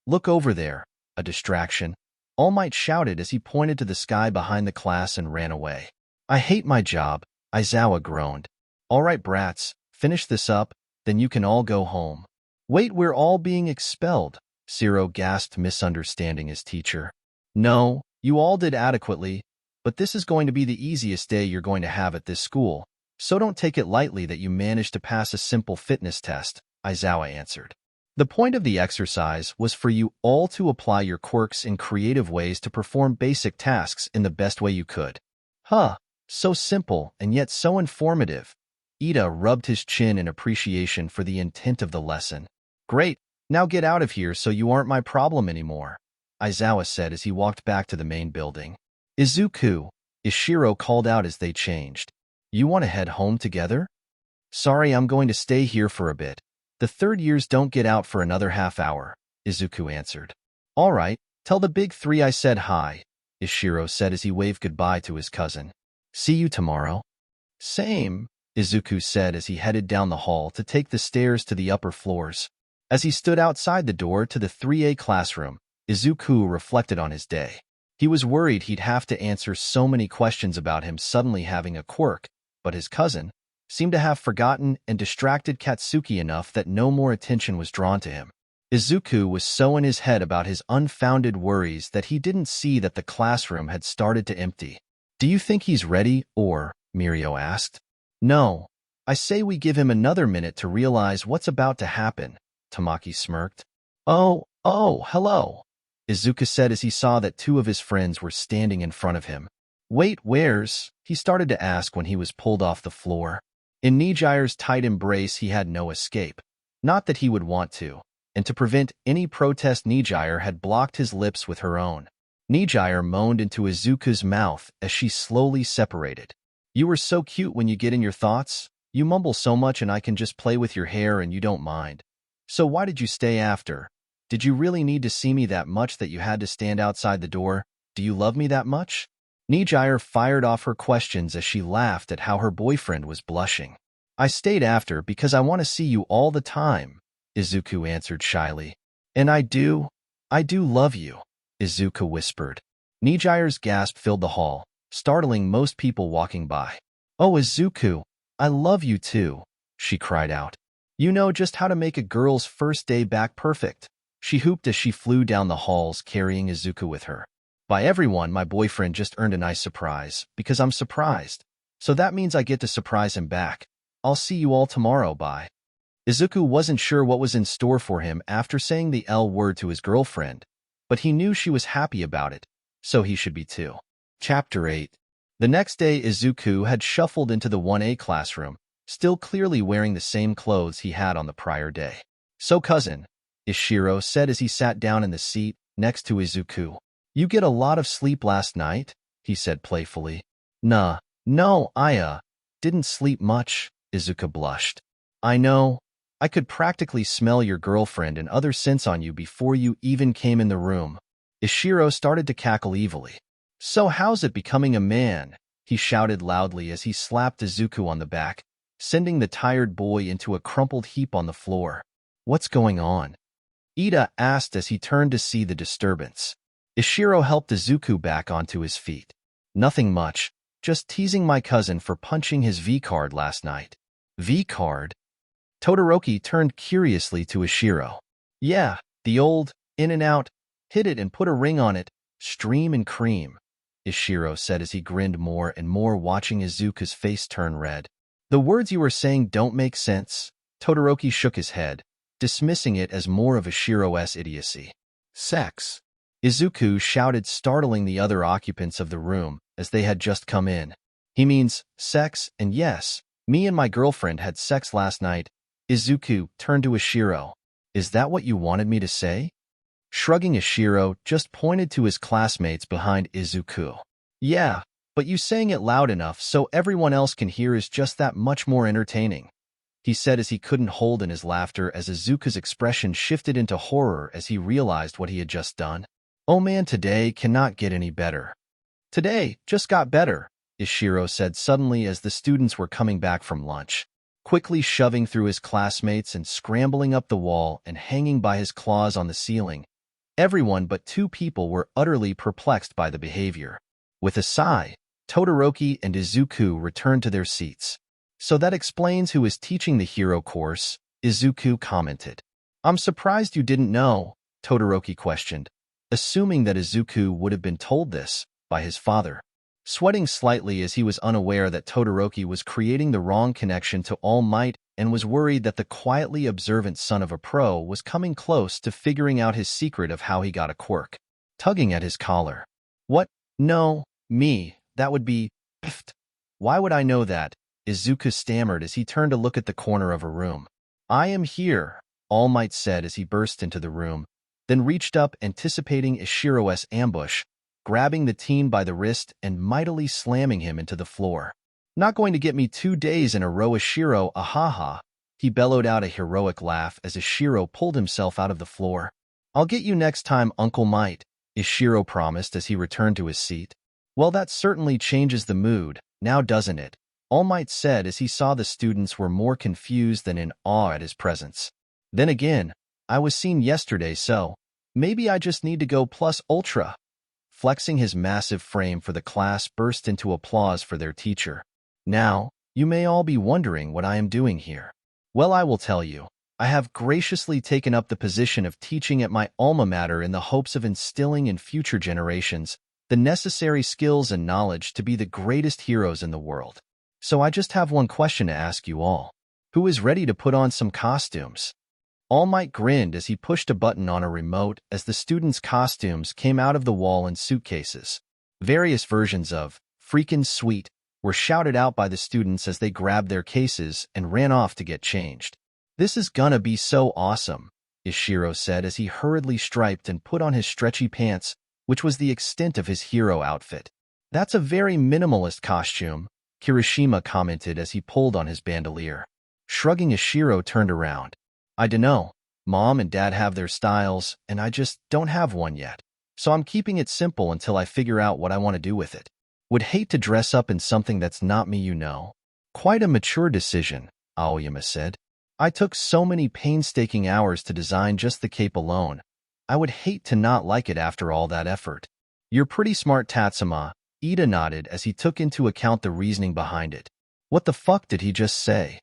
look over there, a distraction. All Might shouted as he pointed to the sky behind the class and ran away. I hate my job, Aizawa groaned. All right, brats, finish this up, then you can all go home. Wait, we're all being expelled, Zero gasped, misunderstanding his teacher. No, you all did adequately, but this is going to be the easiest day you're going to have at this school, so don't take it lightly that you managed to pass a simple fitness test, Aizawa answered. The point of the exercise was for you all to apply your quirks in creative ways to perform basic tasks in the best way you could. Huh, so simple and yet so informative. Ida rubbed his chin in appreciation for the intent of the lesson. Great, now get out of here so you aren't my problem anymore. Aizawa said as he walked back to the main building. Izuku, Ishiro called out as they changed. You want to head home together? Sorry, I'm going to stay here for a bit. The third years don't get out for another half hour, Izuku answered. All right, tell the big three I said hi, Ishiro said as he waved goodbye to his cousin. See you tomorrow. Same, Izuku said as he headed down the hall to take the stairs to the upper floors. As he stood outside the door to the 3A classroom, Izuku reflected on his day. He was worried he'd have to answer so many questions about him suddenly having a quirk, but his cousin seemed to have forgotten and distracted Katsuki enough that no more attention was drawn to him. Izuku was so in his head about his unfounded worries that he didn't see that the classroom had started to empty. Do you think he's ready, or? Mirio asked. No. I say we give him another minute to realize what's about to happen, Tamaki smirked. Oh, hello, Izuku said as he saw that two of his friends were standing in front of him. Wait, where's? He started to ask when he was pulled off the floor. In Nijire's tight embrace, he had no escape. Not that he would want to. And to prevent any protest, Nijire had blocked his lips with her own. Nijire moaned into Izuku's mouth as she slowly separated. You were so cute when you get in your thoughts. You mumble so much and I can just play with your hair and you don't mind. So why did you stay after? Did you really need to see me that much that you had to stand outside the door? Do you love me that much? Nijire fired off her questions as she laughed at how her boyfriend was blushing. I stayed after because I want to see you all the time, Izuku answered shyly. And I do love you, Izuku whispered. Nijire's gasp filled the hall, startling most people walking by. Oh, Izuku, I love you too, she cried out. You know just how to make a girl's first day back perfect. She hooped as she flew down the halls carrying Izuku with her. By everyone, my boyfriend just earned a nice surprise, because I'm surprised. So that means I get to surprise him back. I'll see you all tomorrow, bye. Izuku wasn't sure what was in store for him after saying the L word to his girlfriend, but he knew she was happy about it, so he should be too. Chapter 8. The next day, Izuku had shuffled into the 1A classroom, still clearly wearing the same clothes he had on the prior day. So cousin, Ishiro said as he sat down in the seat next to Izuku. You get a lot of sleep last night? He said playfully. No, I didn't sleep much, Izuku blushed. I know. I could practically smell your girlfriend and other scents on you before you even came in the room. Ishiro started to cackle evilly. So how's it becoming a man? He shouted loudly as he slapped Izuku on the back, sending the tired boy into a crumpled heap on the floor. What's going on? Ida asked as he turned to see the disturbance. Ishiro helped Izuku back onto his feet. Nothing much, just teasing my cousin for punching his V-card last night. V-card? Todoroki turned curiously to Ishiro. Yeah, the old, in and out, hit it and put a ring on it, stream and cream, Ishiro said as he grinned more and more watching Izuku's face turn red. The words you were saying don't make sense. Todoroki shook his head, dismissing it as more of Ishiro's idiocy. Sex. Izuku shouted, startling the other occupants of the room as they had just come in. He means sex, and yes, me and my girlfriend had sex last night. Izuku turned to Ishiro. Is that what you wanted me to say? Shrugging, Ishiro just pointed to his classmates behind Izuku. Yeah, but you saying it loud enough so everyone else can hear is just that much more entertaining, he said as he couldn't hold in his laughter as Izuku's expression shifted into horror as he realized what he had just done. Oh man, today cannot get any better. Today just got better, Ishiro said suddenly as the students were coming back from lunch. Quickly shoving through his classmates and scrambling up the wall and hanging by his claws on the ceiling, everyone but two people were utterly perplexed by the behavior. With a sigh, Todoroki and Izuku returned to their seats. So that explains who is teaching the hero course, Izuku commented. I'm surprised you didn't know, Todoroki questioned, assuming that Izuku would have been told this by his father. Sweating slightly as he was unaware that Todoroki was creating the wrong connection to All Might and was worried that the quietly observant son of a pro was coming close to figuring out his secret of how he got a quirk. Tugging at his collar. What? No, me, that would be... Pfft. Why would I know that? Izuku stammered as he turned to look at the corner of a room. I am here, All Might said as he burst into the room, then reached up anticipating Ishiro's ambush, grabbing the teen by the wrist and mightily slamming him into the floor. "Not going to get me 2 days in a row, Ishiro, ahaha." He bellowed out a heroic laugh as Ishiro pulled himself out of the floor. "I'll get you next time, Uncle Might," Ishiro promised as he returned to his seat. "Well, that certainly changes the mood, now doesn't it?" All Might said as he saw the students were more confused than in awe at his presence. "Then again, I was seen yesterday, so maybe I just need to go plus ultra." Flexing his massive frame for the class burst into applause for their teacher. "Now, you may all be wondering what I am doing here. Well, I will tell you. I have graciously taken up the position of teaching at my alma mater in the hopes of instilling in future generations the necessary skills and knowledge to be the greatest heroes in the world. So I just have one question to ask you all. Who is ready to put on some costumes?" All Might grinned as he pushed a button on a remote as the students' costumes came out of the wall in suitcases. Various versions of "freakin' sweet" were shouted out by the students as they grabbed their cases and ran off to get changed. "This is gonna be so awesome," Ishiro said as he hurriedly striped and put on his stretchy pants, which was the extent of his hero outfit. "That's a very minimalist costume," Kirishima commented as he pulled on his bandolier. Shrugging, Ishiro turned around. "I dunno. Mom and Dad have their styles, and I just don't have one yet. So I'm keeping it simple until I figure out what I want to do with it. Would hate to dress up in something that's not me, you know." "Quite a mature decision," Aoyama said. "I took so many painstaking hours to design just the cape alone. I would hate to not like it after all that effort." "You're pretty smart, Tatsuma," Ida nodded as he took into account the reasoning behind it. "What the fuck did he just say?"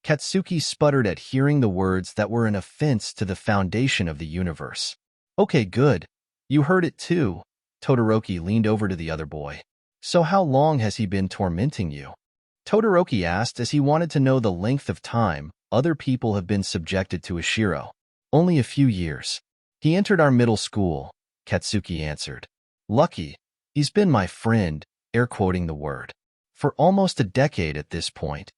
Katsuki sputtered at hearing the words that were an offense to the foundation of the universe. "Okay, good. You heard it too." Todoroki leaned over to the other boy. "So how long has he been tormenting you?" Todoroki asked as he wanted to know the length of time other people have been subjected to Ishiro. "Only a few years. He entered our middle school," Katsuki answered. "Lucky. He's been my friend," air quoting the word, "for almost a decade at this point.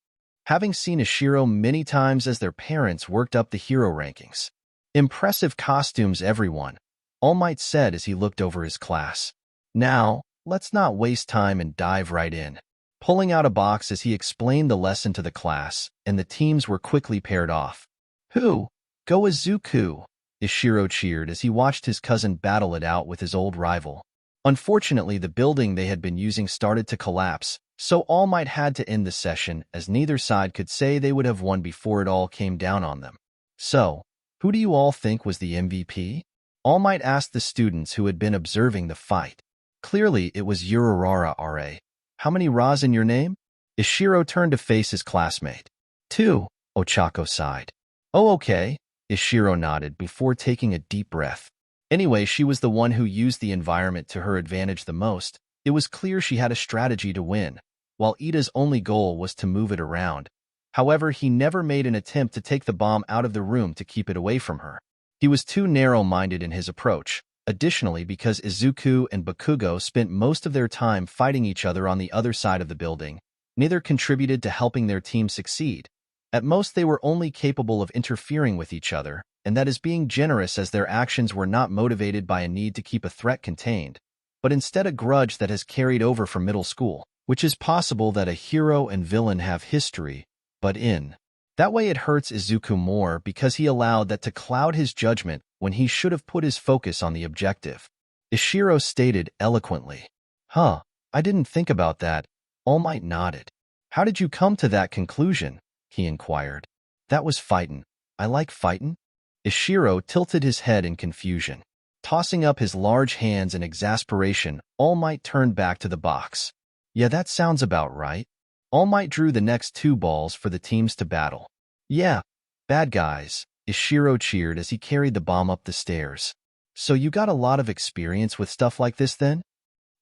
Having seen Ishiro many times as their parents worked up the hero rankings." "Impressive costumes, everyone," All Might said as he looked over his class. "Now, let's not waste time and dive right in." Pulling out a box as he explained the lesson to the class, and the teams were quickly paired off. "Who? Go Izuku!" Ishiro cheered as he watched his cousin battle it out with his old rival. Unfortunately, the building they had been using started to collapse, so All Might had to end the session as neither side could say they would have won before it all came down on them. "So, who do you all think was the MVP?" All Might asked the students who had been observing the fight. "Clearly, it was Urarara Ra. How many Ra's in your name?" Ishiro turned to face his classmate. "2, Ochako sighed. "Oh, okay," Ishiro nodded before taking a deep breath. Anyway, she was the one who used the environment to her advantage the most. It was clear she had a strategy to win, while Ida's only goal was to move it around. However, he never made an attempt to take the bomb out of the room to keep it away from her. He was too narrow-minded in his approach. Additionally, because Izuku and Bakugo spent most of their time fighting each other on the other side of the building, neither contributed to helping their team succeed. At most, they were only capable of interfering with each other, and that is being generous as their actions were not motivated by a need to keep a threat contained, but instead a grudge that has carried over from middle school, which is possible that a hero and villain have history, but in that way it hurts Izuku more because he allowed that to cloud his judgment when he should have put his focus on the objective. Ishiro stated eloquently. "Huh, I didn't think about that." All Might nodded. "How did you come to that conclusion?" he inquired. "That was fightin'. I like fightin'." Ishiro tilted his head in confusion. Tossing up his large hands in exasperation, All Might turned back to the box. "Yeah, that sounds about right." All Might drew the next 2 balls for the teams to battle. "Yeah, bad guys," Ishiro cheered as he carried the bomb up the stairs. "So you got a lot of experience with stuff like this then?"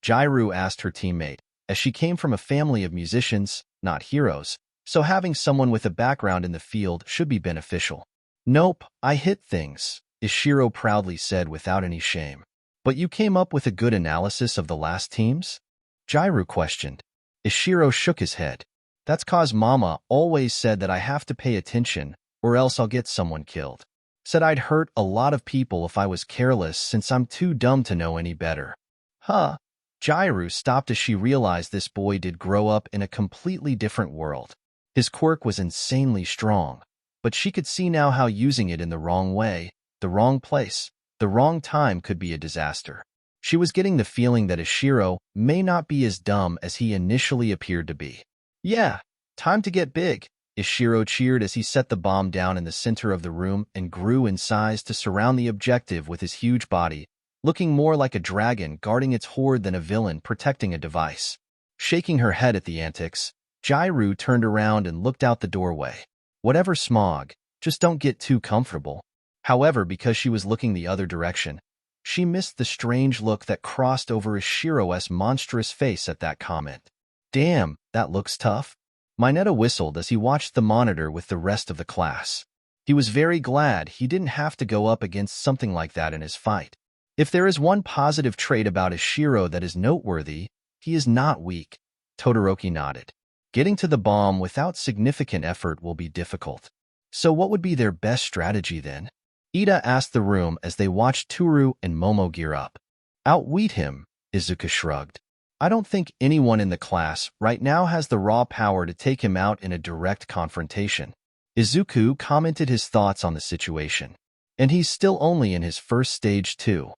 Jairu asked her teammate, as she came from a family of musicians, not heroes, so having someone with a background in the field should be beneficial. "Nope, I hit things," Ishiro proudly said without any shame. "But you came up with a good analysis of the last teams?" Jairu questioned. Ishiro shook his head. "That's 'cause Mama always said that I have to pay attention, or else I'll get someone killed. Said I'd hurt a lot of people if I was careless since I'm too dumb to know any better. Huh. Jairu stopped as she realized this boy did grow up in a completely different world. His quirk was insanely strong, but she could see now how using it in the wrong way, the wrong place, the wrong time could be a disaster. She was getting the feeling that Ishiro may not be as dumb as he initially appeared to be. Yeah, time to get big, Ishiro cheered as he set the bomb down in the center of the room and grew in size to surround the objective with his huge body, looking more like a dragon guarding its hoard than a villain protecting a device. Shaking her head at the antics, Jairu turned around and looked out the doorway. Whatever, Smog, just don't get too comfortable. However, because she was looking the other direction, she missed the strange look that crossed over Ishiro's monstrous face at that comment. Damn, that looks tough. Mineta whistled as he watched the monitor with the rest of the class. He was very glad he didn't have to go up against something like that in his fight. If there is one positive trait about Ishiro that is noteworthy, he is not weak. Todoroki nodded. Getting to the bomb without significant effort will be difficult. So what would be their best strategy then? Ida asked the room as they watched Toru and Momo gear up. Outwit him, Izuku shrugged. I don't think anyone in the class right now has the raw power to take him out in a direct confrontation. Izuku commented his thoughts on the situation. And he's still only in his first stage too.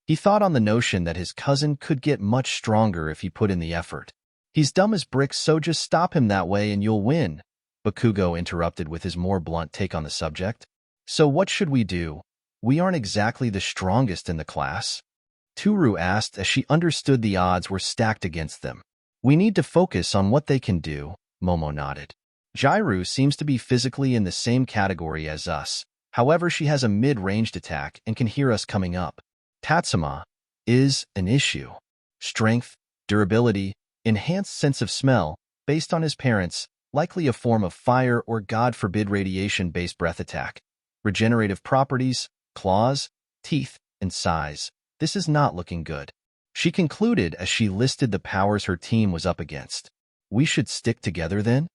He thought on the notion that his cousin could get much stronger if he put in the effort. He's dumb as bricks, so just stop him that way and you'll win, Bakugo interrupted with his more blunt take on the subject. So what should we do? We aren't exactly the strongest in the class. Toru asked as she understood the odds were stacked against them. We need to focus on what they can do, Momo nodded. Jairu seems to be physically in the same category as us. However, she has a mid-ranged attack and can hear us coming up. Tatsuma is an issue. Strength, durability, enhanced sense of smell, based on his parents, likely a form of fire or God forbid radiation-based breath attack. Regenerative properties, claws, teeth, and size. This is not looking good. She concluded as she listed the powers her team was up against. We should stick together then?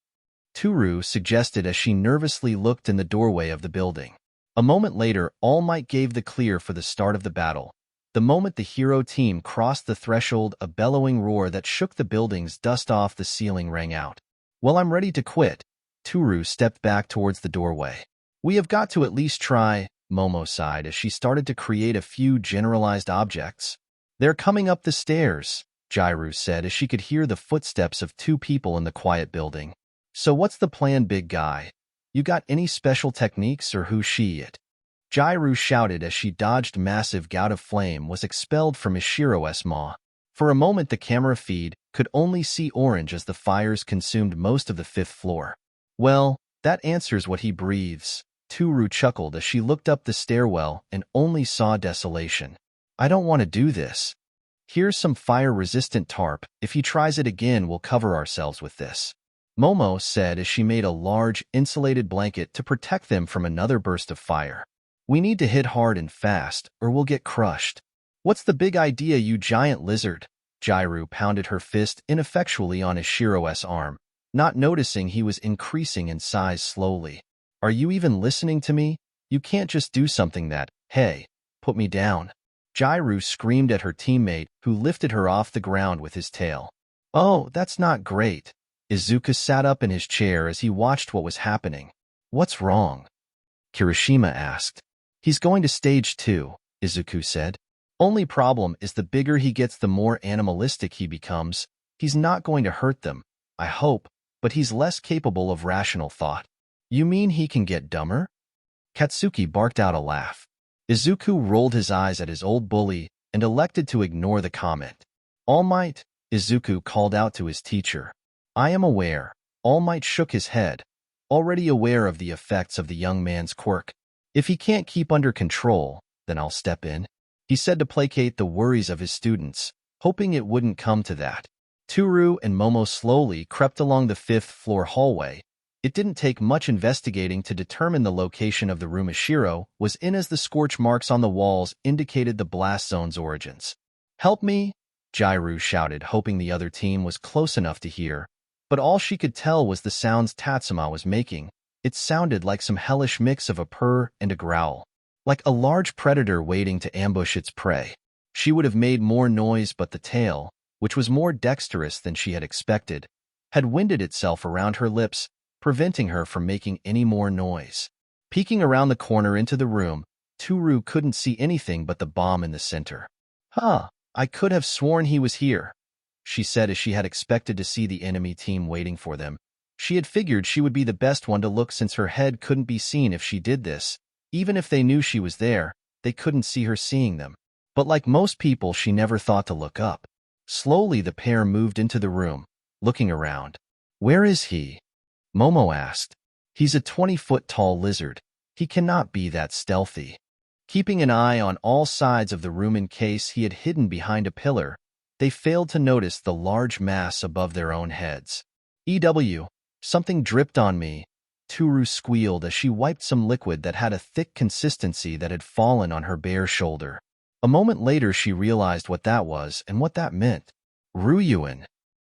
Toru suggested as she nervously looked in the doorway of the building. A moment later, All Might gave the clear for the start of the battle. The moment the hero team crossed the threshold, a bellowing roar that shook the building's dust off the ceiling rang out. Well, I'm ready to quit. Toru stepped back towards the doorway. We have got to at least try, Momo sighed as she started to create a few generalized objects. They're coming up the stairs, Jairu said as she could hear the footsteps of two people in the quiet building. So what's the plan, big guy? You got any special techniques or who's she it? Jairu shouted as she dodged massive gout of flame was expelled from Ishiro's maw. For a moment the camera feed could only see orange as the fires consumed most of the 5th floor. Well, that answers what he breathes, Toru chuckled as she looked up the stairwell and only saw desolation. I don't want to do this. Here's some fire-resistant tarp. If he tries it again, we'll cover ourselves with this. Momo said as she made a large, insulated blanket to protect them from another burst of fire. We need to hit hard and fast, or we'll get crushed. What's the big idea, you giant lizard? Jairu pounded her fist ineffectually on Ishiro's arm, not noticing he was increasing in size slowly. Are you even listening to me? You can't just do something that, hey, put me down. Jairu screamed at her teammate, who lifted her off the ground with his tail. Oh, that's not great. Izuku sat up in his chair as he watched what was happening. What's wrong? Kirishima asked. He's going to stage 2, Izuku said. Only problem is the bigger he gets, the more animalistic he becomes. He's not going to hurt them, I hope, but he's less capable of rational thought. You mean he can get dumber? Katsuki barked out a laugh. Izuku rolled his eyes at his old bully and elected to ignore the comment. All Might, Izuku called out to his teacher. I am aware. All Might shook his head, already aware of the effects of the young man's quirk. If he can't keep under control, then I'll step in, he said to placate the worries of his students, hoping it wouldn't come to that. Toru and Momo slowly crept along the 5th floor hallway. It didn't take much investigating to determine the location of the room Ishiro was in, as the scorch marks on the walls indicated the blast zone's origins. Help me, Jairu shouted, hoping the other team was close enough to hear. But all she could tell was the sounds Tatsuma was making. It sounded like some hellish mix of a purr and a growl. like a large predator waiting to ambush its prey. She would have made more noise, but the tail, which was more dexterous than she had expected, had winded itself around her lips, preventing her from making any more noise. Peeking around the corner into the room, Toru couldn't see anything but the bomb in the center. "Huh, I could have sworn he was here," she said as she had expected to see the enemy team waiting for them. She had figured she would be the best one to look since her head couldn't be seen if she did this. Even if they knew she was there, they couldn't see her seeing them. But like most people, she never thought to look up. Slowly, the pair moved into the room, looking around. "Where is he?" Momo asked. "He's a 20-foot-tall lizard. He cannot be that stealthy." Keeping an eye on all sides of the room in case he had hidden behind a pillar, they failed to notice the large mass above their own heads. Something dripped on me," Toru squealed as she wiped some liquid that had a thick consistency that had fallen on her bare shoulder. A moment later, she realized what that was and what that meant. "Ryuin!"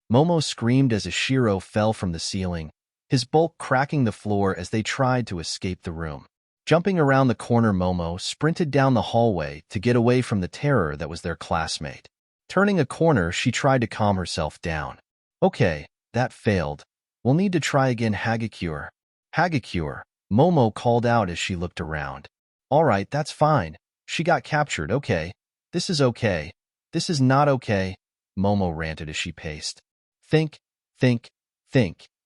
Momo screamed as Ishiro fell from the ceiling, his bulk cracking the floor as they tried to escape the room. Jumping around the corner, Momo sprinted down the hallway to get away from the terror that was their classmate. Turning a corner, she tried to calm herself down. "Okay, that failed. We'll need to try again, Hagakure." "Hagakure," Momo called out as she looked around. "All right, that's fine. She got captured, okay. This is okay. This is not okay," Momo ranted as she paced. Think.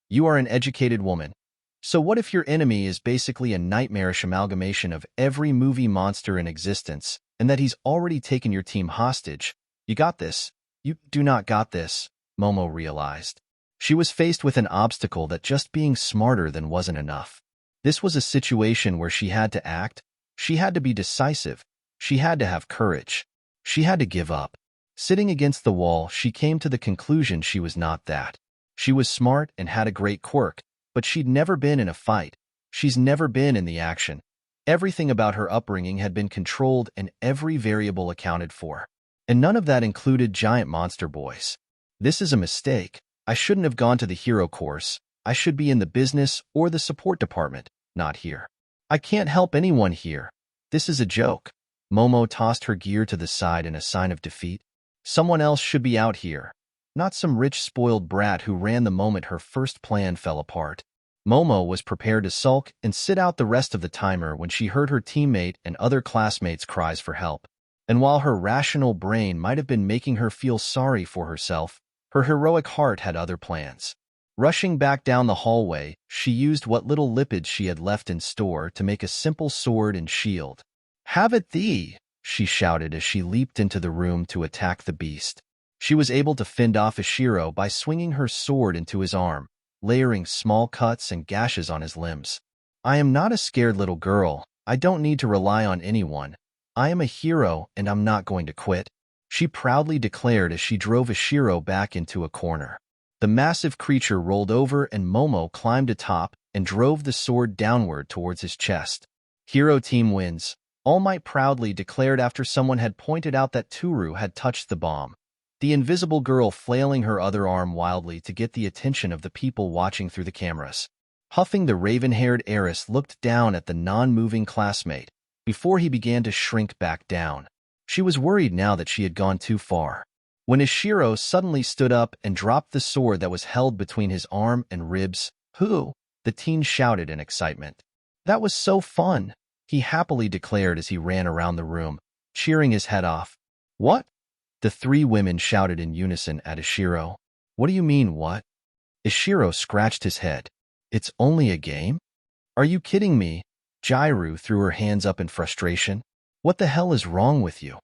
You are an educated woman. So what if your enemy is basically a nightmarish amalgamation of every movie monster in existence, and that he's already taken your team hostage? You got this. You do not got this, Momo realized. She was faced with an obstacle that just being smarter than wasn't enough. This was a situation where she had to act. She had to be decisive. She had to have courage. She had to give up. Sitting against the wall, she came to the conclusion she was not that. She was smart and had a great quirk, but she'd never been in a fight. She's never been in the action. Everything about her upbringing had been controlled and every variable accounted for. And none of that included giant monster boys. This is a mistake. I shouldn't have gone to the hero course. I should be in the business or the support department, not here. I can't help anyone here. This is a joke. Momo tossed her gear to the side in a sign of defeat. Someone else should be out here, not some rich, spoiled brat who ran the moment her first plan fell apart. Momo was prepared to sulk and sit out the rest of the timer when she heard her teammate and other classmates' cries for help. And while her rational brain might have been making her feel sorry for herself, her heroic heart had other plans. Rushing back down the hallway, she used what little lipids she had left in store to make a simple sword and shield. "Have at thee!" she shouted as she leaped into the room to attack the beast. She was able to fend off Ishiro by swinging her sword into his arm, layering small cuts and gashes on his limbs. "I am not a scared little girl. I don't need to rely on anyone. I am a hero and I'm not going to quit," she proudly declared as she drove Ishiro back into a corner. The massive creature rolled over and Momo climbed atop and drove the sword downward towards his chest. "Hero team wins," All Might proudly declared after someone had pointed out that Toru had touched the bomb. The invisible girl flailing her other arm wildly to get the attention of the people watching through the cameras. Huffing, the raven-haired heiress looked down at the non-moving classmate before he began to shrink back down. She was worried now that she had gone too far. When Ishiro suddenly stood up and dropped the sword that was held between his arm and ribs, "Who?" the teen shouted in excitement. "That was so fun," he happily declared as he ran around the room, cheering his head off. "What?" the three women shouted in unison at Ishiro. "What do you mean, what?" Ishiro scratched his head. "It's only a game? Are you kidding me?" Jairu threw her hands up in frustration. "What the hell is wrong with you?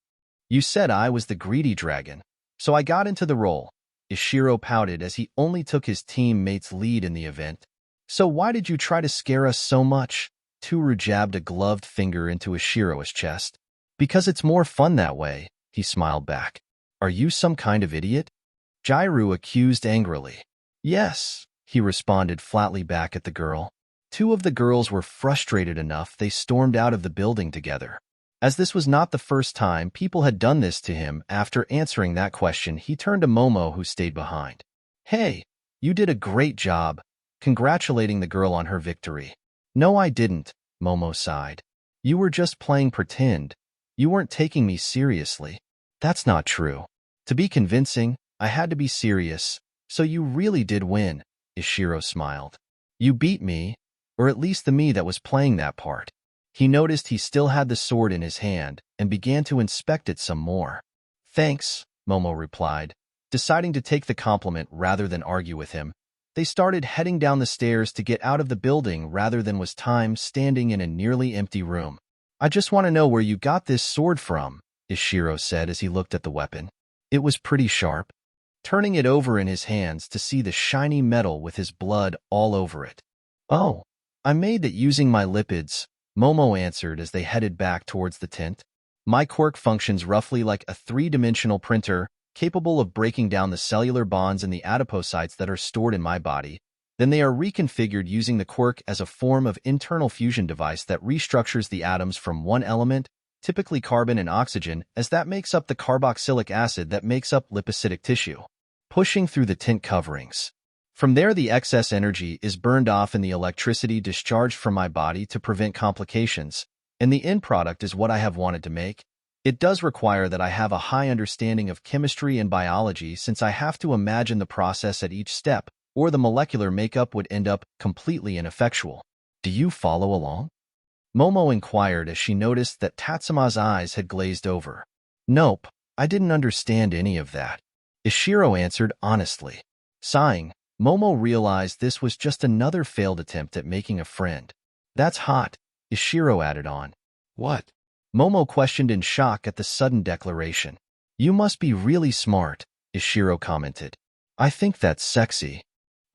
You said I was the greedy dragon, so I got into the role." Ishiro pouted as he only took his teammate's lead in the event. "So why did you try to scare us so much?" Toru jabbed a gloved finger into Ishiro's chest. "Because it's more fun that way," he smiled back. "Are you some kind of idiot?" Jairu accused angrily. "Yes," he responded flatly back at the girl. Two of the girls were frustrated enough they stormed out of the building together. As this was not the first time people had done this to him, after answering that question, he turned to Momo, who stayed behind. "Hey, you did a great job," congratulating the girl on her victory. "No, I didn't," Momo sighed. You were just playing pretend. You weren't taking me seriously. That's not true. To be convincing, I had to be serious, so you really did win, Ishiro smiled. You beat me, or at least the me that was playing that part. He noticed he still had the sword in his hand and began to inspect it some more. Thanks, Momo replied, deciding to take the compliment rather than argue with him. They started heading down the stairs to get out of the building rather than was time standing in a nearly empty room. I just want to know where you got this sword from, Ishiro said as he looked at the weapon. It was pretty sharp, turning it over in his hands to see the shiny metal with his blood all over it. Oh, I made it using my lipids, Momo answered as they headed back towards the tent. My quirk functions roughly like a three-dimensional printer, capable of breaking down the cellular bonds in the adipocytes that are stored in my body. Then they are reconfigured using the quirk as a form of internal fusion device that restructures the atoms from one element, typically carbon and oxygen, as that makes up the carboxylic acid that makes up lipocytic tissue, pushing through the tent coverings. From there, the excess energy is burned off and the electricity discharged from my body to prevent complications, and the end product is what I have wanted to make. It does require that I have a high understanding of chemistry and biology since I have to imagine the process at each step, or the molecular makeup would end up completely ineffectual. Do you follow along? Momo inquired as she noticed that Tatsuma's eyes had glazed over. Nope, I didn't understand any of that, Ishiro answered honestly. Sighing, Momo realized this was just another failed attempt at making a friend. That's hot, Ishiro added on. What? Momo questioned in shock at the sudden declaration. You must be really smart, Ishiro commented. I think that's sexy.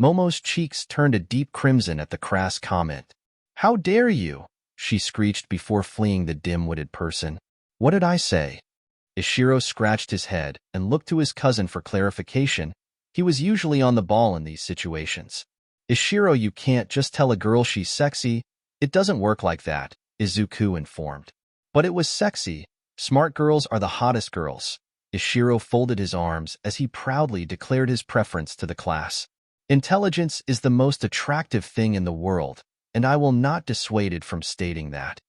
Momo's cheeks turned a deep crimson at the crass comment. How dare you? She screeched before fleeing the dim-witted person. What did I say? Ishiro scratched his head and looked to his cousin for clarification. He was usually on the ball in these situations. Ishiro, you can't just tell a girl she's sexy. It doesn't work like that, Izuku informed. But it was sexy. Smart girls are the hottest girls. Ishiro folded his arms as he proudly declared his preference to the class. Intelligence is the most attractive thing in the world, and I will not dissuade it from stating that.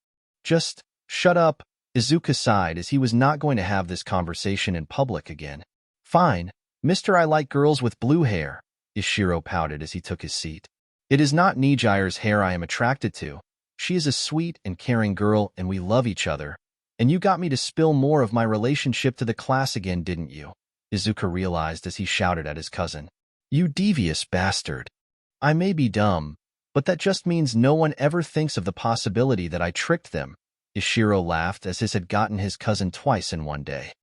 Just shut up, Izuku sighed as he was not going to have this conversation in public again. Fine, Mr. I like girls with blue hair, Ishiro pouted as he took his seat. It is not Nijire's hair I am attracted to. She is a sweet and caring girl and we love each other. And you got me to spill more of my relationship to the class again, didn't you? Izuku realized as he shouted at his cousin. You devious bastard. I may be dumb, but that just means no one ever thinks of the possibility that I tricked them. Ishiro laughed as his had gotten his cousin twice in one day.